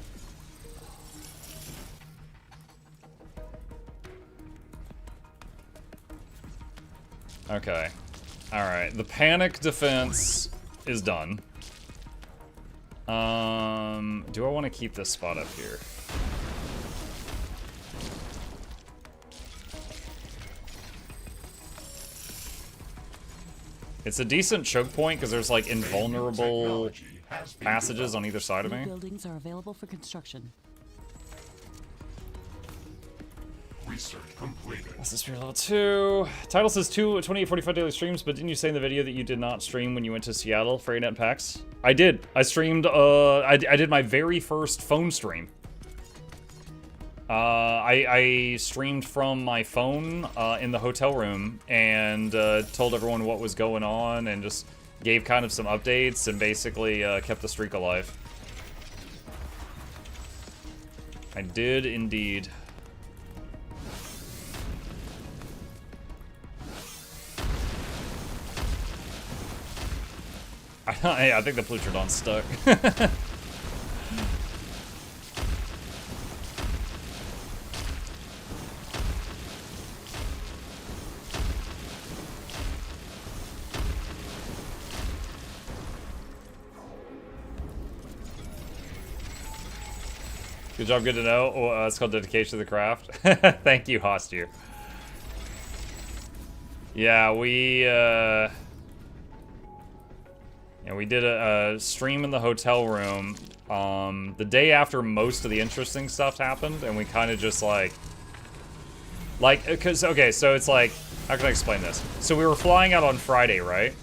Okay. Alright, the panic defense is done. Do I want to keep this spot up here? It's a decent choke point because there's like invulnerable passages on either side of me. Buildings are available for construction. Research completed. This is level 2. Title says 2845 daily streams, but didn't you say in the video that you did not stream when you went to Seattle for ANET PAX? I did. I streamed, I did my very first phone stream. I streamed from my phone in the hotel room and told everyone what was going on and just gave kind of some updates and basically kept the streak alive. I did indeed. I think the Plutrodon's stuck. Good job, good to know. Oh, it's called dedication to the craft. Thank you, Hostier. Yeah, we did a stream in the hotel room the day after most of the interesting stuff happened, and we kind of just like, cause okay, so it's like, how can I explain this? So we were flying out on Friday, right?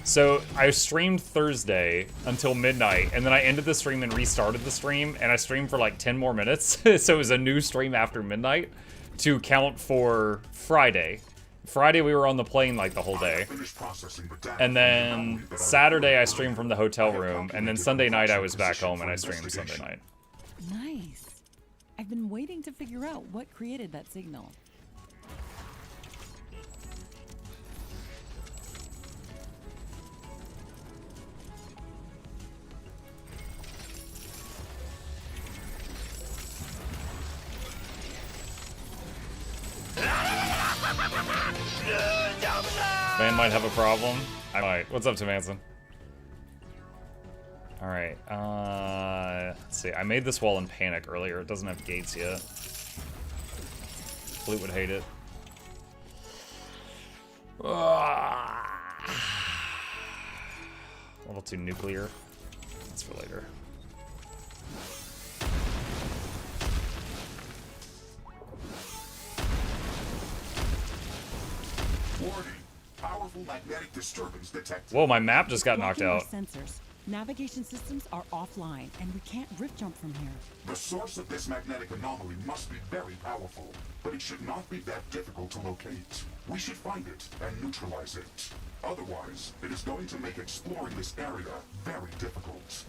So I streamed Thursday until midnight, and then I ended the stream and restarted the stream, and I streamed for like 10 more minutes. So it was a new stream after midnight to count for Friday. Friday we were on the plane like the whole day. And then Saturday I streamed from the hotel room, and then Sunday night I was back home and I streamed Sunday night. Nice. I've been waiting to figure out what created that signal. Van might have a problem. I might. What's up, Tim Hansen? Alright, let's see. I made this wall in panic earlier. It doesn't have gates yet. Flute would hate it. Level 2 nuclear. That's for later. Warning. Powerful magnetic disturbance detected. Whoa, my map just got knocked out. Sensors. Navigation systems are offline, and we can't rift jump from here. The source of this magnetic anomaly must be very powerful, but it should not be that difficult to locate. We should find it and neutralize it. Otherwise, it is going to make exploring this area very difficult.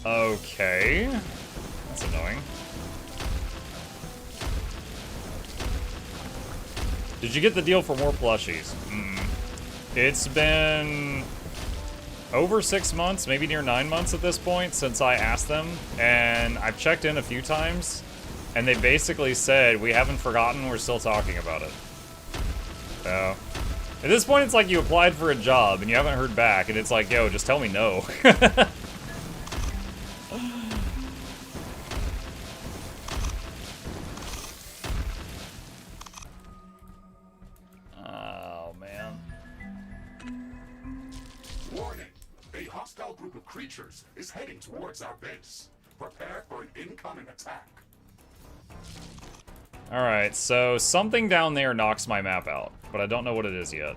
Okay. That's annoying. Did you get the deal for more plushies? It's been over 6 months, maybe near 9 months at this point since I asked them, and I've checked in a few times, and they basically said, we haven't forgotten, we're still talking about it. So, at this point it's like you applied for a job and you haven't heard back, and it's like, yo, just tell me no. group of creatures is heading towards our base. Prepare for an incoming attack. Alright, so something down there knocks my map out, but I don't know what it is yet.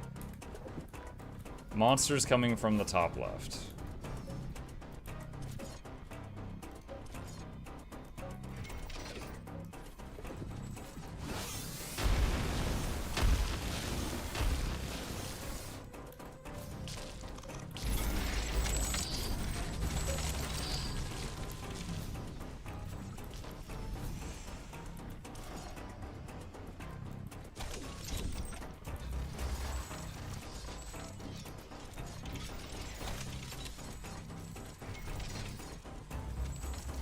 Monsters coming from the top left.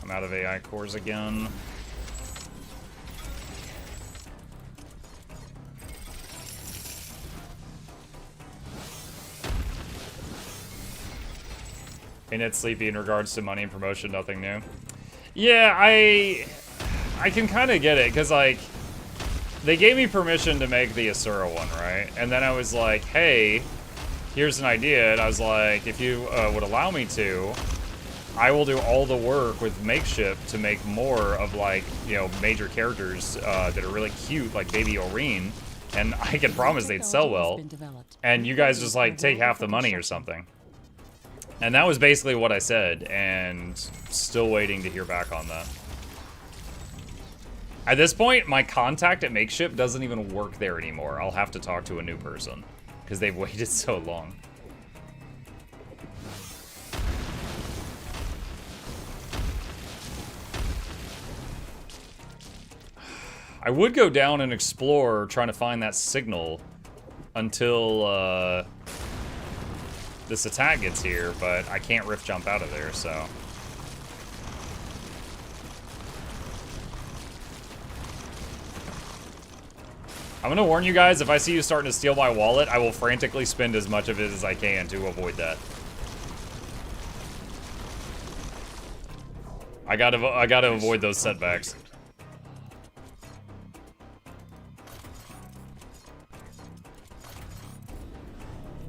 I'm out of AI cores again. Ain't it sleepy in regards to money and promotion, nothing new? Yeah, I can kind of get it, because, like, they gave me permission to make the Asura one, right? And then I was like, hey, here's an idea, and I was like, if you would allow me to, I will do all the work with Makeshift to make more of, like, you know, major characters that are really cute, like Baby Oreen, and I can promise they'd sell well. And you guys just, like, take half the money or something. And that was basically what I said, and still waiting to hear back on that. At this point, my contact at Makeshift doesn't even work there anymore. I'll have to talk to a new person, because they've waited so long. I would go down and explore, trying to find that signal until this attack gets here, but I can't rift jump out of there, so. I'm gonna warn you guys, if I see you starting to steal my wallet, I will frantically spend as much of it as I can to avoid that. I gotta avoid those setbacks.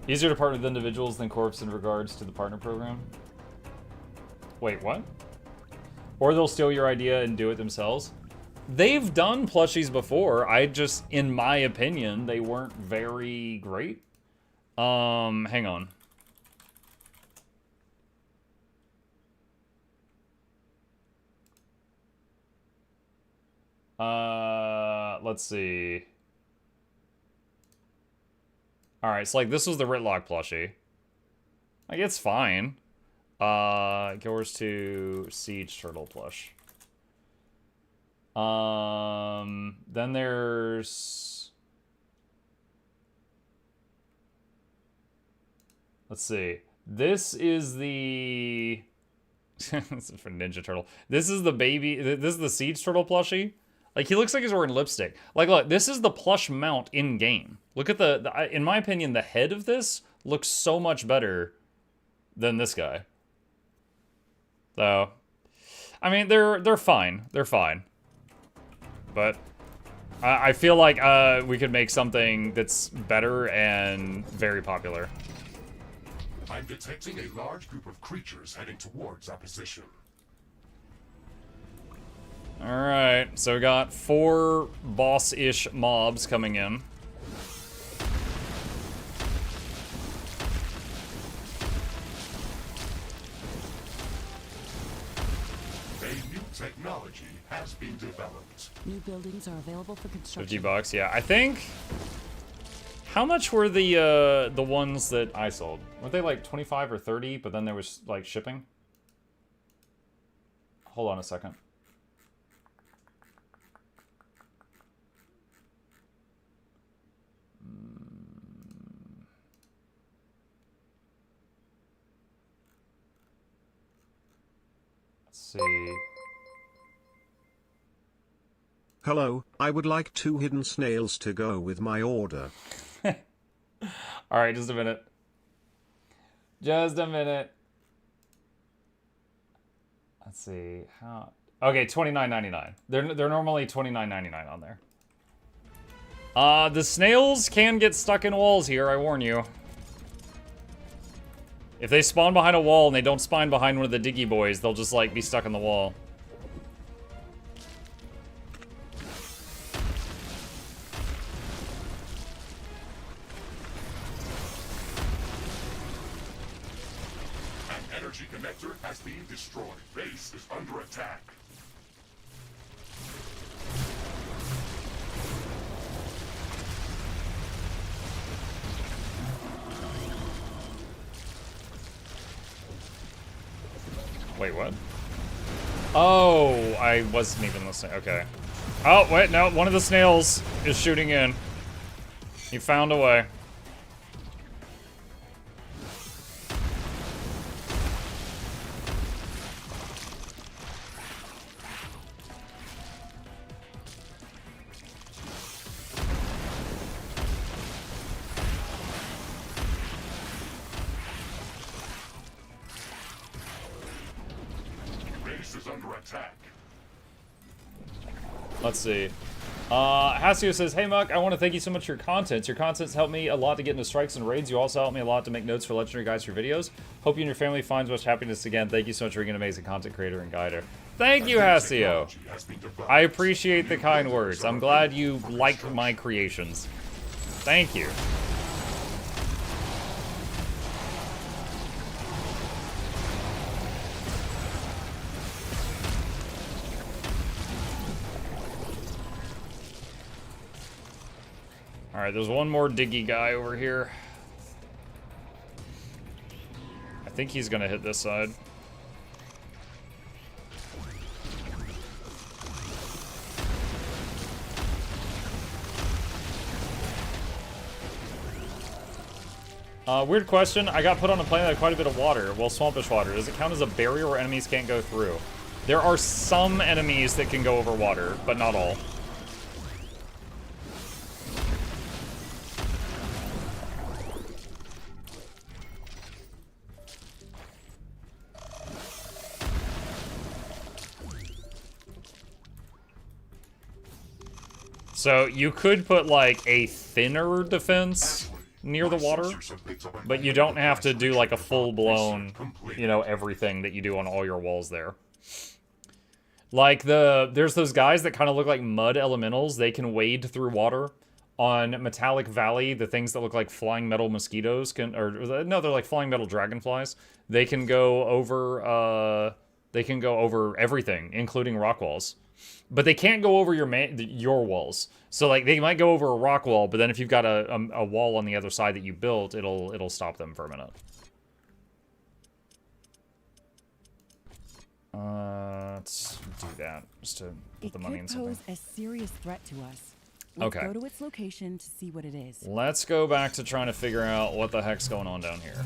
Easier to partner with individuals than corps in regards to the partner program? Wait, what? Or they'll steal your idea and do it themselves? They've done plushies before. I just, in my opinion, they weren't very great. Hang on. Let's see. Alright, so like this was the Ritlock plushie. Like it's fine. Goes to Siege Turtle plush. Then there's, let's see. This is the this is for Ninja Turtle. This is the baby, this is the Siege Turtle plushie. Like, he looks like he's wearing lipstick. Like, look, this is the plush mount in-game. Look at the, in my opinion, the head of this looks so much better than this guy. So, I mean, they're fine. They're fine. But I feel like we could make something that's better and very popular. I'm detecting a large group of creatures heading towards our position. Alright, so we got 4 boss-ish mobs coming in. A new technology has been developed. New buildings are available for construction. 50 bucks, yeah. I think... How much were the ones that I sold? Weren't they like 25 or 30, but then there was, like, shipping? Hold on a second. See. Hello, I would like 2 hidden snails to go with my order. Alright, just a minute. Just a minute. Let's see. How... Okay, $29.99. They're normally $29.99 on there. The snails can get stuck in walls here, I warn you. If they spawn behind a wall and they don't spawn behind one of the diggy boys, they'll just, like, be stuck in the wall. An energy connector has been destroyed. Base is under attack. Wait, what? Oh, I wasn't even listening. Okay. Oh, wait, no. One of the snails is shooting in. He found a way. Let's see. Hasio says, "Hey Muck, I want to thank you so much for your content. Your content's helped me a lot to get into strikes and raids. You also helped me a lot to make notes for legendary guides for videos. Hope you and your family finds much happiness again. Thank you so much for being an amazing content creator and guider." Thank you, Hasio. I appreciate the kind words. I'm glad you like my creations. Thank you. Alright, there's one more diggy guy over here. I think he's gonna hit this side. Weird question. I got put on a planet that had quite a bit of water. Well, swampish water. Does it count as a barrier where enemies can't go through? There are some enemies that can go over water, but not all. So you could put like a thinner defense near the water, but you don't have to do like a full-blown, you know, everything that you do on all your walls there. Like there's those guys that kind of look like mud elementals. They can wade through water. On Metallic Valley, the things that look like flying metal mosquitoes can, or no, they're like flying metal dragonflies. They can go over everything, including rock walls. But they can't go over your walls. So like they might go over a rock wall, but then if you've got a wall on the other side that you built, it'll stop them for a minute. Let's do that just to put the money in something. It could pose a serious threat to us. Let's go to its location to see what it is. Let's go back to trying to figure out what the heck's going on down here.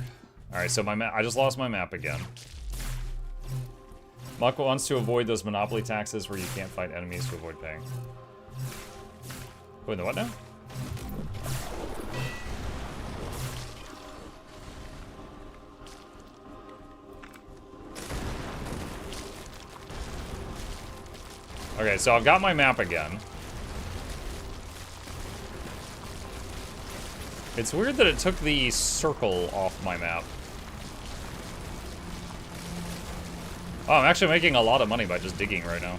All right, so I just lost my map again. Muck wants to avoid those monopoly taxes where you can't fight enemies to avoid paying. Wait, the what now? Okay, so I've got my map again. It's weird that it took the circle off my map. Oh, I'm actually making a lot of money by just digging right now.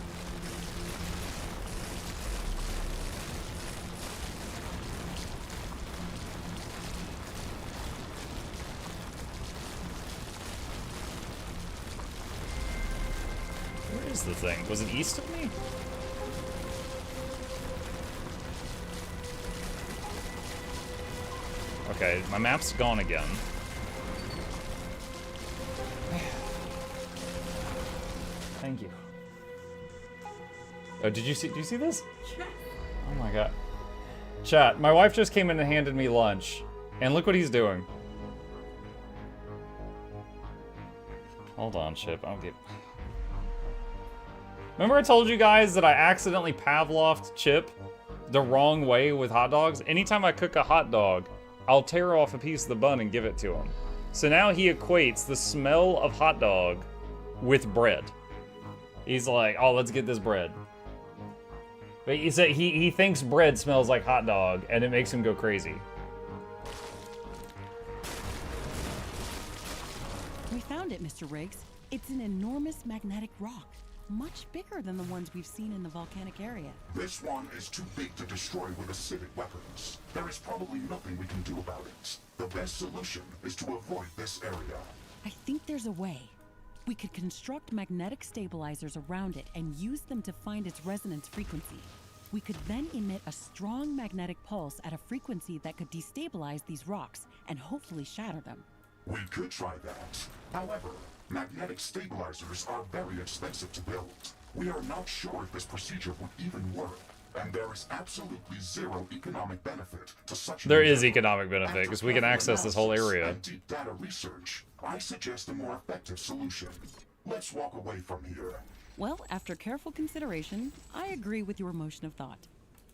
Where is the thing? Was it east of me? Okay, my map's gone again. Thank you. Oh, do you see this? Yes. Oh my god. Chat, my wife just came in and handed me lunch. And look what he's doing. Hold on, Chip. I'll get... Remember I told you guys that I accidentally Pavloved Chip the wrong way with hot dogs? Anytime I cook a hot dog, I'll tear off a piece of the bun and give it to him. So now he equates the smell of hot dog with bread. He's like, oh, let's get this bread. But he thinks bread smells like hot dog, and it makes him go crazy. found it, Mr. Riggs. It's an enormous magnetic rock, much bigger than the ones we've seen in the volcanic area. This one is too big to destroy with acidic weapons. There is probably nothing we can do about it. The best solution is to avoid this area. I think there's a way. We could construct magnetic stabilizers around it and use them to find its resonance frequency. We could then emit a strong magnetic pulse at a frequency that could destabilize these rocks and hopefully shatter them. We could try that. However, magnetic stabilizers are very expensive to build. We are not sure if this procedure would even work, and there is absolutely zero economic benefit to such an There is endeavor. economic benefit, because we can After access this whole analysis area. and deep data research, I suggest a more effective solution. Let's walk away from here. Well, after careful consideration, I agree with your motion of thought.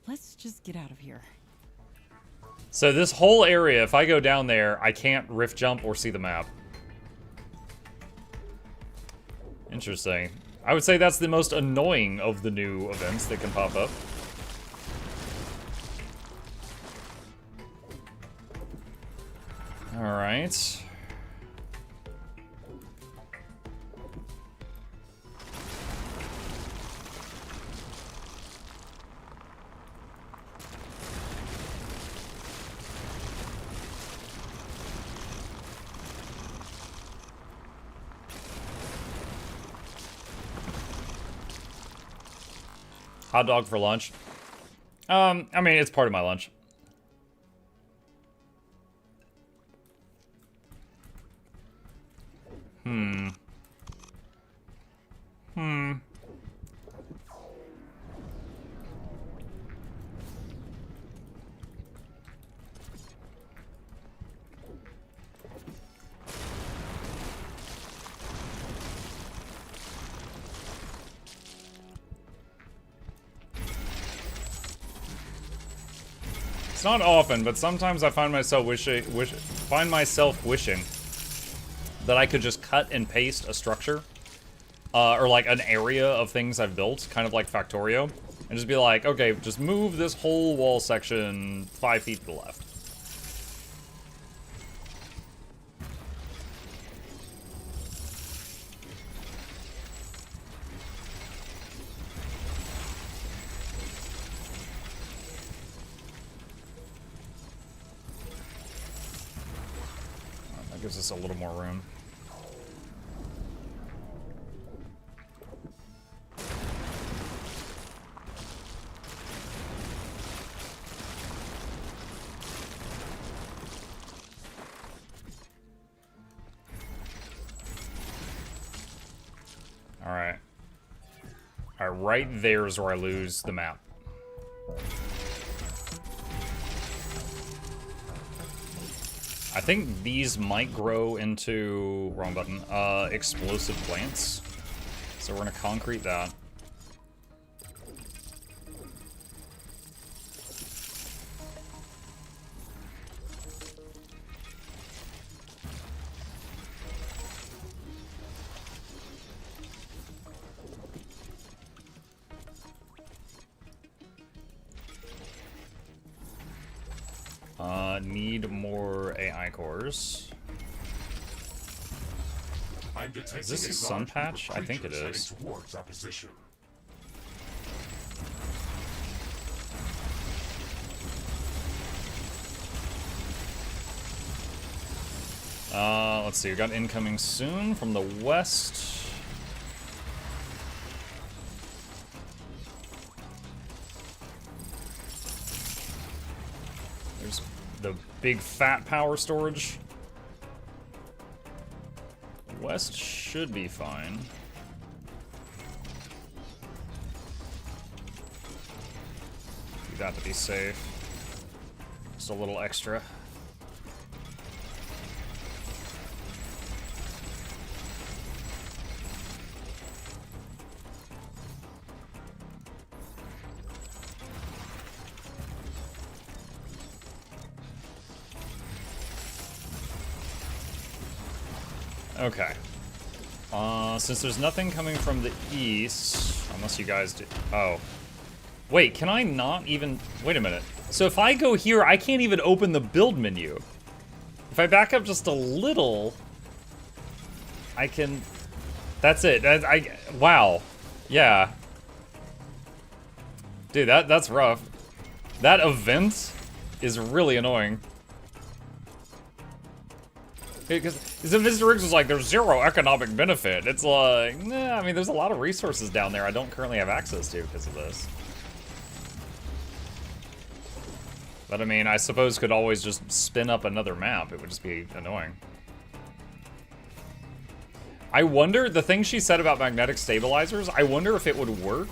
Let's just get out of here. So this whole area, if I go down there, I can't rift jump or see the map. Interesting. I would say that's the most annoying of the new events that can pop up. Alright. Hot dog for lunch. I mean, it's part of my lunch. It's not often, but sometimes I find myself wishing that I could just cut and paste a structure, or like an area of things I've built, kind of like Factorio, and just be like, okay, just move this whole wall section 5 feet to the left. That gives us a little more room. Alright. Alright, right there is where I lose the map. I think these might grow into, wrong button, explosive plants. So we're gonna concrete that. Need more AI cores. Is this a sun patch? I think it is. Let's see, we got incoming soon from the west. There's the big fat power storage. West should be fine. Do that to be safe. Just a little extra. Okay. Since there's nothing coming from the east, unless you guys do. Oh. Wait, can I not even. Wait a minute. So if I go here, I can't even open the build menu. If I back up just a little. I can... That's it. Wow. Yeah. Dude, that's rough. That event is really annoying. Because Mr. Riggs was like, there's 0 economic benefit. It's like, nah, I mean, there's a lot of resources down there I don't currently have access to because of this. But I mean, I suppose could always just spin up another map. It would just be annoying. I wonder, the thing she said about magnetic stabilizers, I wonder if it would work.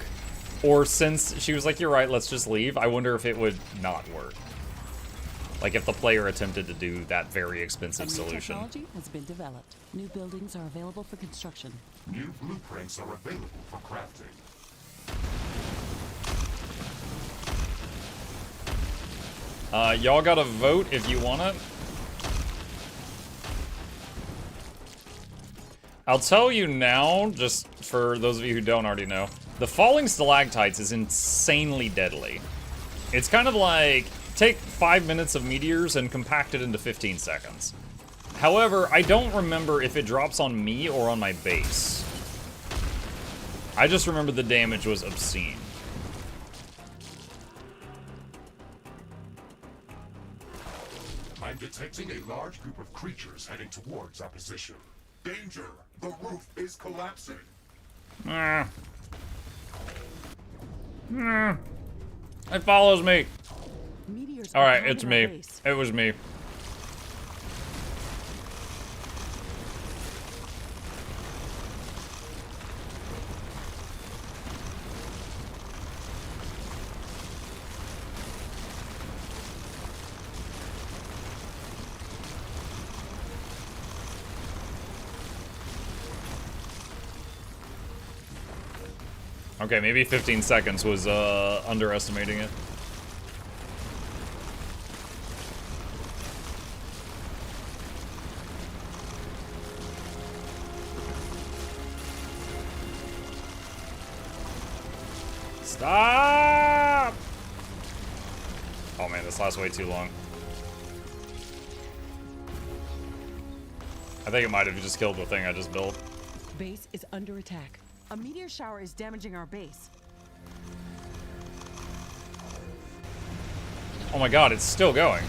Or since she was like, you're right, let's just leave, I wonder if it would not work. Like if the player attempted to do that very expensive solution. Technology has been developed. New buildings are available for construction. New blueprints are available for crafting. Y'all gotta vote if you want it. I'll tell you now, just for those of you who don't already know, the falling stalactites is insanely deadly. It's kind of like, take 5 minutes of meteors and compact it into 15 seconds. However, I don't remember if it drops on me or on my base. I just remember the damage was obscene. I'm detecting a large group of creatures heading towards our position. Danger! The roof is collapsing. It follows me. Meteors All are right, it's targeting our me. base. It was me. Okay, maybe 15 seconds was underestimating it. Stop! Oh man, this lasts way too long. I think it might have just killed the thing I just built. Base is under attack. A meteor shower is damaging our base. Oh my god, it's still going.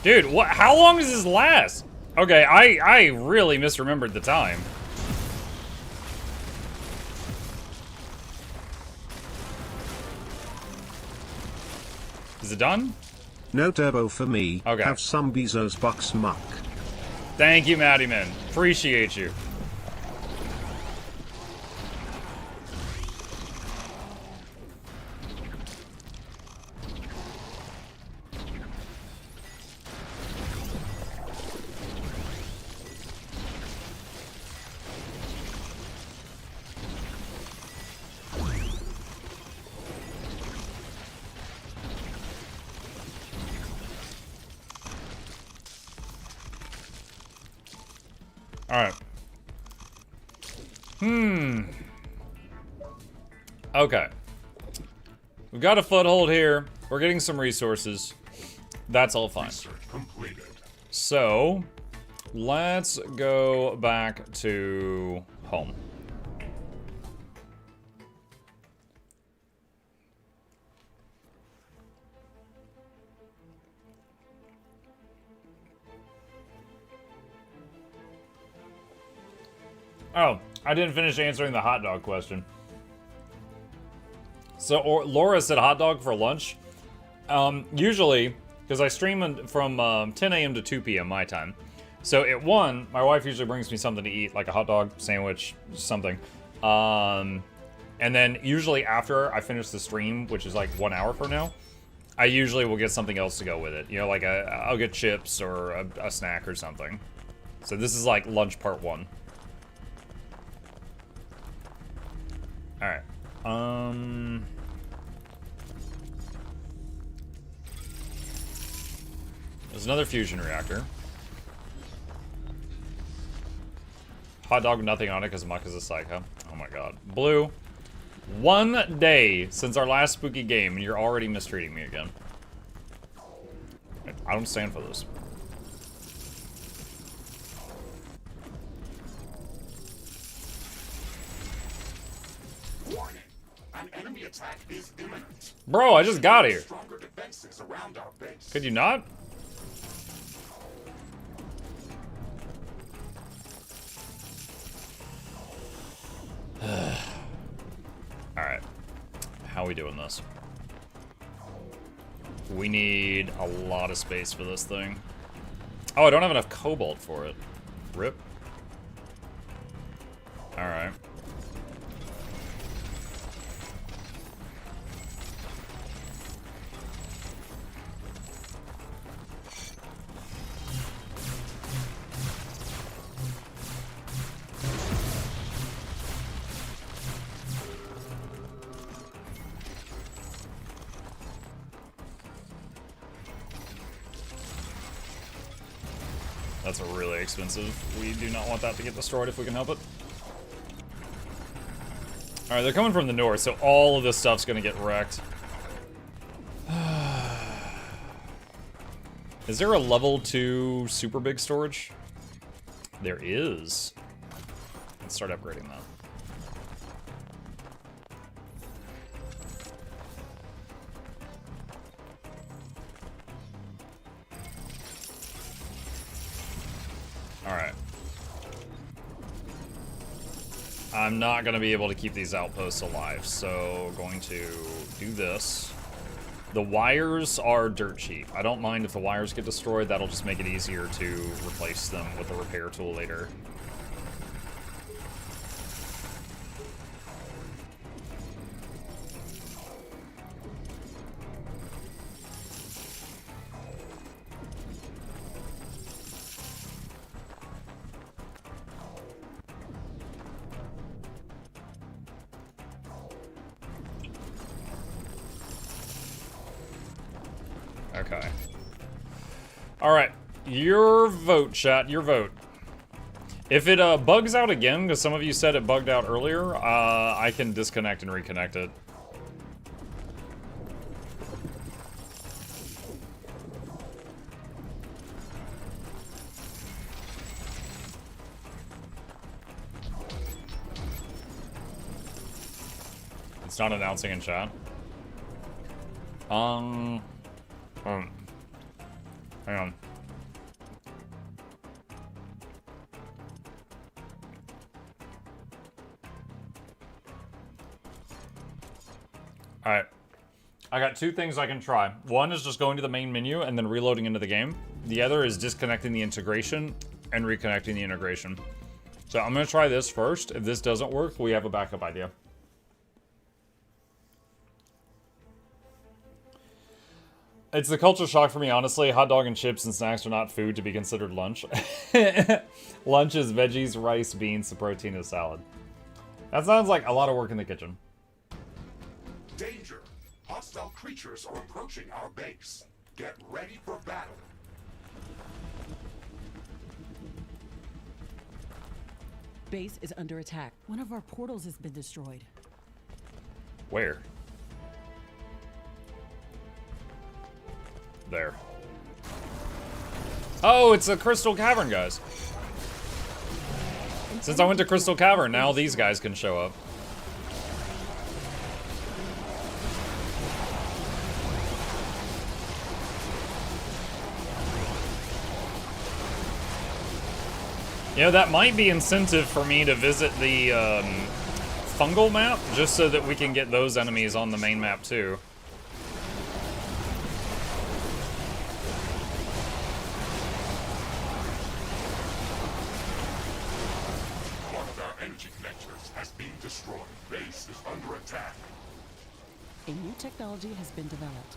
Dude, what? How long does this last? Okay, I really misremembered the time. Is it done? No turbo for me. Okay. Have some Bezos bucks muck. Thank you, Matty Man. Appreciate you. Alright. Okay. We've got a foothold here. We're getting some resources. That's all fine. Research completed. So, let's go back to home. Oh, I didn't finish answering the hot dog question. So, Laura said hot dog for lunch. Usually, because I stream from 10 a.m. to 2 p.m. my time. So at 1, my wife usually brings me something to eat, like a hot dog, sandwich, something. And then usually after I finish the stream, which is like 1 hour from now, I usually will get something else to go with it. You know, like I'll get chips or a snack or something. So this is like lunch part 1. Alright. There's another fusion reactor. Hot dog with nothing on it because Muck is a psycho. Oh my god. Blue. 1 day since our last spooky game, and you're already mistreating me again. I don't stand for this. Warning. An enemy attack is imminent. Bro, I just got here. Stronger defenses around our base. Could you not? Alright. How are we doing this? We need a lot of space for this thing. Oh, I don't have enough cobalt for it. Rip. Alright. That's really expensive. We do not want that to get destroyed if we can help it. Alright, they're coming from the north, so all of this stuff's gonna get wrecked. Is there a level 2 super big storage? There is. Let's start upgrading that. Alright. I'm not going to be able to keep these outposts alive, so going to do this. The wires are dirt cheap. I don't mind if the wires get destroyed. That'll just make it easier to replace them with a repair tool later. Okay. Alright. Your vote, chat. Your vote. If it bugs out again, because some of you said it bugged out earlier, I can disconnect and reconnect it. It's not announcing in chat. Hang on. Alright. I got two things I can try. One is just going to the main menu and then reloading into the game. The other is disconnecting the integration and reconnecting the integration. So I'm going to try this first. If this doesn't work, we have a backup idea. It's the culture shock for me, honestly. Hot dog and chips and snacks are not food to be considered lunch. Lunch is veggies, rice, beans, the protein is salad. That sounds like a lot of work in the kitchen. Danger! Hostile creatures are approaching our base. Get ready for battle. Base is under attack. One of our portals has been destroyed. Where? There. Oh, it's a Crystal Cavern, guys. Since I went to Crystal Cavern, now these guys can show up. You know, that might be incentive for me to visit the fungal map, just so that we can get those enemies on the main map too. One of our energy connectors has been destroyed. Base is under attack. A new technology has been developed.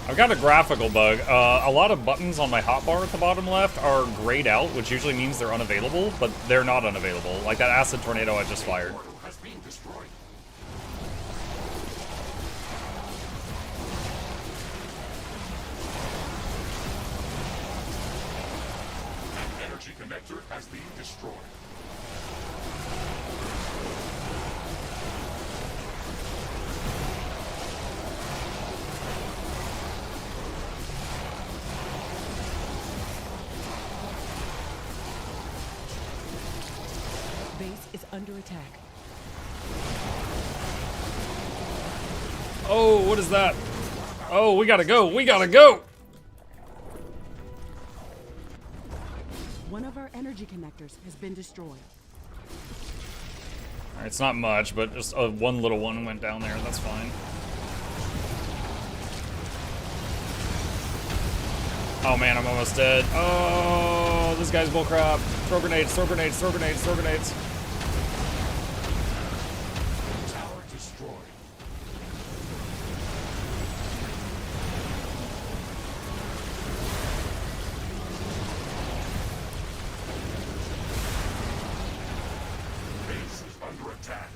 I've got a graphical bug. A lot of buttons on my hotbar at the bottom left are grayed out, which usually means they're unavailable, but they're not unavailable. Like that acid tornado I just fired. Portal has been destroyed. An energy connector has been destroyed. base is under attack. Oh, what is that? Oh, we gotta go. We gotta go. One of our energy connectors has been destroyed. All right, it's not much, but just one little one went down there. That's fine. Oh man, I'm almost dead. Oh, this guy's bullcrap. Throw grenades, throw grenades, throw grenades, throw grenades. Tower destroyed. Base is under attack.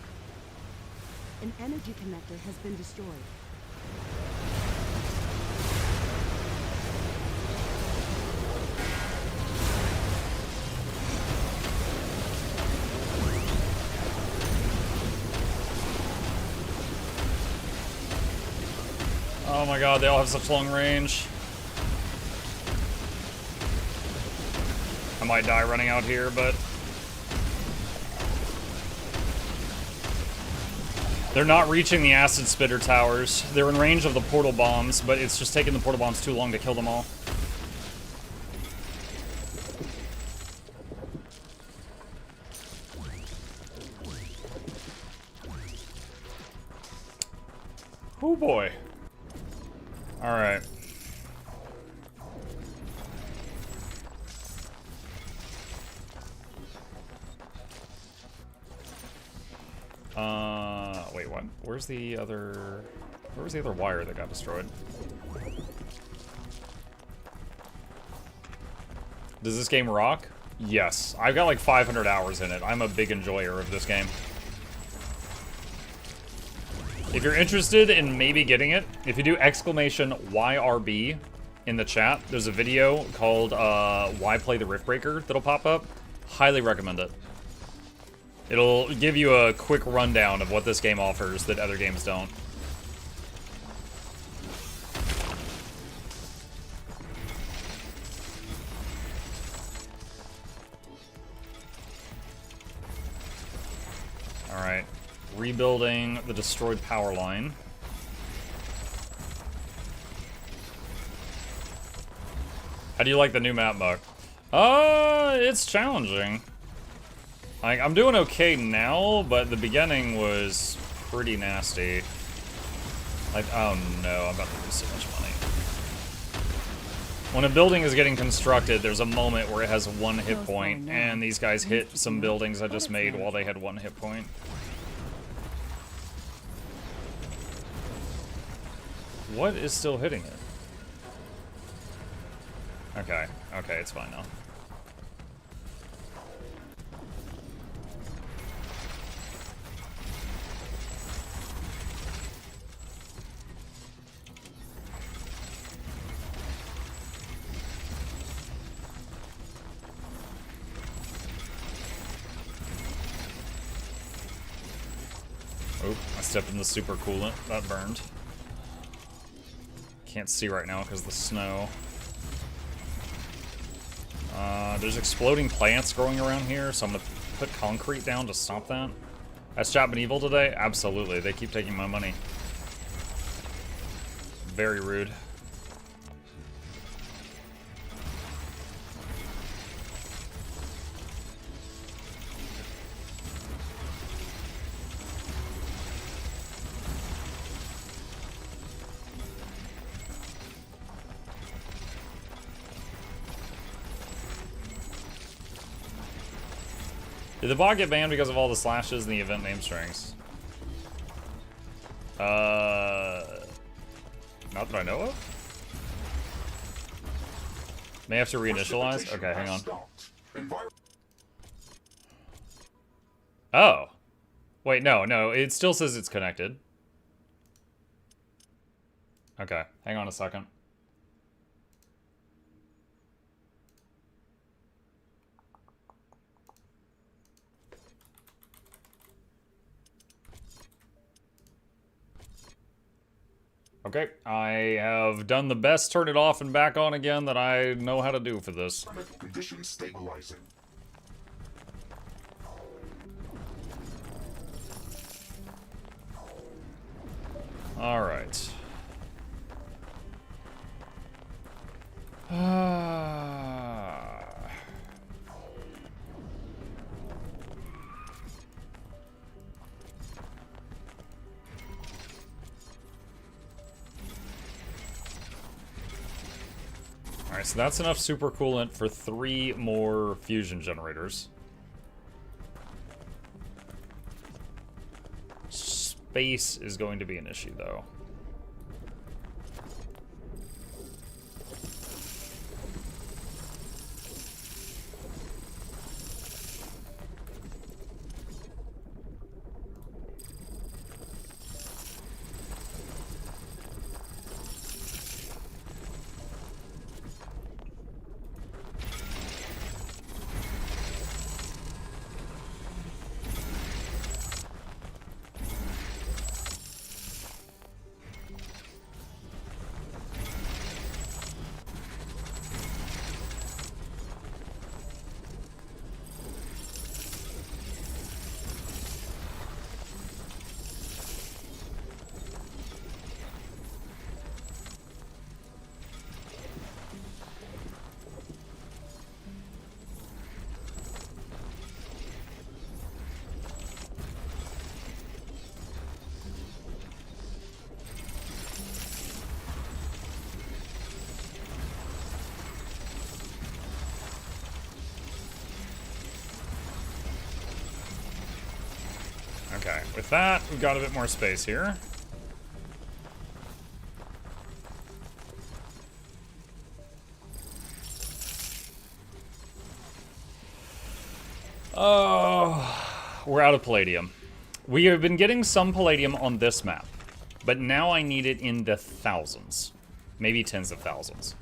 An energy connector has been destroyed. Oh my god, they all have such long range. I might die running out here, but... they're not reaching the acid spitter towers. They're in range of the portal bombs, but it's just taking the portal bombs too long to kill them all. Oh boy. Alright. Wait, what? Where's the other wire that got destroyed? Does this game rock? Yes. I've got like 500 hours in it. I'm a big enjoyer of this game. If you're interested in maybe getting it, if you do exclamation YRB in the chat, there's a video called Why Play the Riftbreaker that'll pop up. Highly recommend it. It'll give you a quick rundown of what this game offers that other games don't. Alright. Rebuilding the destroyed power line. How do you like the new map, Buck? It's challenging. Like, I'm doing okay now, but the beginning was pretty nasty. Like, oh no, I'm about to lose so much money. When a building is getting constructed, there's a moment where it has one hit point, and these guys hit some buildings I just made while they had one hit point. What is still hitting it? Okay, okay, it's fine now. Oh, I stepped in the super coolant. That burned. Can't see right now because of the snow. There's exploding plants growing around here, so I'm gonna put concrete down to stop that. Has chat been evil today? Absolutely. They keep taking my money. Very rude. Did the bot get banned because of all the slashes and the event name strings? Not that I know of. May have to reinitialize? Okay, hang on. Oh. Wait, no, it still says it's connected. Okay, hang on a second. Okay, I have done the best turn it off and back on again that I know how to do for this. Conditions stabilizing. All right. Alright, so that's enough super coolant for 3 more fusion generators. Space is going to be an issue, though. Okay, with that, we've got a bit more space here. Oh, we're out of palladium. We have been getting some palladium on this map, but now I need it in the thousands. Maybe tens of thousands.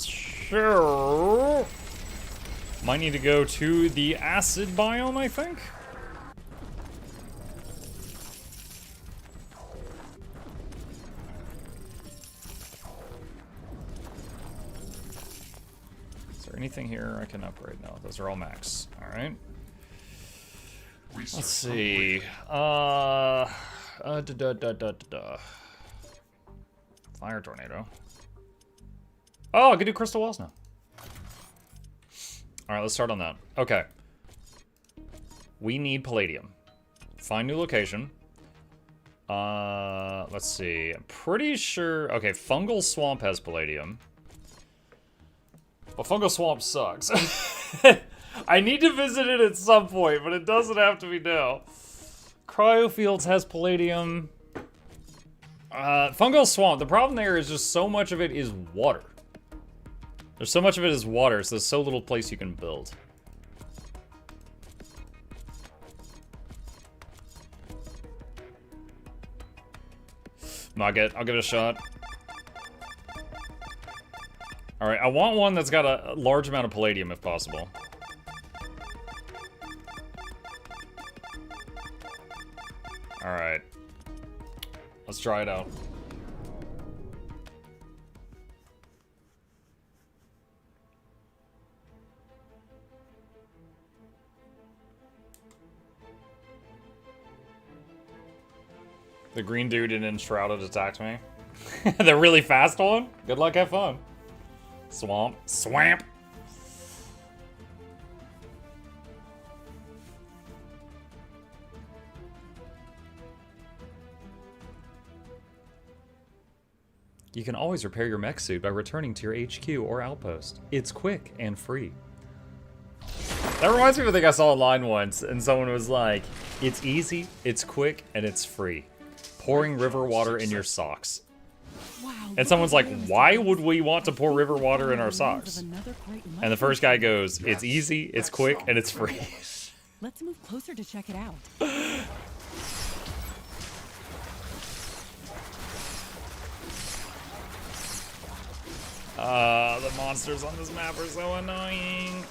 Sure. Might need to go to the acid biome, I think. Anything here I can upgrade? No, those are all max. All right. Let's see. Fire tornado. Oh, I can do crystal walls now. All right, let's start on that. Okay. We need palladium. Find new location. Let's see. I'm pretty sure. Okay, fungal swamp has palladium. Well, Fungal Swamp sucks. I need to visit it at some point, but it doesn't have to be now. Cryo Fields has palladium. Fungal Swamp, the problem there is just so much of it is water. There's so much of it is water, so there's so little place you can build. I'll give it a shot. Alright, I want one that's got a large amount of palladium if possible. Alright. Let's try it out. The green dude in Enshrouded attacked me. The really fast one? Good luck, have fun. Swamp. Swamp! You can always repair your mech suit by returning to your HQ or outpost. It's quick and free. That reminds me of a thing I saw online once, and someone was like, it's easy, it's quick, and it's free. Pouring river water in your socks. Wow, And someone's like, why would we want to pour river water in our socks? And the first guy goes, it's easy, it's quick, and it's free. Let's move closer to check it out. The monsters on this map are so annoying.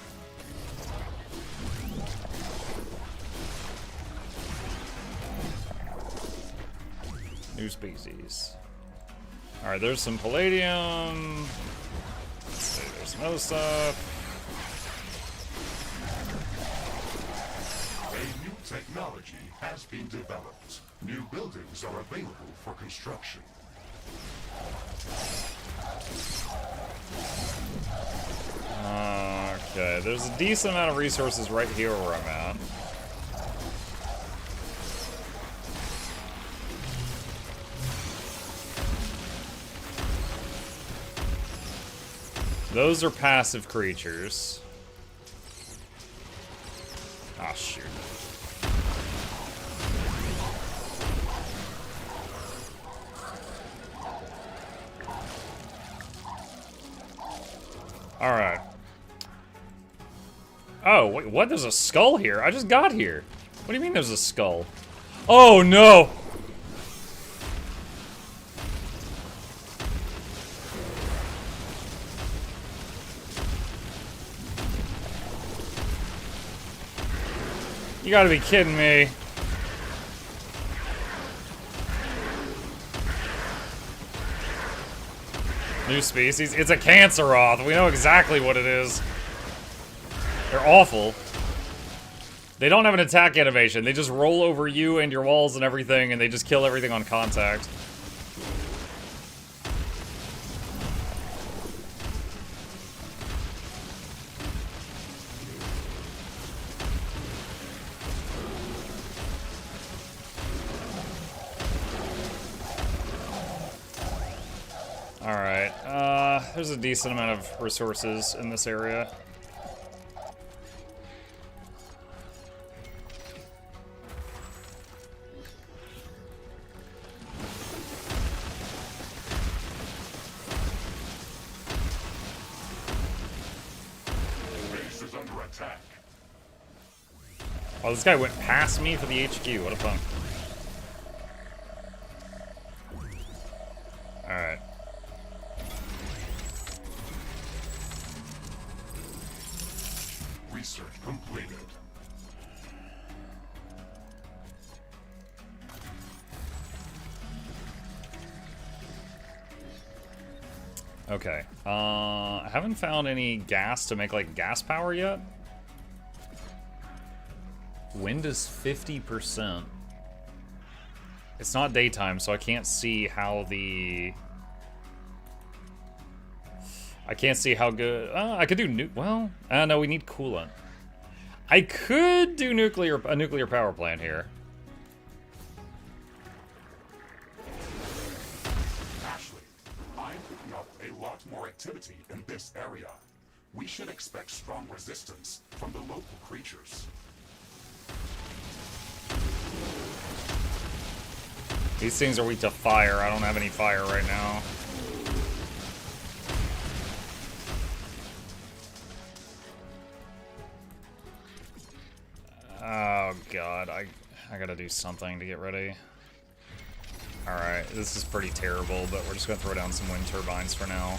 New species. Alright, there's some palladium. Let's see, there's some other stuff. Technology has been developed. New buildings are available for construction. Okay, there's a decent amount of resources right here where I'm at. Those are passive creatures. Ah, shoot. Alright. Oh, wait, what? There's a skull here? I just got here. What do you mean there's a skull? Oh, no! You gotta be kidding me. New species. It's a Canceroth. We know exactly what it is. They're awful. They don't have an attack animation. They just roll over you and your walls and everything, and they just kill everything on contact. Alright, there's a decent amount of resources in this area. Base is under attack. Oh, this guy went past me for the HQ. What a punk. Alright. Research completed. Okay. I haven't found any gas to make, like, gas power yet. Wind is 50%. It's not daytime, so I can't see how the... I can't see how good... I could do well, no, we need coolant. I could do a nuclear power plant here. Ashley, I'm picking up a lot more activity in this area. We should expect strong resistance from the local creatures. These things are weak to fire. I don't have any fire right now. Oh god, I gotta do something to get ready. Alright, this is pretty terrible, but we're just gonna throw down some wind turbines for now.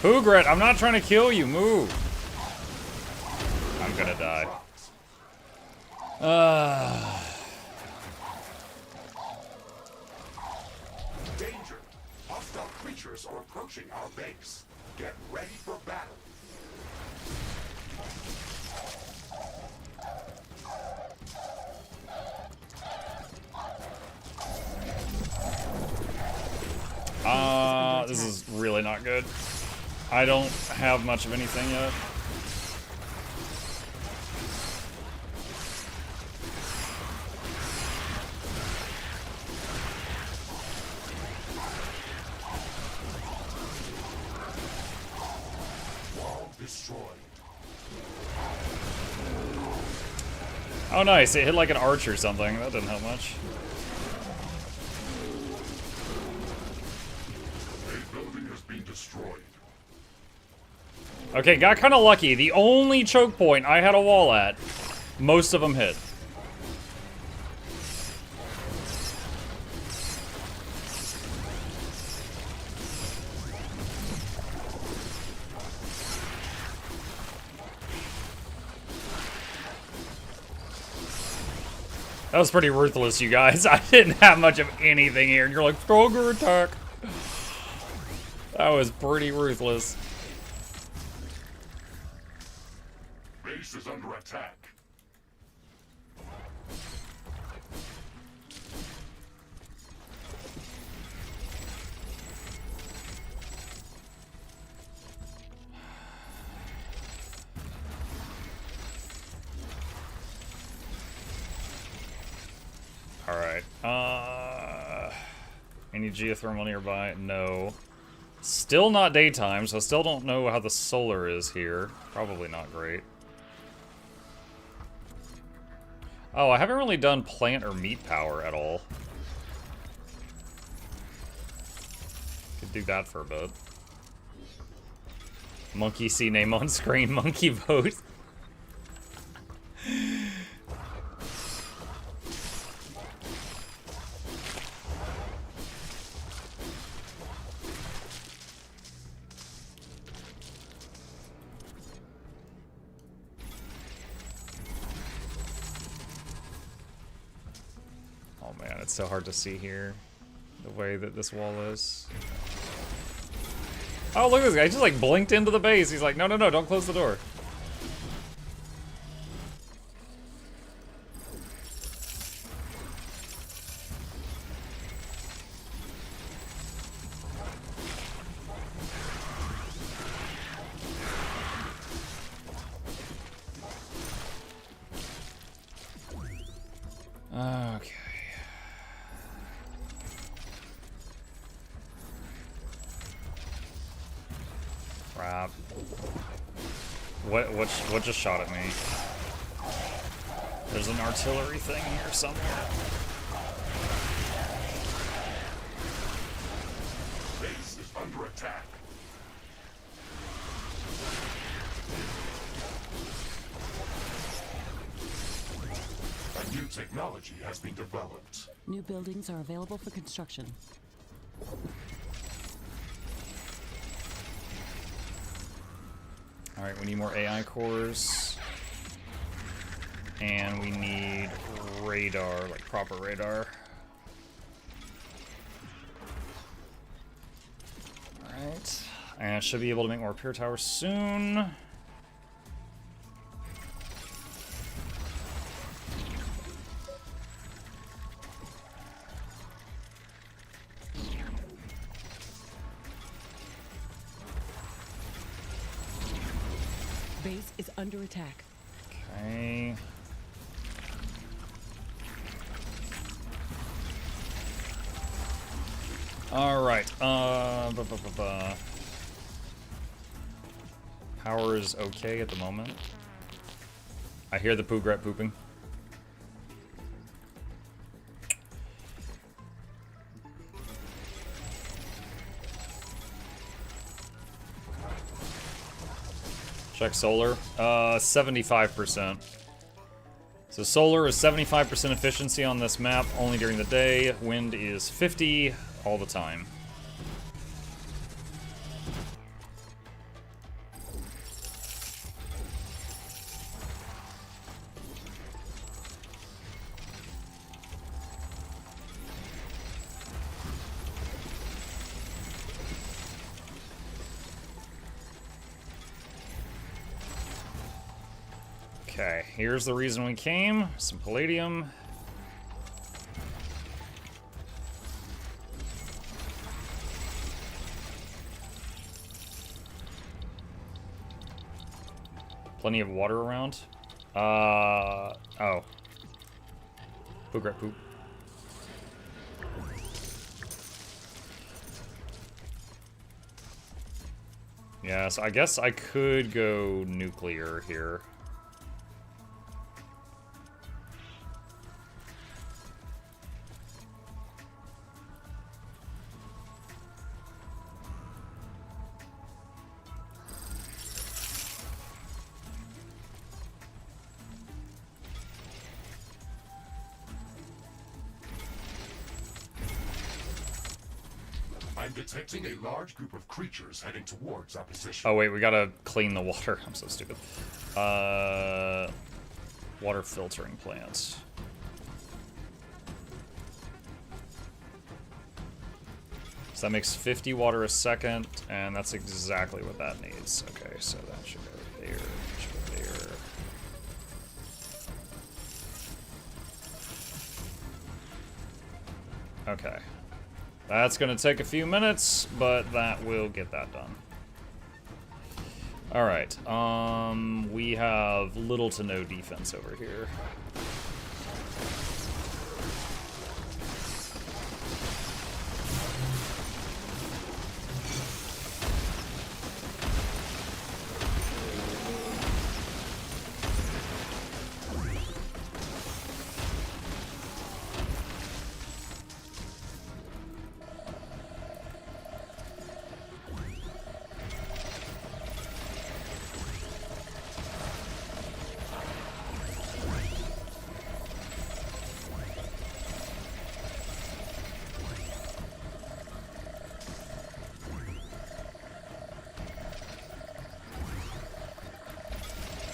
Hoogret, I'm not trying to kill you, move! I'm gonna die. Danger! Hostile creatures are approaching our base. Get ready for battle. This is really not good. I don't have much of anything yet. Destroyed. Oh nice, it hit like an arch or something. That didn't help much. A building has been destroyed. Okay, got kind of lucky. The only choke point I had a wall at, most of them hit. That was pretty ruthless, you guys. I didn't have much of anything here, and you're like, stronger attack. That was pretty ruthless. Base is under attack. Alright, any geothermal nearby? No. Still not daytime, so I still don't know how the solar is here. Probably not great. Oh, I haven't really done plant or meat power at all. Could do that for a bit. Monkey see name on screen, monkey vote. Oh man, it's so hard to see here, the way that this wall is. Oh, look at this guy, he just like blinked into the base. He's like, no, no, no, don't close the door. Okay. Crap. What just shot at me? There's an artillery thing here somewhere. Base is under attack. A new technology has been developed. New buildings are available for construction. Alright, we need more AI cores. And we need radar, like proper radar. Alright. And I should be able to make more repair towers soon. Base is under attack. Okay. Alright, Power is okay at the moment. I hear the Poogret pooping. Check solar. 75%. So solar is 75% efficiency on this map, only during the day. Wind is 50 all the time. Okay, here's the reason we came. Some palladium. Plenty of water around. Oh. Poogret poop. Yeah, so I guess I could go nuclear here. I'm detecting a large group of creatures heading towards our position. Oh wait, we gotta clean the water. I'm so stupid. Water filtering plants. So that makes 50 water a second, and that's exactly what that needs. Okay, so that should go there, that should go there. Okay. That's gonna take a few minutes, but that will get that done. Alright, we have little to no defense over here.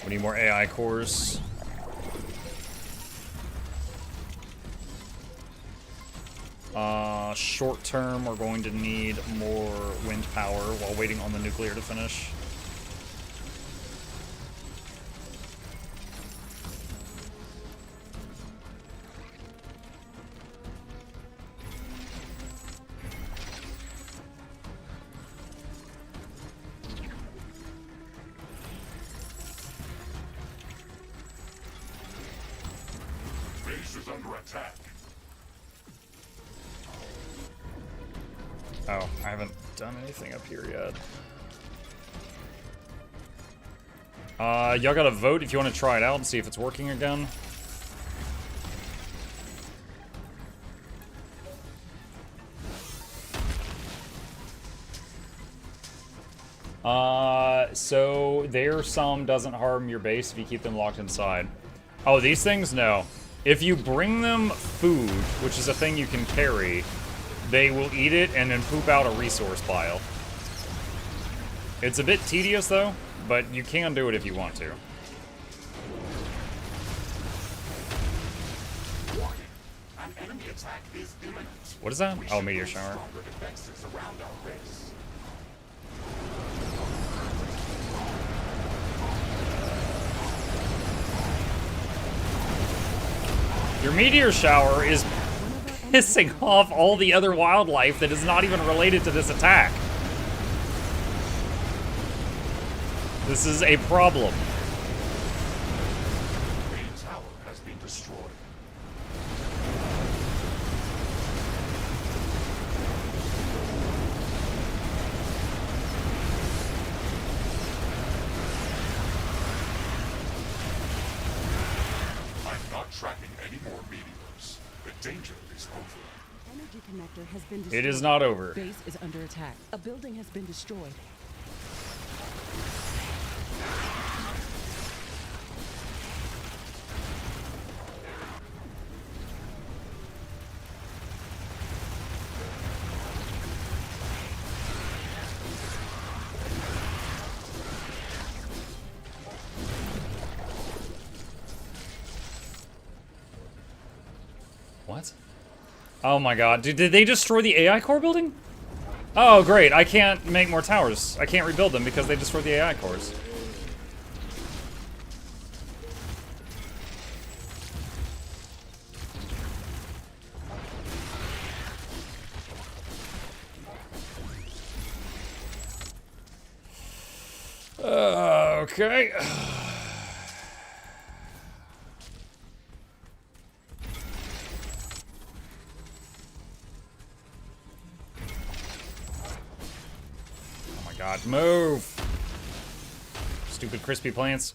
We need more AI cores. Short term, we're going to need more wind power while waiting on the nuclear to finish. Base is under attack. Oh, I haven't done anything up here yet. Y'all gotta vote if you want to try it out and see if it's working again. So their sum doesn't harm your base if you keep them locked inside. Oh, these things? No. If you bring them food, which is a thing you can carry, they will eat it and then poop out a resource pile. It's a bit tedious though, but you can do it if you want to. Warning. An enemy attack is imminent. What is that? We Oh, should meteor build shower. stronger defenses around our base. Your meteor shower is pissing off all the other wildlife that is not even related to this attack. This is a problem. The tower has been destroyed. I'm not tracking any more meteors. The danger is over. Energy connector has been destroyed. It is not over. Base is under attack. A building has been destroyed. What? Oh my god. Did they destroy the AI core building? Oh, great. I can't make more towers. I can't rebuild them because they destroyed the AI cores. Okay. God, move! Stupid crispy plants.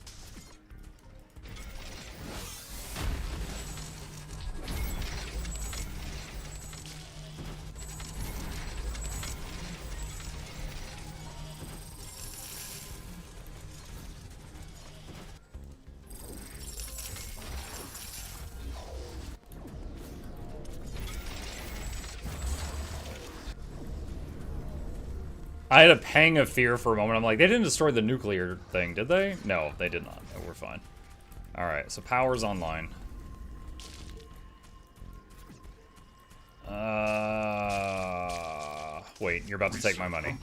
I had a pang of fear for a moment. I'm like, they didn't destroy the nuclear thing, did they? No, they did not. No, we're fine. Alright, so power's online. Wait, you're about to take my money.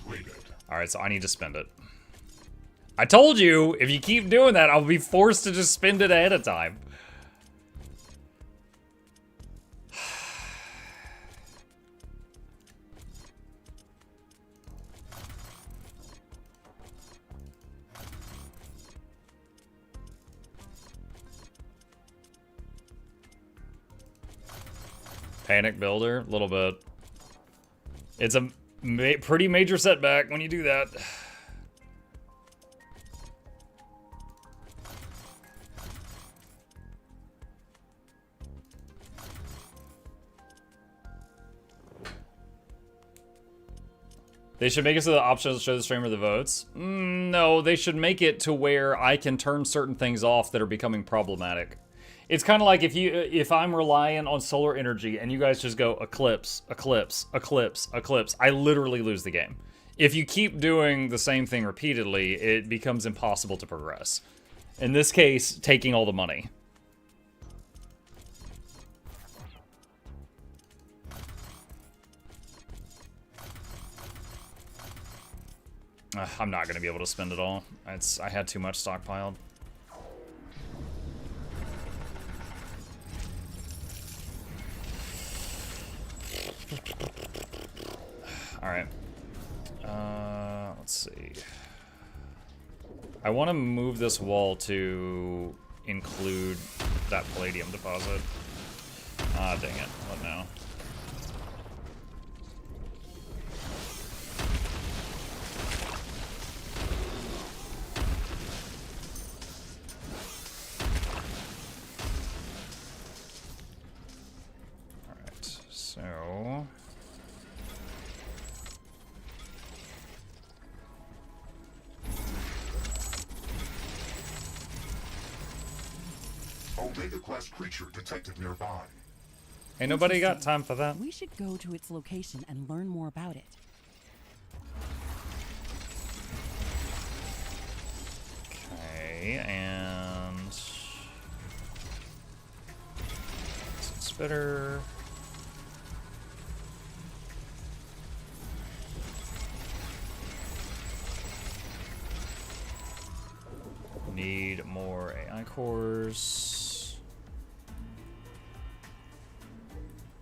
Alright, so I need to spend it. I told you, if you keep doing that, I'll be forced to just spend it ahead of time. Panic builder, a little bit. It's a pretty major setback when you do that. They should make it so the options show the streamer the votes. No, they should make it to where I can turn certain things off that are becoming problematic. It's kind of like if I'm relying on solar energy and you guys just go eclipse, eclipse, eclipse, eclipse, I literally lose the game. If you keep doing the same thing repeatedly, it becomes impossible to progress. In this case, taking all the money. I'm not going to be able to spend it all. I had too much stockpiled. Alright. Let's see. I want to move this wall to include that palladium deposit. Ah, dang it. What now? Alright, so... Omega-class creature detected nearby. Ain't nobody got time for that. We should go to its location and learn more about it. Okay, and... Spitter... Need more AI cores.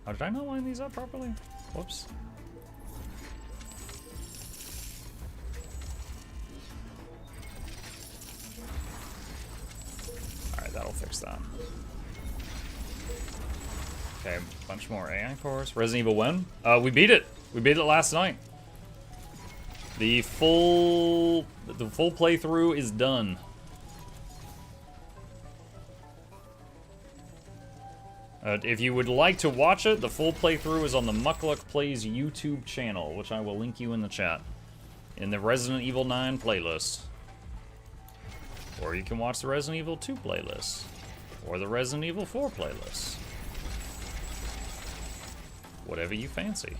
Oh, did I not line these up properly? Whoops. Alright, that'll fix that. Okay, a bunch more AI cores. Resident Evil when? We beat it! We beat it last night. The full playthrough is done. If you would like to watch it, the full playthrough is on the Mukluk Plays YouTube channel, which I will link you in the chat, in the Resident Evil 9 playlist. Or you can watch the Resident Evil 2 playlist, or the Resident Evil 4 playlist. Whatever you fancy.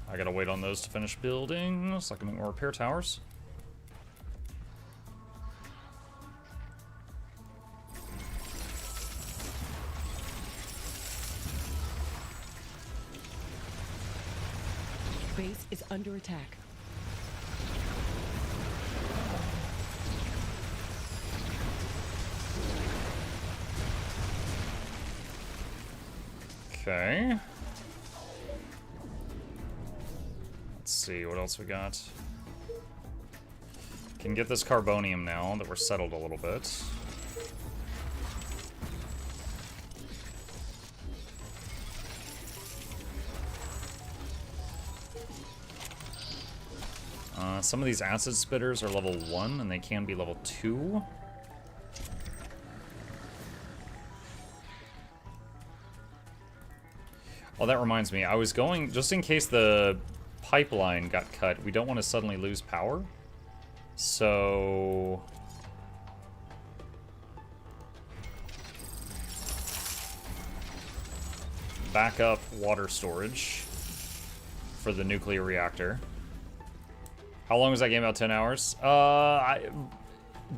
I gotta wait on those to finish building, so I can make more repair towers. Base is under attack. Okay. Let's see, what else we got? Can get this carbonium now that we're settled a little bit. Some of these acid spitters are level 1 and they can be level 2. Oh, that reminds me. I was going, just in case the pipeline got cut, we don't want to suddenly lose power. So... backup water storage for the nuclear reactor. How long was that game? About 10 hours?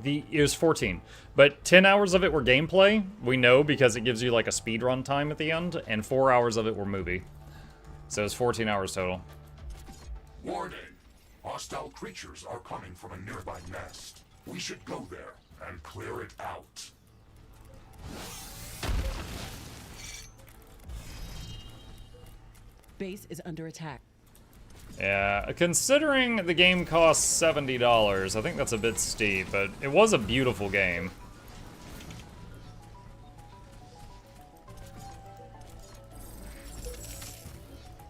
It was 14. But 10 hours of it were gameplay. We know because it gives you like a speed run time at the end. And 4 hours of it were movie. So it's 14 hours total. Warning! Hostile creatures are coming from a nearby nest. We should go there and clear it out. Base is under attack. Yeah, considering the game costs $70, I think that's a bit steep, but it was a beautiful game.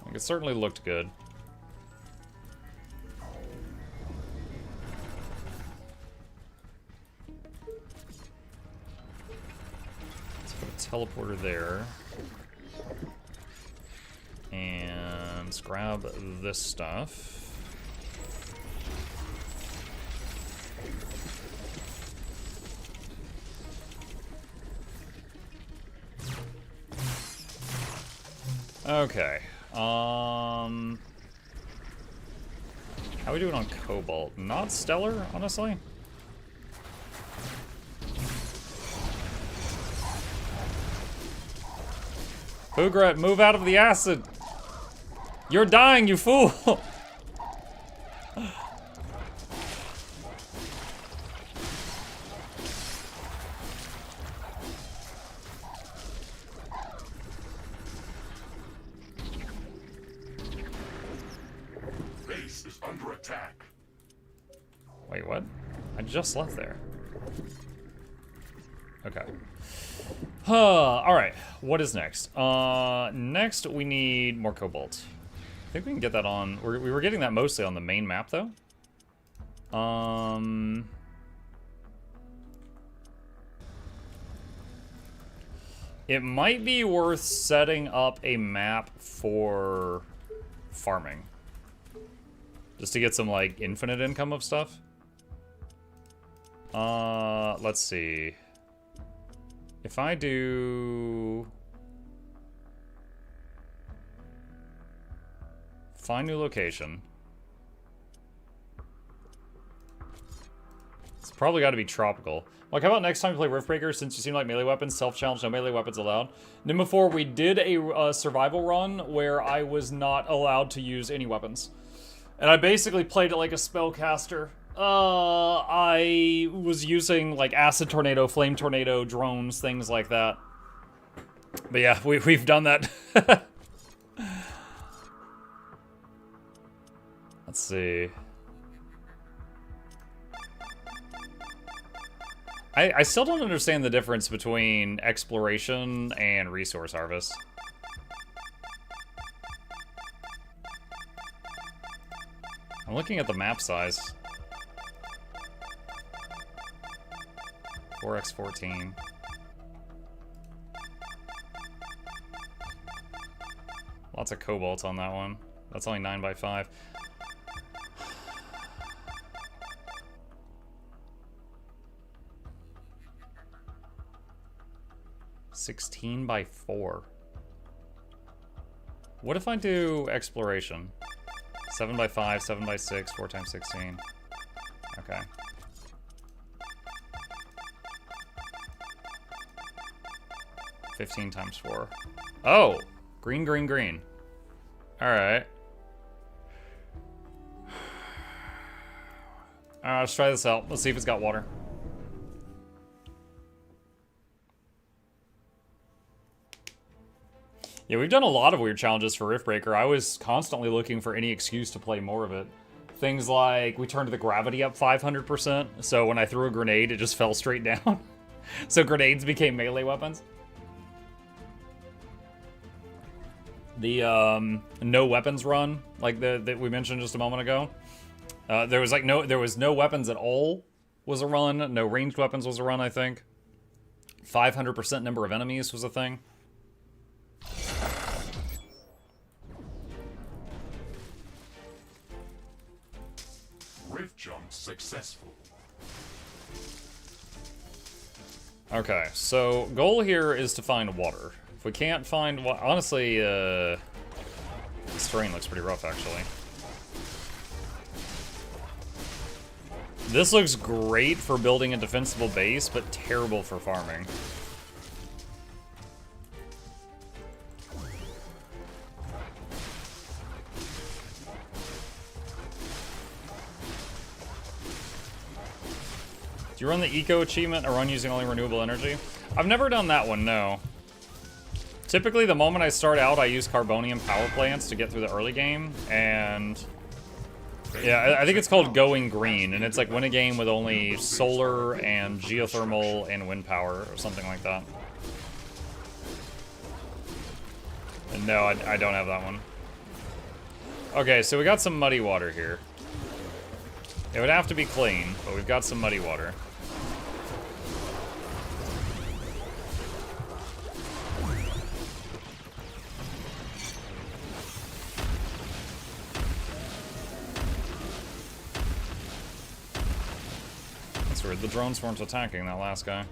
Like, it certainly looked good. Let's put a teleporter there. And let's grab this stuff. Okay. How are we doing on Cobalt? Not stellar, honestly. Boograt, move out of the acid! You're dying, you fool! Base is under attack. Wait, what? I just left there. Okay. Alright, what is next? Next we need more Cobalt. I think we can get that on... We were getting that mostly on the main map, though. It might be worth setting up a map for farming. Just to get some, like, infinite income of stuff. Let's see. If I do... find new location. It's probably got to be tropical. Like, how about next time we play Riftbreaker, since you seem like melee weapons, self-challenge, no melee weapons allowed. Then before, we did a survival run where I was not allowed to use any weapons. And I basically played it like a spellcaster. I was using, like, acid tornado, flame tornado, drones, things like that. But yeah, we've done that. Let's see. I still don't understand the difference between exploration and resource harvest. I'm looking at the map size. 4x14. Lots of cobalt on that one. That's only 9x5. 16x4. What if I do exploration? 7x5, 7x6, 4x16. Okay. (15x4). Oh! Green, green, green. Alright. Let's try this out. Let's see if it's got water. Yeah, we've done a lot of weird challenges for Riftbreaker. I was constantly looking for any excuse to play more of it. Things like, we turned the gravity up 500%, so when I threw a grenade, it just fell straight down. So grenades became melee weapons. The no weapons run, like that we mentioned just a moment ago. There was no weapons at all was a run. No ranged weapons was a run, I think. 500% number of enemies was a thing. successful. Okay, so goal here is to find water. If we can't find water, honestly, this terrain looks pretty rough, actually. This looks great for building a defensible base, but terrible for farming. Do you run the eco achievement or run using only renewable energy? I've never done that one, no. Typically, the moment I start out, I use carbonium power plants to get through the early game, and yeah, I think it's called going green, and it's like win a game with only solar and geothermal and wind power or something like that. And no, I don't have that one. Okay, so we got some muddy water here. It would have to be clean, but we've got some muddy water. That's weird, the drones weren't attacking that last guy.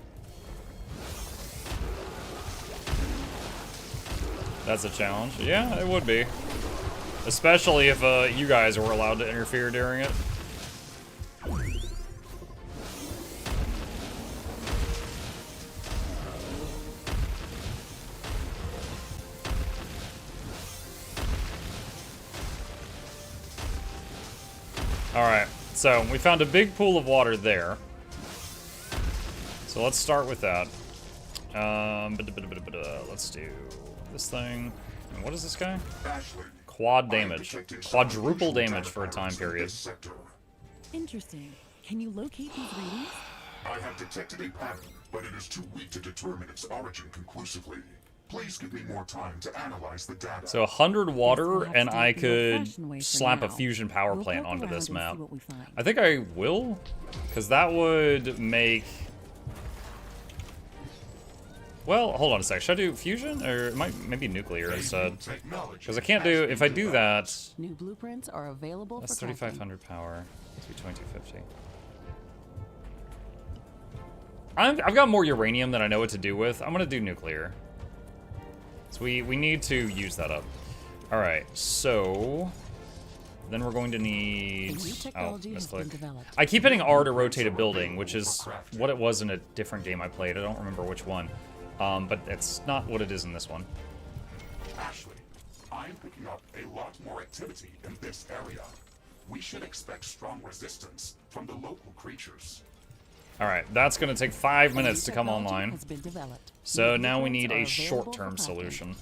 That's a challenge. Yeah, it would be. Especially if you guys were allowed to interfere during it. Alright, so we found a big pool of water there. So let's start with that. Let's do this thing. And what is this guy? Quad damage. Quadruple damage for a time period. Interesting. Can you locate these readings? I have detected a pattern, but it is too weak to determine its origin conclusively. Please give me more time to analyze the data. So 100 water, and I could slap a fusion power plant onto this map. I think I will, because that would make... Well, hold on a sec. Should I do fusion, or it might maybe nuclear instead? Because I can't do... If I do that... New blueprints are available. That's for 3,500 power. Let's be 2250. I've got more uranium than I know what to do with. I'm gonna do nuclear. So we need to use that up. All right, so then we're going to need. Oh, misclick. I keep hitting R to rotate a building, which is what it was in a different game I played. I don't remember which one, but it's not what it is in this one. Ashley, I'm picking up a lot more activity in this area. We should expect strong resistance from the local creatures. All right, that's going to take 5 minutes to come online. So now we need a short-term solution.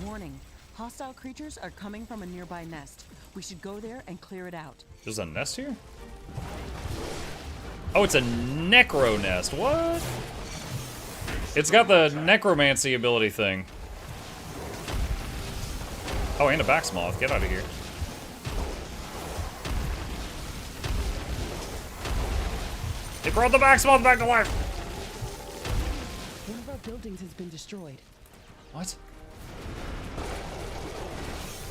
Warning. Hostile creatures are coming from a nearby nest. We should go there and clear it out. There's a nest here? Oh, it's a necro nest. What? It's got the necromancy ability thing. Oh, and a backsmoth. Get out of here. They brought the backsmoth back to life! One of our buildings has been destroyed. What?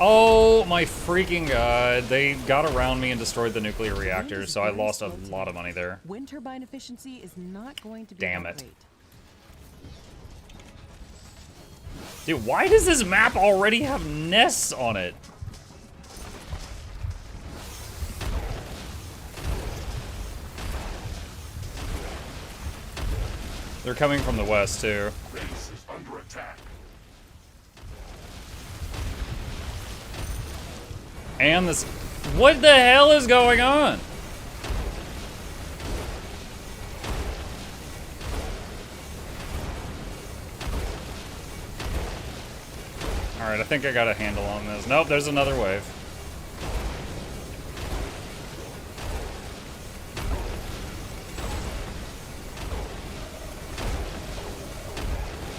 Oh my freaking god. They got around me and destroyed the nuclear reactor, so I lost a lot of money there. Wind turbine efficiency is not going to be Damn that it. great. Dude, why does this map already have nests on it? They're coming from the west, too. Base is under attack. And this... What the hell is going on? Alright, I think I got a handle on this. Nope, there's another wave.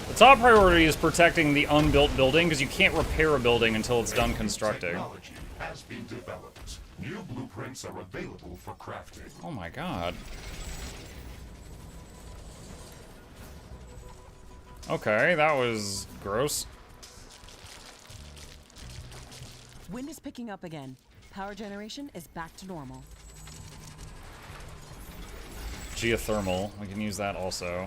The top priority is protecting the unbuilt building, because you can't repair a building until it's done constructing. Technology has been developed. New blueprints are available for crafting. Oh my god. Okay, that was gross. Wind is picking up again. Power generation is back to normal. Geothermal. We can use that also.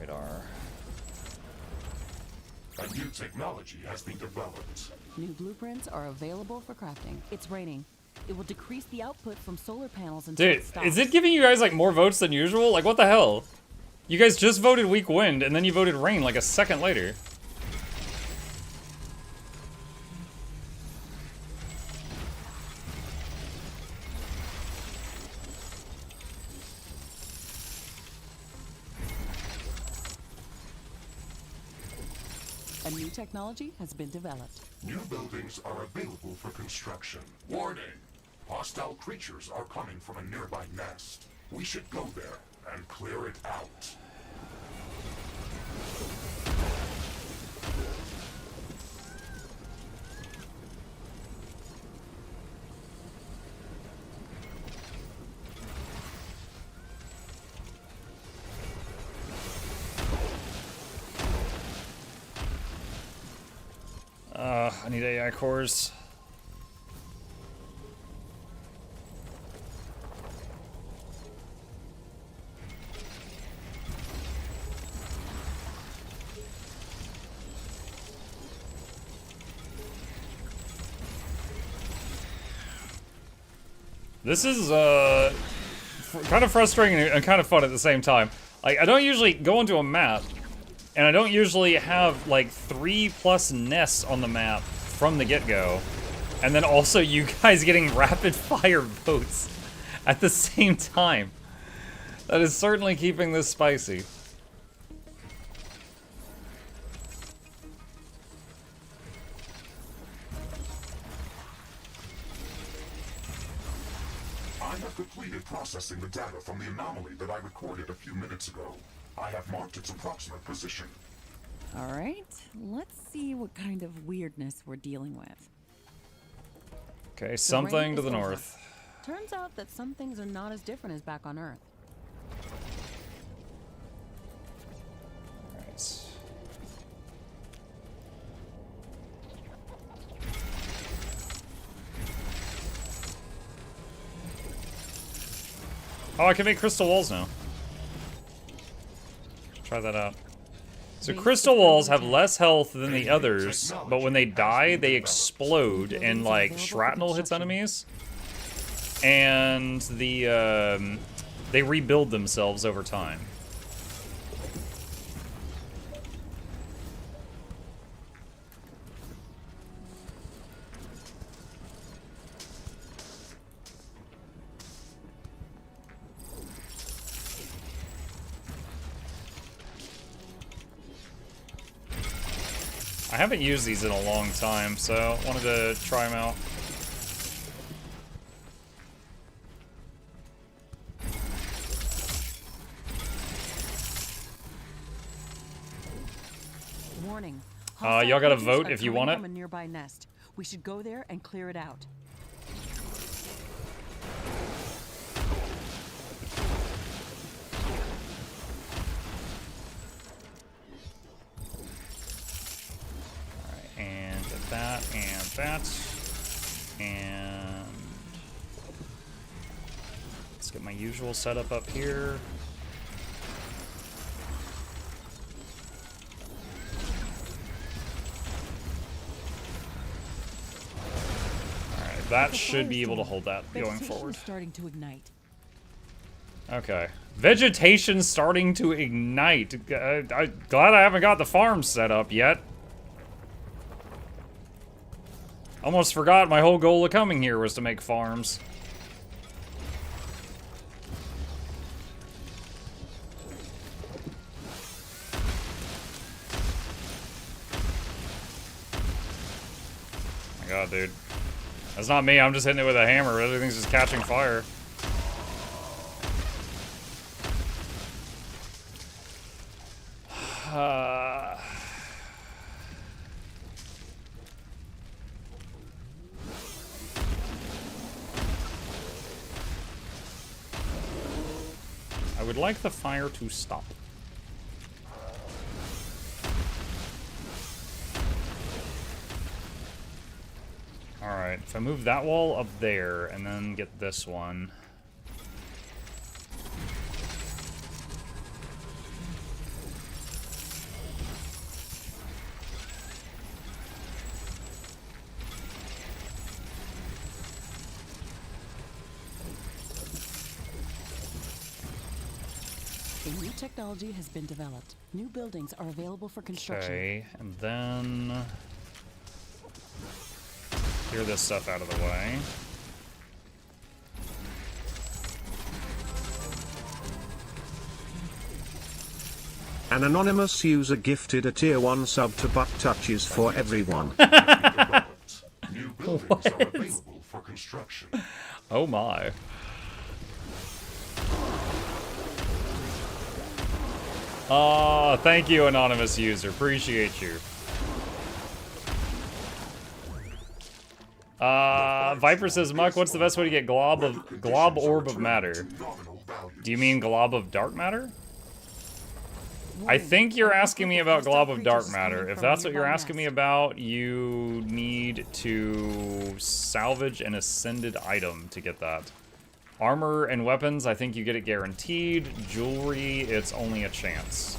Radar. A new technology has been developed. New blueprints are available for crafting. It's raining. It will decrease the output from solar panels until Dude, it stops. is it giving you guys like more votes than usual? Like what the hell? You guys just voted weak wind and then you voted rain like a second later. A new technology has been developed. New buildings are available for construction. Warning! Hostile creatures are coming from a nearby nest. We should go there and clear it out. I need AI cores. This is kind of frustrating and kind of fun at the same time. Like, I don't usually go into a map, and I don't usually have like 3+ nests on the map from the get-go, and then also you guys getting rapid fire votes at the same time. That is certainly keeping this spicy. I have completed processing the data from the anomaly that I recorded a few minutes ago. I have marked its approximate position. All right, let's see what kind of weirdness we're dealing with. Okay, something rain to is the over. north. Turns out that some things are not as different as back on Earth. Alright. Oh, I can make crystal walls now. Try that out. So crystal walls have less health than the others, but when they die, they explode and like shrapnel hits enemies. And they rebuild themselves over time. I haven't used these in a long time, so I wanted to try them out. Warning. Y'all gotta Hostile vote creatures if you are want coming it. from a nearby nest. We should go there and clear it out. And that, and that, and let's get my usual setup up here. Alright, that should be able to hold that going Vegetation forward. is starting to ignite. Okay. Vegetation starting to ignite. I'm glad I haven't got the farm set up yet. Almost forgot my whole goal of coming here was to make farms. Oh my god, dude. That's not me, I'm just hitting it with a hammer. Everything's just catching fire. I would like the fire to stop. Alright, if I move that wall up there and then get this one. A new technology has been developed. New buildings are available for construction. Okay, and then clear this stuff out of the way. An anonymous user gifted a tier 1 sub to Butt Touches for everyone. New buildings are available for construction. Oh my. Oh, thank you, anonymous user. Appreciate you. Viper says, Muck, what's the best way to get glob orb of matter? Do you mean glob of dark matter? I think you're asking me about glob of dark matter. If that's what you're asking me about, you need to salvage an ascended item to get that. Armor and weapons, I think you get it guaranteed. Jewelry, it's only a chance.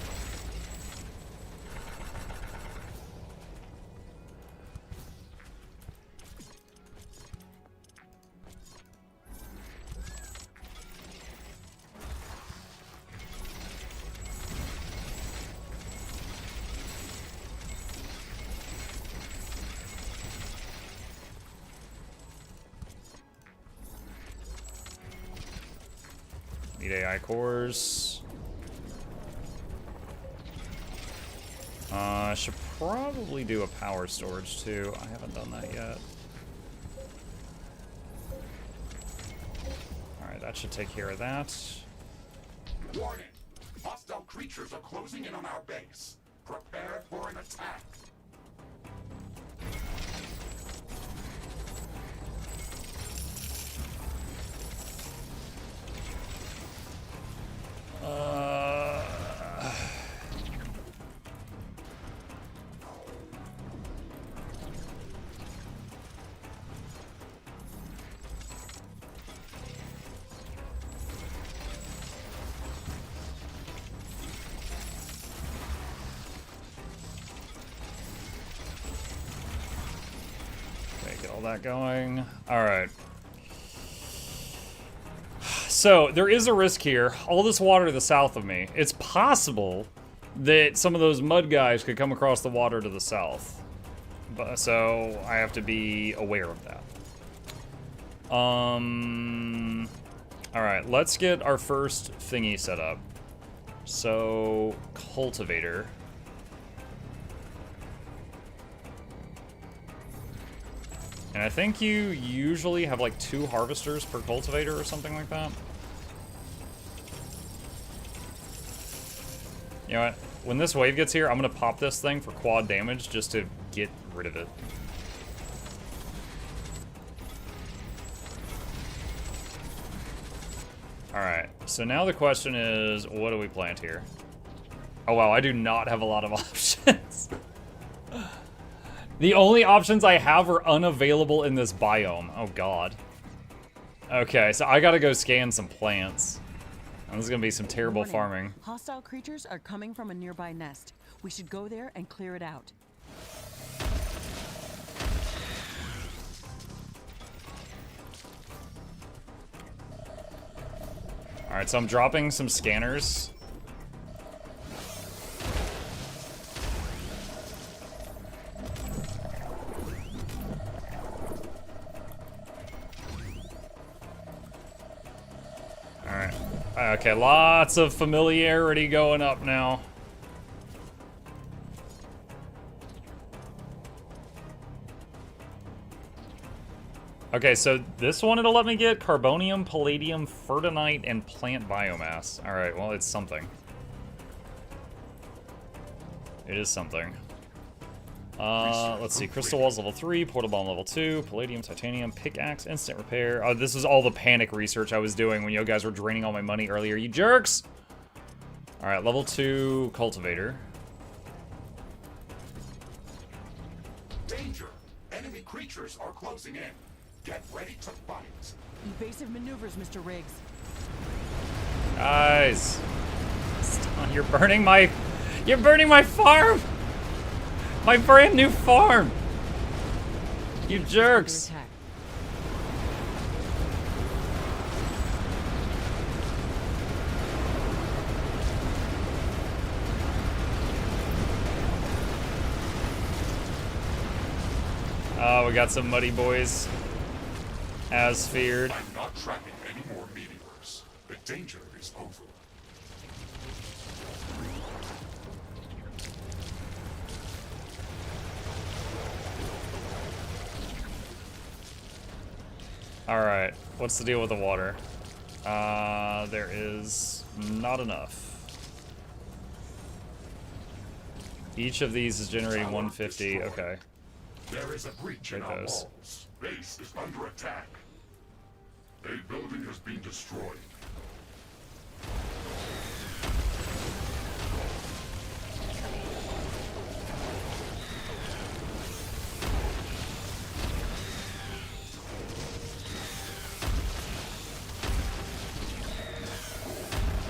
Need AI cores. I should probably do a power storage too. I haven't done that yet. Alright, that should take care of that. Warning! Hostile creatures are closing in on our base. Prepare for an attack. Okay, get all that going. Alright. So, there is a risk here. All this water to the south of me. It's possible that some of those mud guys could come across the water to the south. But, so, I have to be aware of that. Alright, let's get our first thingy set up. So, cultivator. And I think you usually have like 2 harvesters per cultivator or something like that. You know what? When this wave gets here, I'm gonna pop this thing for quad damage just to get rid of it. Alright, so now the question is, what do we plant here? Oh wow, I do not have a lot of options. The only options I have are unavailable in this biome. Oh god. Okay, so I gotta go scan some plants. And this is gonna be some terrible farming. Hostile creatures are coming from a nearby nest. We should go there and clear it out. Alright, so I'm dropping some scanners. Alright. Okay, lots of familiarity going up now. Okay, so this one it'll let me get carbonium, palladium, fertinite, and plant biomass. Alright, well, it's something. It is something. Let's see. Crystal walls level 3, portal bomb level 2, palladium, titanium, pickaxe, instant repair. Oh, this is all the panic research I was doing when you guys were draining all my money earlier, you jerks! Alright, level 2 cultivator. Danger! Enemy creatures are closing in. Get ready to fight. Evasive maneuvers, Mr. Riggs. Guys. You're burning my farm! My brand new farm! You jerks! Attack. Oh, we got some muddy boys. As feared. I'm not tracking any more meteors. The danger is over. Alright, what's the deal with the water? There is not enough. Each of these is generating 150, okay. There is a breach in Right, our those. walls. Base is under attack. A building has been destroyed.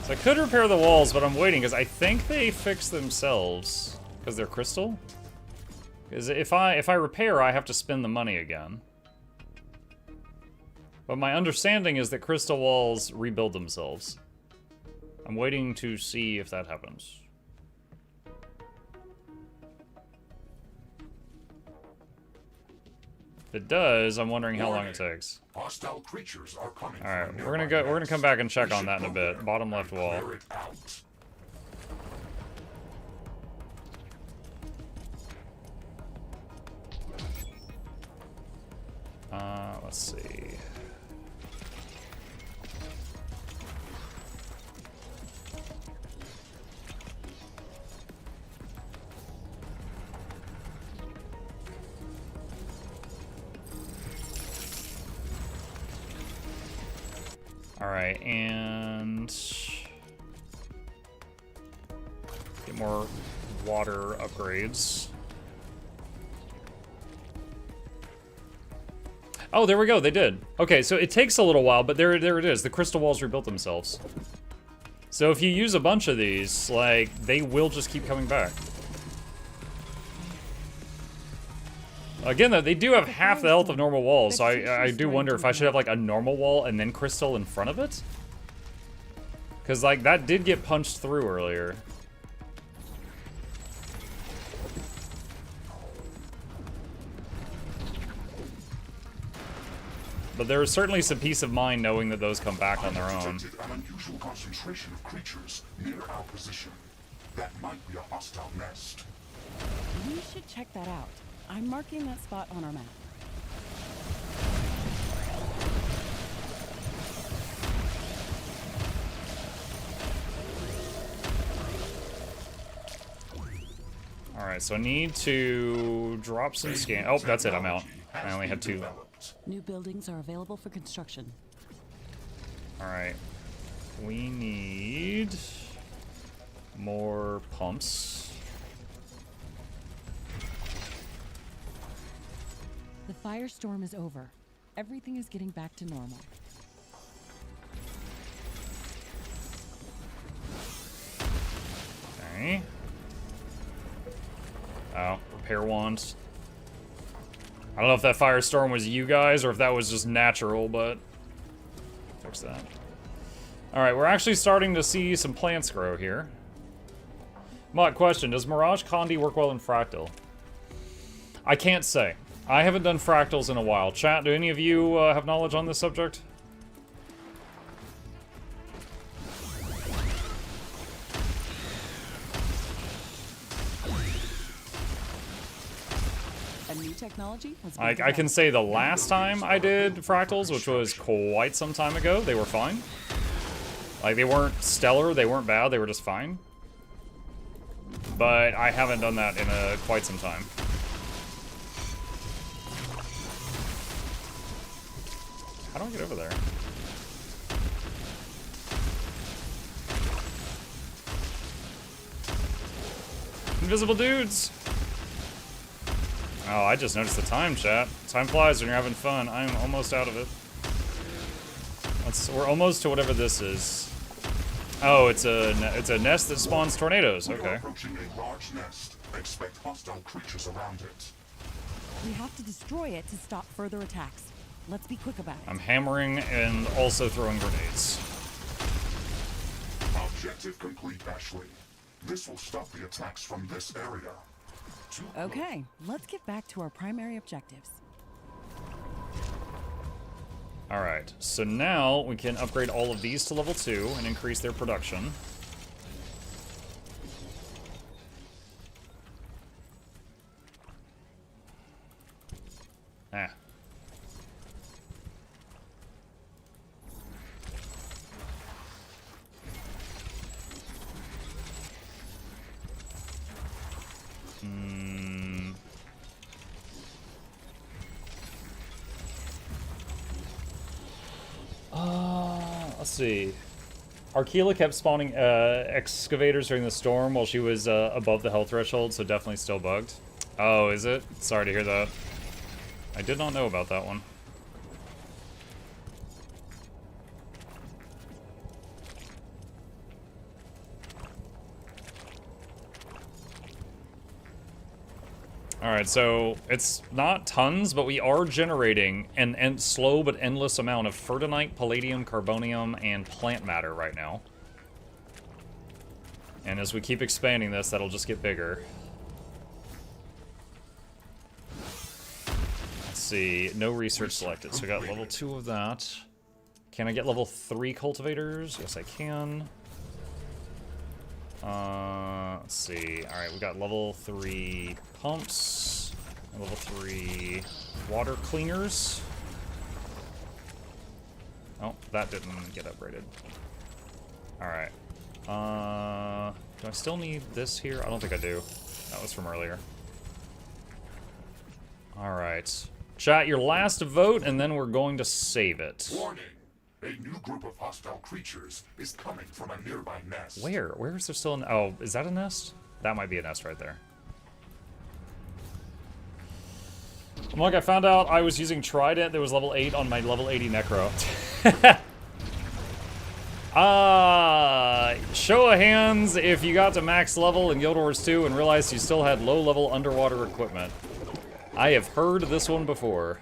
So I could repair the walls, but I'm waiting because I think they fix themselves because they're crystal. Because if I repair, I have to spend the money again. But my understanding is that crystal walls rebuild themselves. I'm waiting to see if that happens. If it does, I'm wondering how long it takes. Hostile creatures are coming. All right, from we're gonna nearby go. We're gonna come back and check We on that in a should bit. go Bottom there left and wall. clear it out. Let's see. All right, and get more water upgrades. Oh, there we go, they did. Okay, so it takes a little while, but there it is. The crystal walls rebuilt themselves. So if you use a bunch of these, like, they will just keep coming back. Again, though, they do have half the health of normal walls, so I do wonder if I should have, like, a normal wall and then crystal in front of it? Because, like, that did get punched through earlier. But there is certainly some peace of mind knowing that those come back on their own. Detected an unusual concentration of creatures near our position. That might be a hostile nest. We should check that out. I'm marking that spot on our map. Alright, so I need to drop some scan. Oh, that's it, I'm out. I only had 2. New buildings are available for construction. Alright. We need more pumps. The firestorm is over. Everything is getting back to normal. Okay. Oh, repair wands. I don't know if that firestorm was you guys or if that was just natural, but fix that. Alright, we're actually starting to see some plants grow here. Mod question, does Mirage Condi work well in Fractal? I can't say. I haven't done fractals in a while. Chat, do any of you have knowledge on this subject? A new technology has been I can developed. say the last time I did fractals, which was quite some time ago, they were fine. Like, they weren't stellar, they weren't bad, they were just fine. But I haven't done that in quite some time. How do I get over there? Invisible dudes! Oh, I just noticed the time, chat. Time flies when you're having fun. I'm almost out of it. We're almost to whatever this is. Oh, it's a nest that spawns tornadoes. We Okay. are approaching a large nest. Expect hostile creatures around it. We have to destroy it to stop further attacks. Let's be quick about it. I'm hammering and also throwing grenades. Objective complete, Ashley. This will stop the attacks from this area. Okay, let's get back to our primary objectives. Alright, so now we can upgrade all of these to level 2 and increase their production. Ah. Let's see. Arkela kept spawning excavators during the storm while she was above the health threshold, so definitely still bugged. Oh, is it? Sorry to hear that. I did not know about that one. Alright, so it's not tons, but we are generating an slow but endless amount of fertinite, palladium, carbonium, and plant matter right now. And as we keep expanding this, that'll just get bigger. Let's see, no research selected, so we got level 2 of that. Can I get level 3 cultivators? Yes, I can. Let's see. Alright, we got level 3 pumps, and level 3 water cleaners. Oh, that didn't get upgraded. Alright. Do I still need this here? I don't think I do. That was from earlier. Alright. Chat, your last vote, and then we're going to save it. Warning! A new group of hostile creatures is coming from a nearby nest. Where? Where is there still an... Oh, is that a nest? That might be a nest right there. Look, I found out I was using Trident that was level 8 on my level 80 Necro. Show of hands if you got to max level in Guild Wars 2 and realized you still had low-level underwater equipment. I have heard this one before.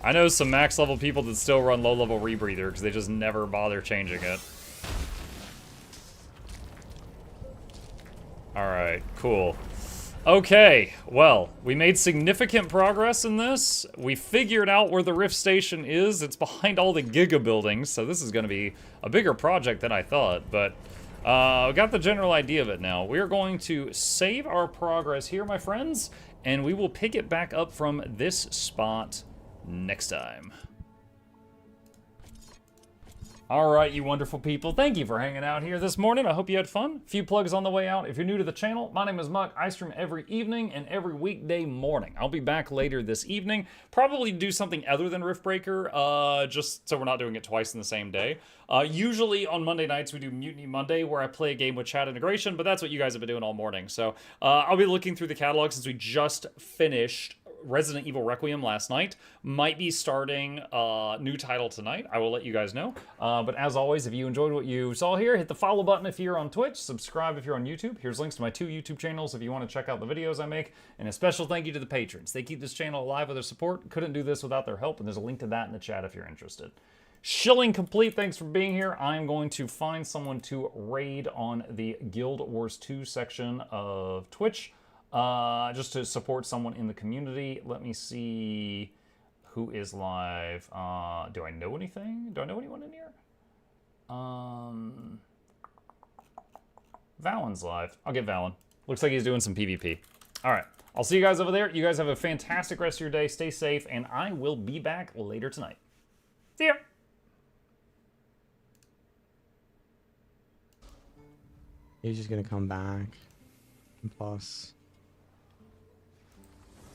I know some max level people that still run low level rebreather because they just never bother changing it. Alright, cool. Okay, well, we made significant progress in this. We figured out where the Rift Station is. It's behind all the Giga buildings, so this is going to be a bigger project than I thought, but we got the general idea of it now. We are going to save our progress here, my friends, and we will pick it back up from this spot next time. Alright, you wonderful people, thank you for hanging out here this morning. I hope you had fun. A few plugs on the way out. If you're new to the channel, my name is Muck. I stream every evening and every weekday morning. I'll be back later this evening. Probably do something other than Riftbreaker, just so we're not doing it twice in the same day. Usually on Monday nights we do Mutiny Monday, where I play a game with chat integration, but that's what you guys have been doing all morning. So I'll be looking through the catalog since we just finished Resident Evil Requiem last night. Might be starting a new title tonight. I will let you guys know. But as always, if you enjoyed what you saw here, hit the follow button if you're on Twitch, subscribe if you're on YouTube. Here's links to my 2 YouTube channels if you want to check out the videos I make. And a special thank you to the patrons. They keep this channel alive with their support. Couldn't do this without their help, and there's a link to that in the chat if you're interested. Shilling complete, thanks for being here. I'm going to find someone to raid on the Guild Wars 2 section of Twitch. Just to support someone in the community. Let me see who is live. Do I know anything? Do I know anyone in here? Valen's live. I'll get Valen. Looks like he's doing some PvP. Alright, I'll see you guys over there. You guys have a fantastic rest of your day. Stay safe, and I will be back later tonight. See ya! He's just gonna come back. And plus...